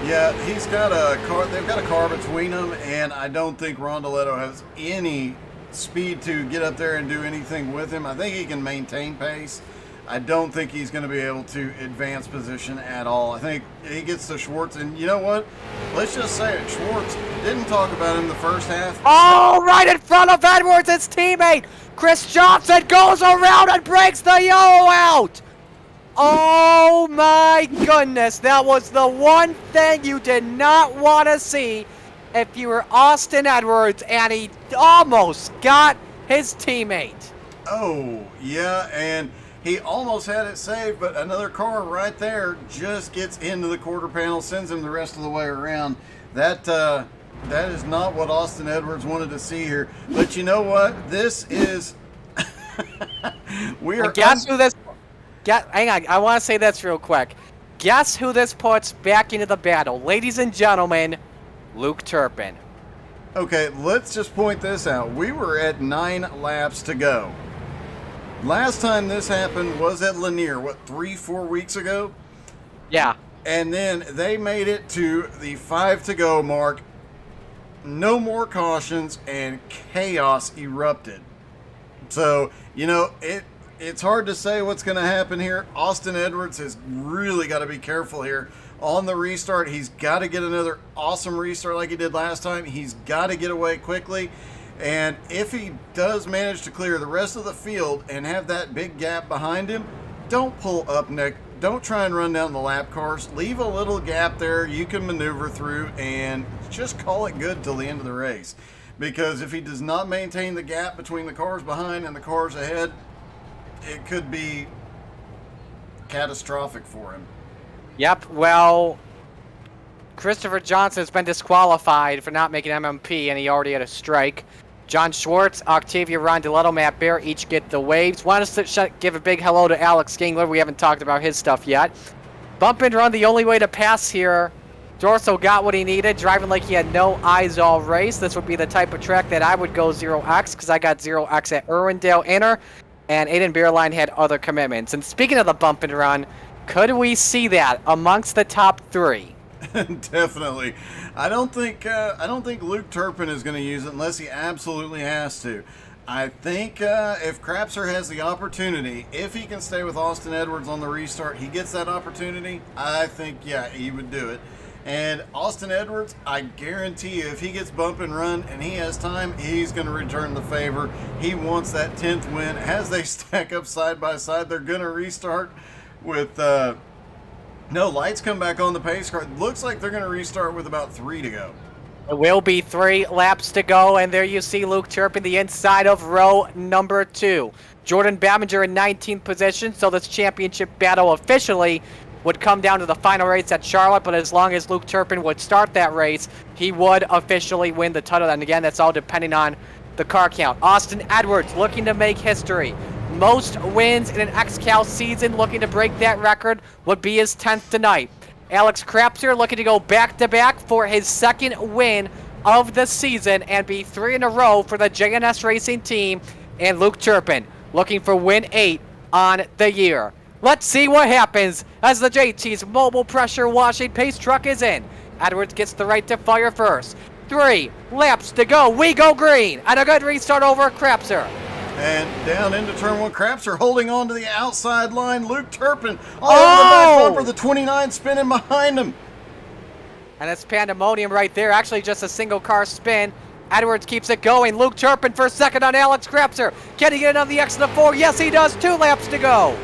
Yeah, he's got a car. They've got a car between them, and I don't think Rondelotto has any speed to get up there and do anything with him. I think he can maintain pace. I don't think he's going to be able to advance position at all. I think he gets to Schwartz, and you know what? Let's just say it. Schwartz didn't talk about him the first half. Oh, right in front of Edwards, his teammate, Chris Johnson, goes around and breaks the yellow out. Oh my goodness, that was the one thing you did not want to see if you were Austin Edwards, and he almost got his teammate. Oh, yeah, and he almost had it saved, but another car right there just gets into the quarter panel, sends him the rest of the way around. That is not what Austin Edwards wanted to see here. But you know what? This is... we are... Guess who this... Hang on, I want to say this real quick. Guess who this puts back into the battle? Ladies and gentlemen, Luke Turpin. Okay, let's just point this out. We were at 9 laps to go. Last time this happened was at Lanier, what, 3-4 weeks ago? Yeah. And then they made it to the 5 to go mark. No more cautions, and chaos erupted. So, you know, it's hard to say what's going to happen here. Austin Edwards has really got to be careful here. On the restart, he's got to get another awesome restart like he did last time. He's got to get away quickly. And if he does manage to clear the rest of the field and have that big gap behind him, don't pull up neck. Don't try and run down the lap cars. Leave a little gap there you can maneuver through and just call it good till the end of the race. Because if he does not maintain the gap between the cars behind and the cars ahead, it could be catastrophic for him. Yep, well, Christopher Johnson has been disqualified for not making MMP, and he already had a strike. John Schwartz, Octavia Rondelotto, Matt Bear each get the waves. Want to give a big hello to Alex Gingler. We haven't talked about his stuff yet. Bump and run, the only way to pass here. Dorso got what he needed, driving like he had no eyes all race. This would be the type of track that I would go 0x, because I got 0x at Irwindale Inner, and Aiden Beerline had other commitments. And speaking of the bump and run, could we see that amongst the top 3? Definitely. I don't think Luke Turpin is going to use it unless he absolutely has to. I think if Crapser has the opportunity, if he can stay with Austin Edwards on the restart, he gets that opportunity, I think, yeah, he would do it. And Austin Edwards, I guarantee you, if he gets bump and run and he has time, he's going to return the favor. He wants that 10th win. As they stack up side by side, they're going to restart with... No, lights come back on the pace car. Looks like they're going to restart with about 3 to go. It will be 3 laps to go, and there you see Luke Turpin, the inside of row number 2. Jordan Babinger in 19th position, so this championship battle officially would come down to the final race at Charlotte, but as long as Luke Turpin would start that race, he would officially win the title. And again, that's all depending on the car count. Austin Edwards looking to make history. Most wins in an XCAL season, looking to break that record, would be his 10th tonight. Alex Krapser looking to go back-to-back for his second win of the season and be 3 in a row for the JNS Racing team. And Luke Turpin looking for win 8 on the year. Let's see what happens as the JT's mobile pressure washing pace truck is in. Edwards gets the right to fire first. 3 laps to go. We go green. And a good restart over Krapser. And down into turn 1, Krapser holding on to the outside line. Luke Turpin all over the back bumper, the 29 spinning behind him. And it's pandemonium right there. Actually, just a single car spin. Edwards keeps it going. Luke Turpin for second on Alex Krapser. Can he get it on the X to the 4? Yes, he does. 2 laps to go.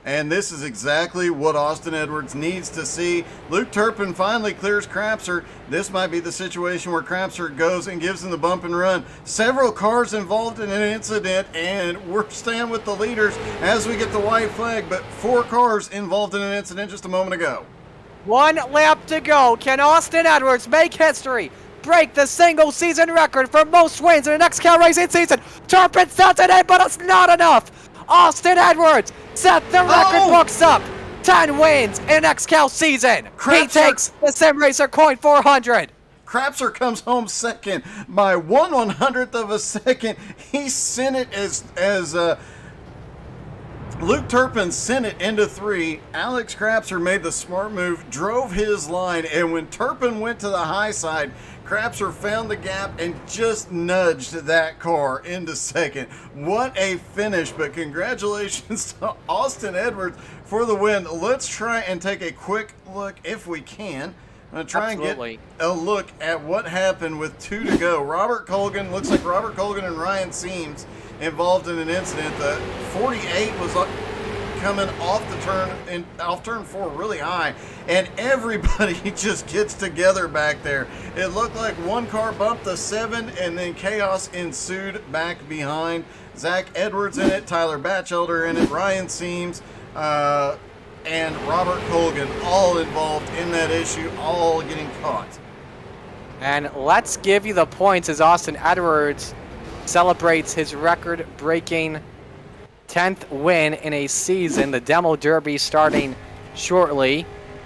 And this is exactly what Austin Edwards needs to see. Luke Turpin finally clears Krapser. This might be the situation where Krapser goes and gives him the bump and run. Several cars involved in an incident, and we're staying with the leaders as we get the white flag, but 4 cars involved in an incident just a moment ago. 1 lap to go. Can Austin Edwards make history? Break the single season record for most wins in an XCAL racing season. Turpin sets it in, but it's not enough. Austin Edwards set the record books up. 10 wins in an XCAL season. He takes the Sim Racer Coin 400. Krapser comes home second by 1/100th of a second. He sent it as Luke Turpin sent it into 3. Alex Krapser made the smart move, drove his line, and when Turpin went to the high side, Krapser found the gap and just nudged that car into second. What a finish, but congratulations to Austin Edwards for the win. Let's try and take a quick look, if we can. I'm going to try and get a look at what happened with 2 to go. Looks like Robert Colgan and Ryan Seams involved in an incident. The 48 was coming off the turn, off turn 4 really high, and everybody just gets together back there. It looked like one car bumped the 7, and then chaos ensued back behind. Zach Edwards in it, Tyler Batchelder in it, Ryan Seams, and Robert Colgan all involved in that issue, all getting caught. And let's give you the points as Austin Edwards celebrates his record-breaking 10th win in a season. The Demo Derby starting shortly.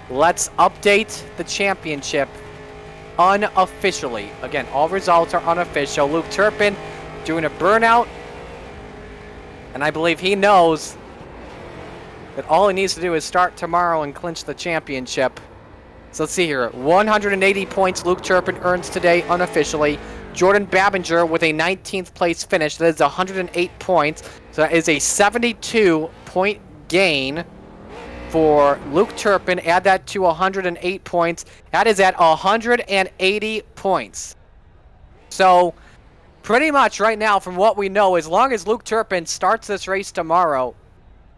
Let's update the championship unofficially. Again, all results are unofficial. Luke Turpin doing a burnout, and I believe he knows that all he needs to do is start tomorrow and clinch the championship. So let's see here. 180 points Luke Turpin earns today unofficially. Jordan Babinger with a 19th place finish. That is 108 points. So that is a 72-point gain for Luke Turpin. Add that to 108 points. That is at 180 points. So pretty much right now, from what we know, as long as Luke Turpin starts this race tomorrow,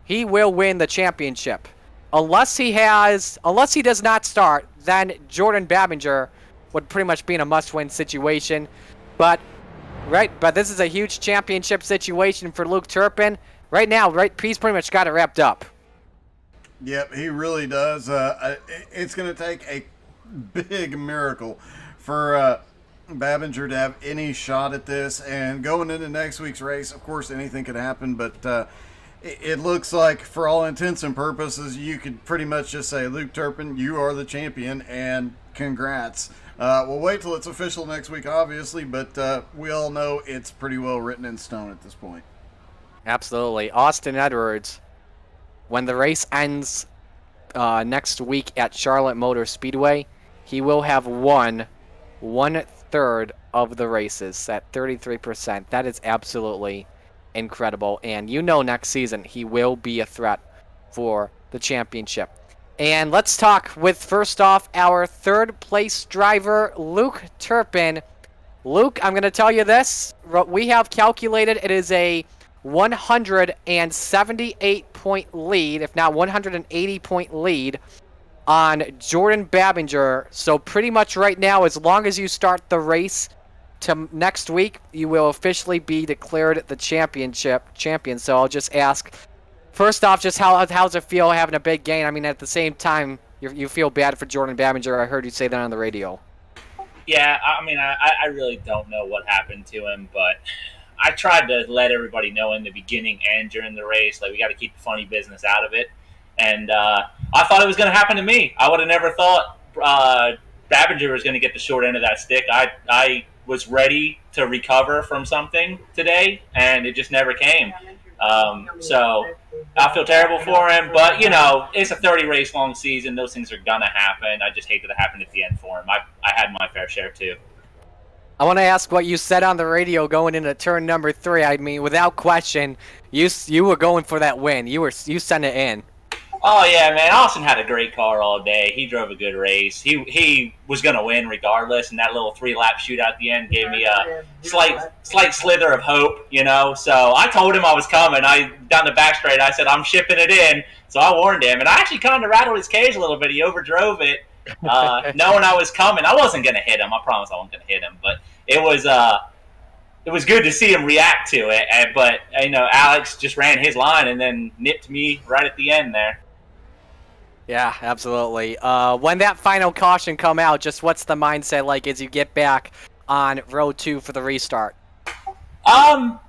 he will win the championship. Unless he does not start, then Jordan Babinger would pretty much be in a must-win situation. But this is a huge championship situation for Luke Turpin. Right now, he's pretty much got it wrapped up. Yep, he really does. It's going to take a big miracle for Babinger to have any shot at this. And going into next week's race, of course, anything could happen, but it looks like, for all intents and purposes, you could pretty much just say, Luke Turpin, you are the champion, and congrats. We'll wait till it's official next week, obviously, but we all know it's pretty well written in stone at this point. Absolutely. Austin Edwards, when the race ends next week at Charlotte Motor Speedway, he will have won 1/3 of the races at 33%. That is absolutely incredible. And you know next season he will be a threat for the championship. And let's talk with, first off, our 3rd place driver, Luke Turpin. Luke, I'm going to tell you this. We have calculated it is a 178-point lead, if not 180-point lead on Jordan Babinger. So pretty much right now, as long as you start the race to next week, you will officially be declared the champion. So I'll just ask First off, just how's it feel having a big gain? I mean, at the same time, you feel bad for Jordan Baminger. I heard you say that on the radio. Yeah, I mean, I really don't know what happened to him, but I tried to let everybody know in the beginning and during the race, like, we got to keep the funny business out of it. And I thought it was going to happen to me. I would have never thought Babinger was going to get the short end of that stick. I was ready to recover from something today, and it just never came. So I feel terrible for him, but it's a 30 race long season. Those things are gonna happen. I just hate that it happened at the end for him. I had my fair share too. I want to ask what you said on the radio going into turn number 3. I mean, without question, you were going for that win. You sent it in. Oh yeah, man! Austin had a great car all day. He drove a good race. He was going to win regardless, and that little 3-lap shootout at the end gave me a slight slither of hope. So I told him I was coming. Down the back straight, I said I'm shipping it in. So I warned him, and I actually kind of rattled his cage a little bit. He overdrove it, knowing I was coming. I wasn't going to hit him. I promise I wasn't going to hit him, but it was good to see him react to it. But Alex just ran his line and then nipped me right at the end there. Yeah, absolutely. When that final caution come out, just what's the mindset like as you get back on row 2 for the restart? I'm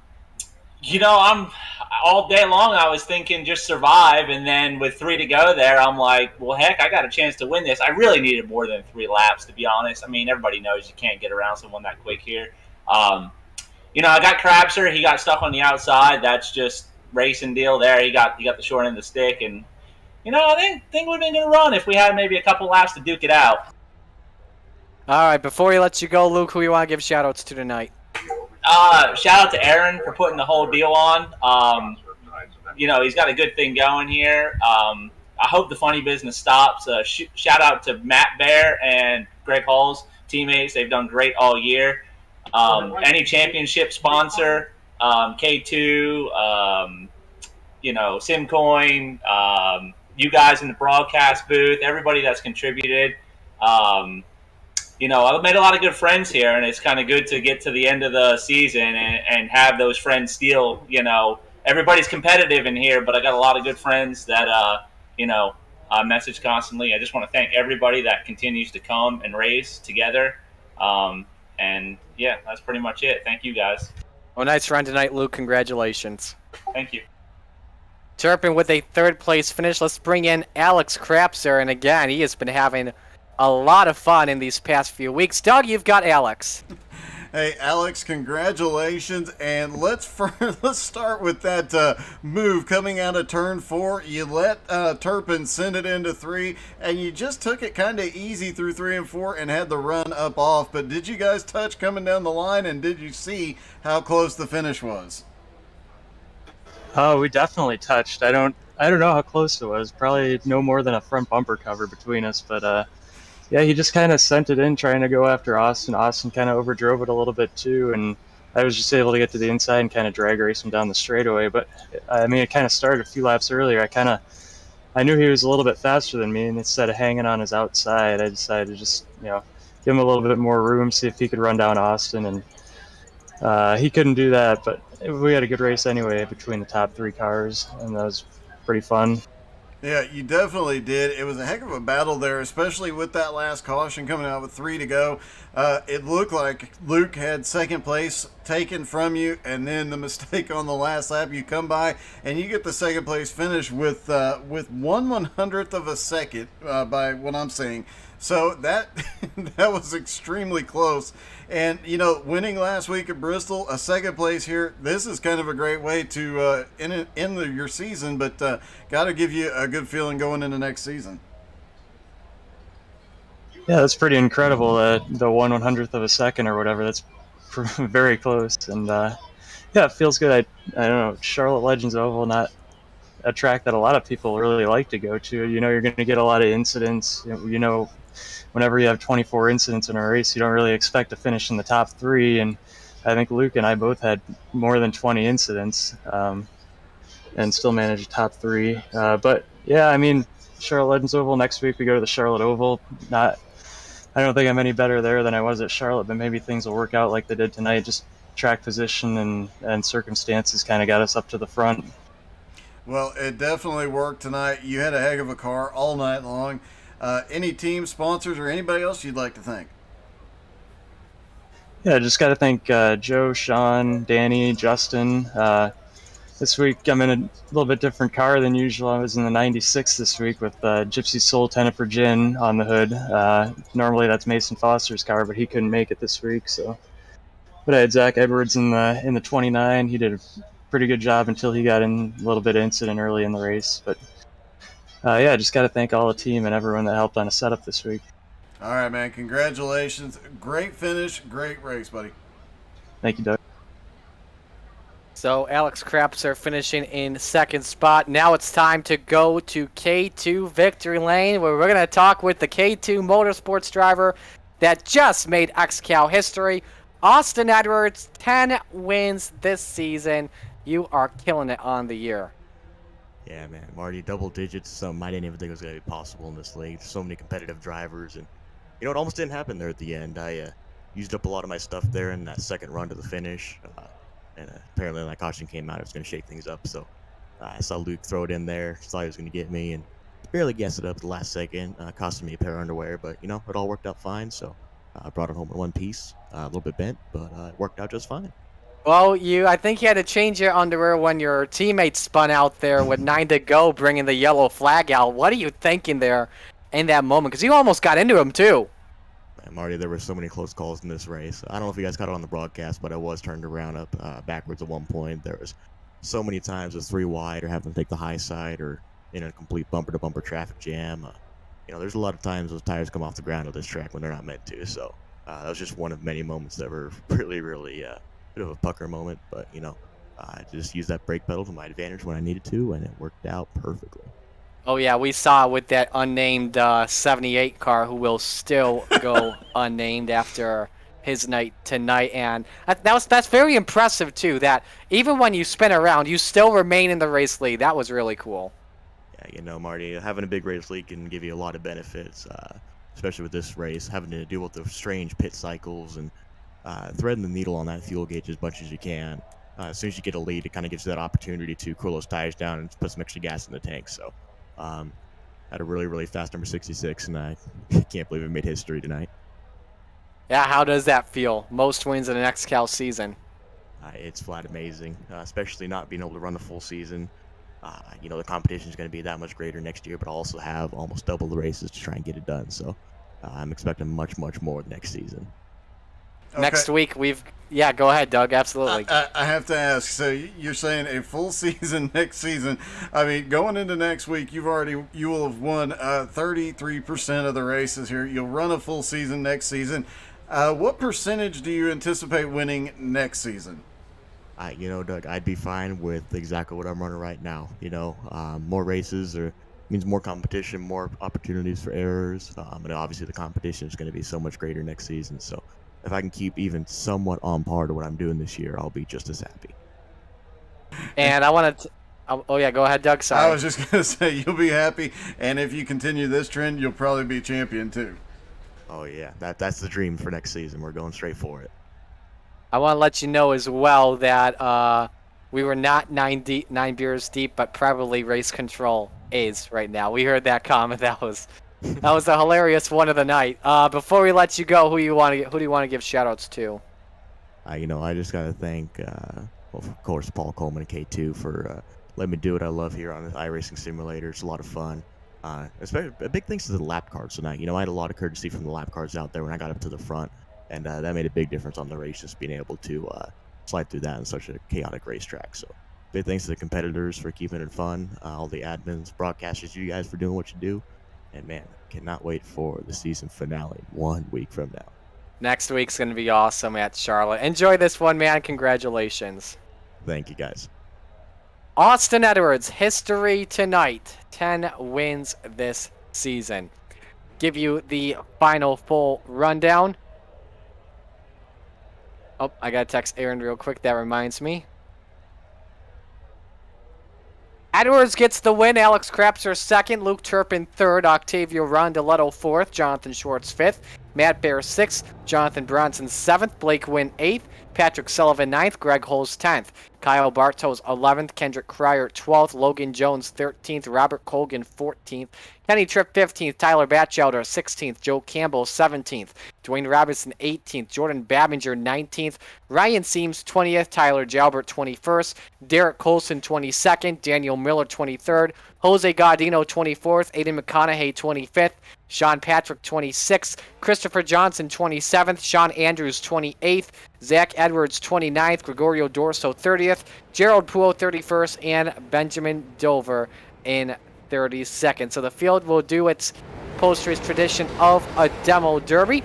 all day long I was thinking just survive, and then with 3 to go there, I'm like, well, heck, I got a chance to win this. I really needed more than 3 laps, to be honest. I mean, everybody knows you can't get around someone that quick here. I got Crabster. He got stuck on the outside. That's just racing deal there. He got the short end of the stick, and I think we've been going to run if we had maybe a couple laps to duke it out. All right, before he lets you go, Luke, who you want to give shout-outs to tonight? Shout out to Aaron for putting the whole deal on. He's got a good thing going here. I hope the funny business stops. Shout out to Matt Bear and Greg Hall's teammates. They've done great all year. Any championship sponsor, K2, Simcoin, you guys in the broadcast booth, everybody that's contributed. I've made a lot of good friends here, and it's kind of good to get to the end of the season and have those friends still, everybody's competitive in here, but I got a lot of good friends that, message constantly. I just want to thank everybody that continues to come and race together. And yeah, that's pretty much it. Thank you guys. Well, nice run tonight, Luke. Congratulations. Thank you. Turpin with a 3rd place finish. Let's bring in Alex Krapser, and again, he has been having a lot of fun in these past few weeks. Doug, you've got Alex. Hey, Alex, congratulations, and let's start with that move coming out of turn 4. You let Turpin send it into 3, and you just took it kind of easy through 3 and 4 and had the run up off. But did you guys touch coming down the line, and did you see how close the finish was? Oh, we definitely touched. I don't know how close it was. Probably no more than a front bumper cover between us, but yeah, he just kind of sent it in trying to go after Austin. Austin kind of overdrove it a little bit too, and I was just able to get to the inside and kind of drag race him down the straightaway. But I mean, it kind of started a few laps earlier. I knew he was a little bit faster than me, and instead of hanging on his outside, I decided to just give him a little bit more room, see if he could run down Austin, and he couldn't do that. But we had a good race anyway between the top 3 cars, and that was pretty fun. Yeah, you definitely did. It was a heck of a battle there, especially with that last caution coming out with 3 to go. It looked like Luke had 2nd place taken from you, and then the mistake on the last lap, you come by and you get the 2nd place finish with 1/100th of a second by what I'm saying. So that was extremely close. And, winning last week at Bristol, a 2nd place here, this is kind of a great way to end your season, but got to give you a good feeling going into next season. Yeah, that's pretty incredible. The 1/100th of a second or whatever, that's very close. And yeah, it feels good. I don't know, Charlotte Legends Oval, not a track that a lot of people really like to go to. You're going to get a lot of incidents. Whenever you have 24 incidents in a race, you don't really expect to finish in the top 3. And I think Luke and I both had more than 20 incidents and still managed top 3. But yeah, I mean, Charlotte Legends Oval, next week we go to the Charlotte Oval. I don't think I'm any better there than I was at Charlotte, but maybe things will work out like they did tonight. Just track position and circumstances kind of got us up to the front. Well, it definitely worked tonight. You had a heck of a car all night long. Any team sponsors or anybody else you'd like to thank? Yeah, just got to thank Joe, Sean, Danny, Justin. This week I'm in a little bit different car than usual. I was in the 96 this week with Gypsy Soul Tenant for Gin on the hood. Normally that's Mason Foster's car, but he couldn't make it this week. But I had Zach Edwards in the 29. He did a pretty good job until he got in a little bit of incident early in the race. But yeah, just got to thank all the team and everyone that helped on the setup this week. All right, man. Congratulations. Great finish. Great race, buddy. Thank you, Doug. So Alex Krapser finishing in second spot. Now it's time to go to K2 Victory Lane, where we're going to talk with the K2 Motorsports driver that just made XCAL history, Austin Edwards. 10 wins this season. You are killing it on the year. Yeah, man, Marty, double digits, something I didn't even think was going to be possible in this league. So many competitive drivers, and it almost didn't happen there at the end. I used up a lot of my stuff there in that second run to the finish, and apparently when that caution came out, it was going to shake things up. So I saw Luke throw it in there, thought he was going to get me, and barely guessed it up at the last second, costing me a pair of underwear. But it all worked out fine. So I brought it home in one piece, a little bit bent, but it worked out just fine. Well, I think you had to change your underwear when your teammate spun out there with 9 to go, bringing the yellow flag out. What are you thinking there in that moment? Because you almost got into him, too. Man, Marty, there were so many close calls in this race. I don't know if you guys caught it on the broadcast, but I was turned around up backwards at one point. There was so many times with 3 wide or having to take the high side or in a complete bumper-to-bumper traffic jam. There's a lot of times those tires come off the ground at this track when they're not meant to. So that was just one of many moments that were really, really bit of a pucker moment, but I just used that brake pedal to my advantage when I needed to, and it worked out perfectly. Oh, yeah, we saw with that unnamed 78 car who will still go unnamed after his night tonight. And that's very impressive, too, that even when you spin around, you still remain in the race lead. That was really cool. Yeah, Marty, having a big race lead can give you a lot of benefits, especially with this race, having to deal with the strange pit cycles and threading the needle on that fuel gauge as much as you can. As soon as you get a lead, it kind of gives you that opportunity to cool those tires down and put some extra gas in the tank. So had a really, really fast number 66, and I can't believe it made history tonight. Yeah, how does that feel? Most wins in an XCAL season. It's flat amazing, especially not being able to run a full season. The competition is going to be that much greater next year, but I'll also have almost double the races to try and get it done. So I'm expecting much, much more next season. Okay. Next week, yeah, go ahead, Doug. Absolutely. I have to ask. So you're saying a full season next season? I mean, going into next week, you will have won 33% of the races here. You'll run a full season next season. What percentage do you anticipate winning next season? Doug, I'd be fine with exactly what I'm running right now. More races means more competition, more opportunities for errors, and obviously the competition is going to be so much greater next season. So if I can keep even somewhat on par to what I'm doing this year, I'll be just as happy. And I want to... Oh, yeah, go ahead, Doug. Sorry. I was just going to say, you'll be happy, and if you continue this trend, you'll probably be champion, too. Oh, yeah, that's the dream for next season. We're going straight for it. I want to let you know as well that we were not 9 beers deep, but probably race control is right now. We heard that comment. That was a hilarious one of the night. Before we let you go, who do you want to give shout-outs to? I just got to thank, of course, Paul Coleman and K2 for letting me do what I love here on the iRacing Simulator. It's a lot of fun. Especially a big thanks to the lap cars tonight. I had a lot of courtesy from the lap cars out there when I got up to the front, and that made a big difference on the race, just being able to slide through that in such a chaotic racetrack. So big thanks to the competitors for keeping it fun, all the admins, broadcasters, you guys for doing what you do. And man, cannot wait for the season finale 1 week from now. Next week's going to be awesome at Charlotte. Enjoy this one, man. Congratulations. Thank you, guys. Austin Edwards, history tonight. 10 wins this season. Give you the final full rundown. Oh, I got to text Aaron real quick. That reminds me. Edwards gets the win. Alex Krapser second. Luke Turpin third. Octavio Rondeletto fourth. Jonathan Schwartz fifth. Matt Bear 6th, Jonathan Bronson 7th, Blake Wynn 8th, Patrick Sullivan 9th, Greg Holes 10th, Kyle Bartos 11th, Kendrick Cryer 12th, Logan Jones 13th, Robert Colgan 14th, Kenny Tripp 15th, Tyler Batchelder 16th, Joe Campbell 17th, Dwayne Robinson 18th, Jordan Babinger 19th, Ryan Seams 20th, Tyler Jalbert 21st, Derek Colson 22nd, Daniel Miller 23rd, Jose Gaudino 24th, Aiden McConaughey 25th, Sean Patrick 26th, Christopher Johnson 27th, Sean Andrews 28th, Zach Edwards 29th, Gregorio Dorso 30th, Gerald Puo 31st, and Benjamin Dover in 32nd. So the field will do its post-race tradition of a demo derby,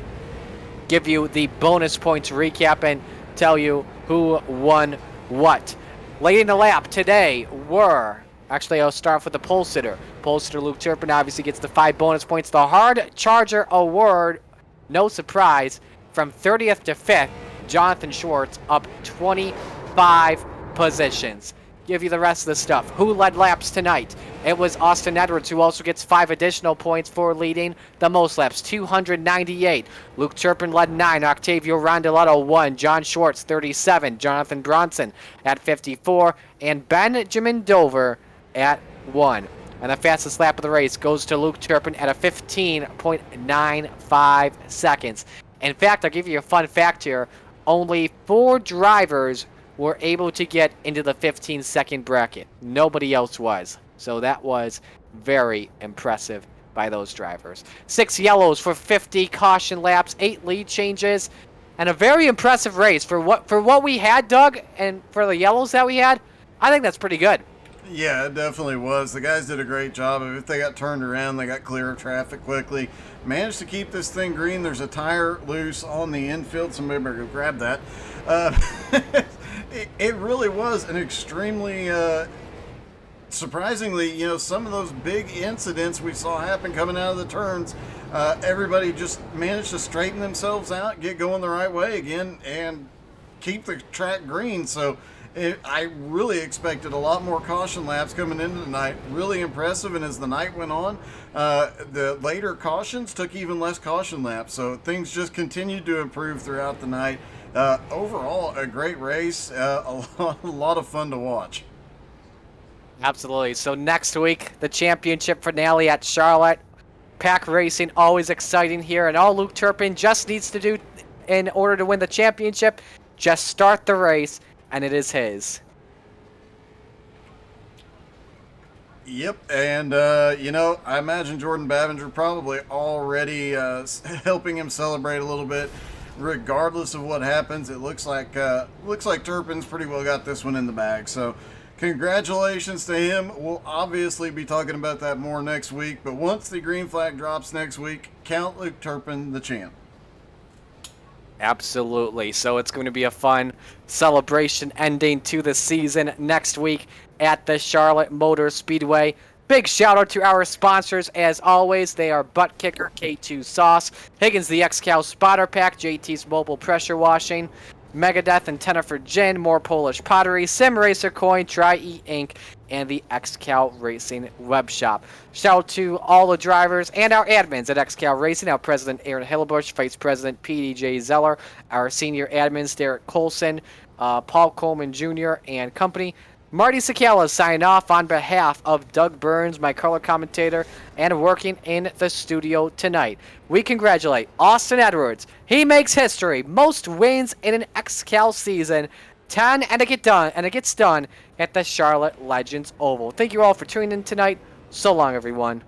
give you the bonus points recap, and tell you who won what. Leading the lap today were... Actually, I'll start off with the pole sitter. Pole sitter Luke Turpin obviously gets the 5 bonus points. The Hard Charger Award, no surprise, from 30th to 5th, Jonathan Schwartz up 25 positions. Give you the rest of the stuff. Who led laps tonight? It was Austin Edwards, who also gets 5 additional points for leading the most laps, 298. Luke Turpin led 9, Octavio Rondeletto 1, John Schwartz 37, Jonathan Bronson at 54, and Benjamin Dover at 1. And the fastest lap of the race goes to Luke Turpin at a 15.95 seconds. In fact, I'll give you a fun fact here. Only 4 drivers were able to get into the 15-second bracket. Nobody else was. So that was very impressive by those drivers. 6 yellows for 50 caution laps, 8 lead changes, and a very impressive race for what we had, Doug, and for the yellows that we had. I think that's pretty good. Yeah, it definitely was. The guys did a great job of it. They got turned around. They got clear of traffic quickly. Managed to keep this thing green. There's a tire loose on the infield. Somebody better go grab that. It really was an extremely, surprisingly, some of those big incidents we saw happen coming out of the turns, everybody just managed to straighten themselves out, get going the right way again, and keep the track green. So I really expected a lot more caution laps coming into the night. Really impressive, and as the night went on, the later cautions took even less caution laps. So things just continued to improve throughout the night. Overall, a great race, a lot of fun to watch. Absolutely. So next week, the championship finale at Charlotte. Pack racing, always exciting here, and all Luke Turpin just needs to do in order to win the championship, just start the race, and it is his. Yep, and I imagine Jordan Babinger probably already helping him celebrate a little bit. Regardless of what happens, it looks like Turpin's pretty well got this one in the bag. So, congratulations to him. We'll obviously be talking about that more next week. But once the green flag drops next week, count Luke Turpin the champ. Absolutely. So it's going to be a fun celebration ending to the season next week at the Charlotte Motor Speedway. Big shout out to our sponsors as always. They are Butt Kicker, K2 Sauce, Higgins the XCAL Spotter Pack, JT's Mobile Pressure Washing, Megadeth and Tennefer Gin, More Polish Pottery, Sim Racer Coin, Tri-E Inc., and the XCAL Racing Web Shop. Shout out to all the drivers and our admins at XCAL Racing, our President Aaron Hillebush, Vice President PDJ Zeller, our senior admins Derek Colson, Paul Coleman Jr. and company. Marty Sakala signing off on behalf of Doug Burns, my color commentator, and working in the studio tonight. We congratulate Austin Edwards. He makes history. Most wins in an XCAL season. 10, and it gets done at the Charlotte Legends Oval. Thank you all for tuning in tonight. So long, everyone.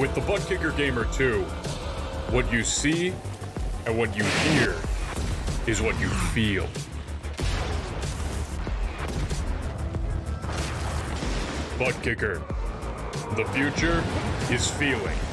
With the Butt Kicker Gamer 2, what you see and what you hear is what you feel. Butt Kicker. The future is feeling.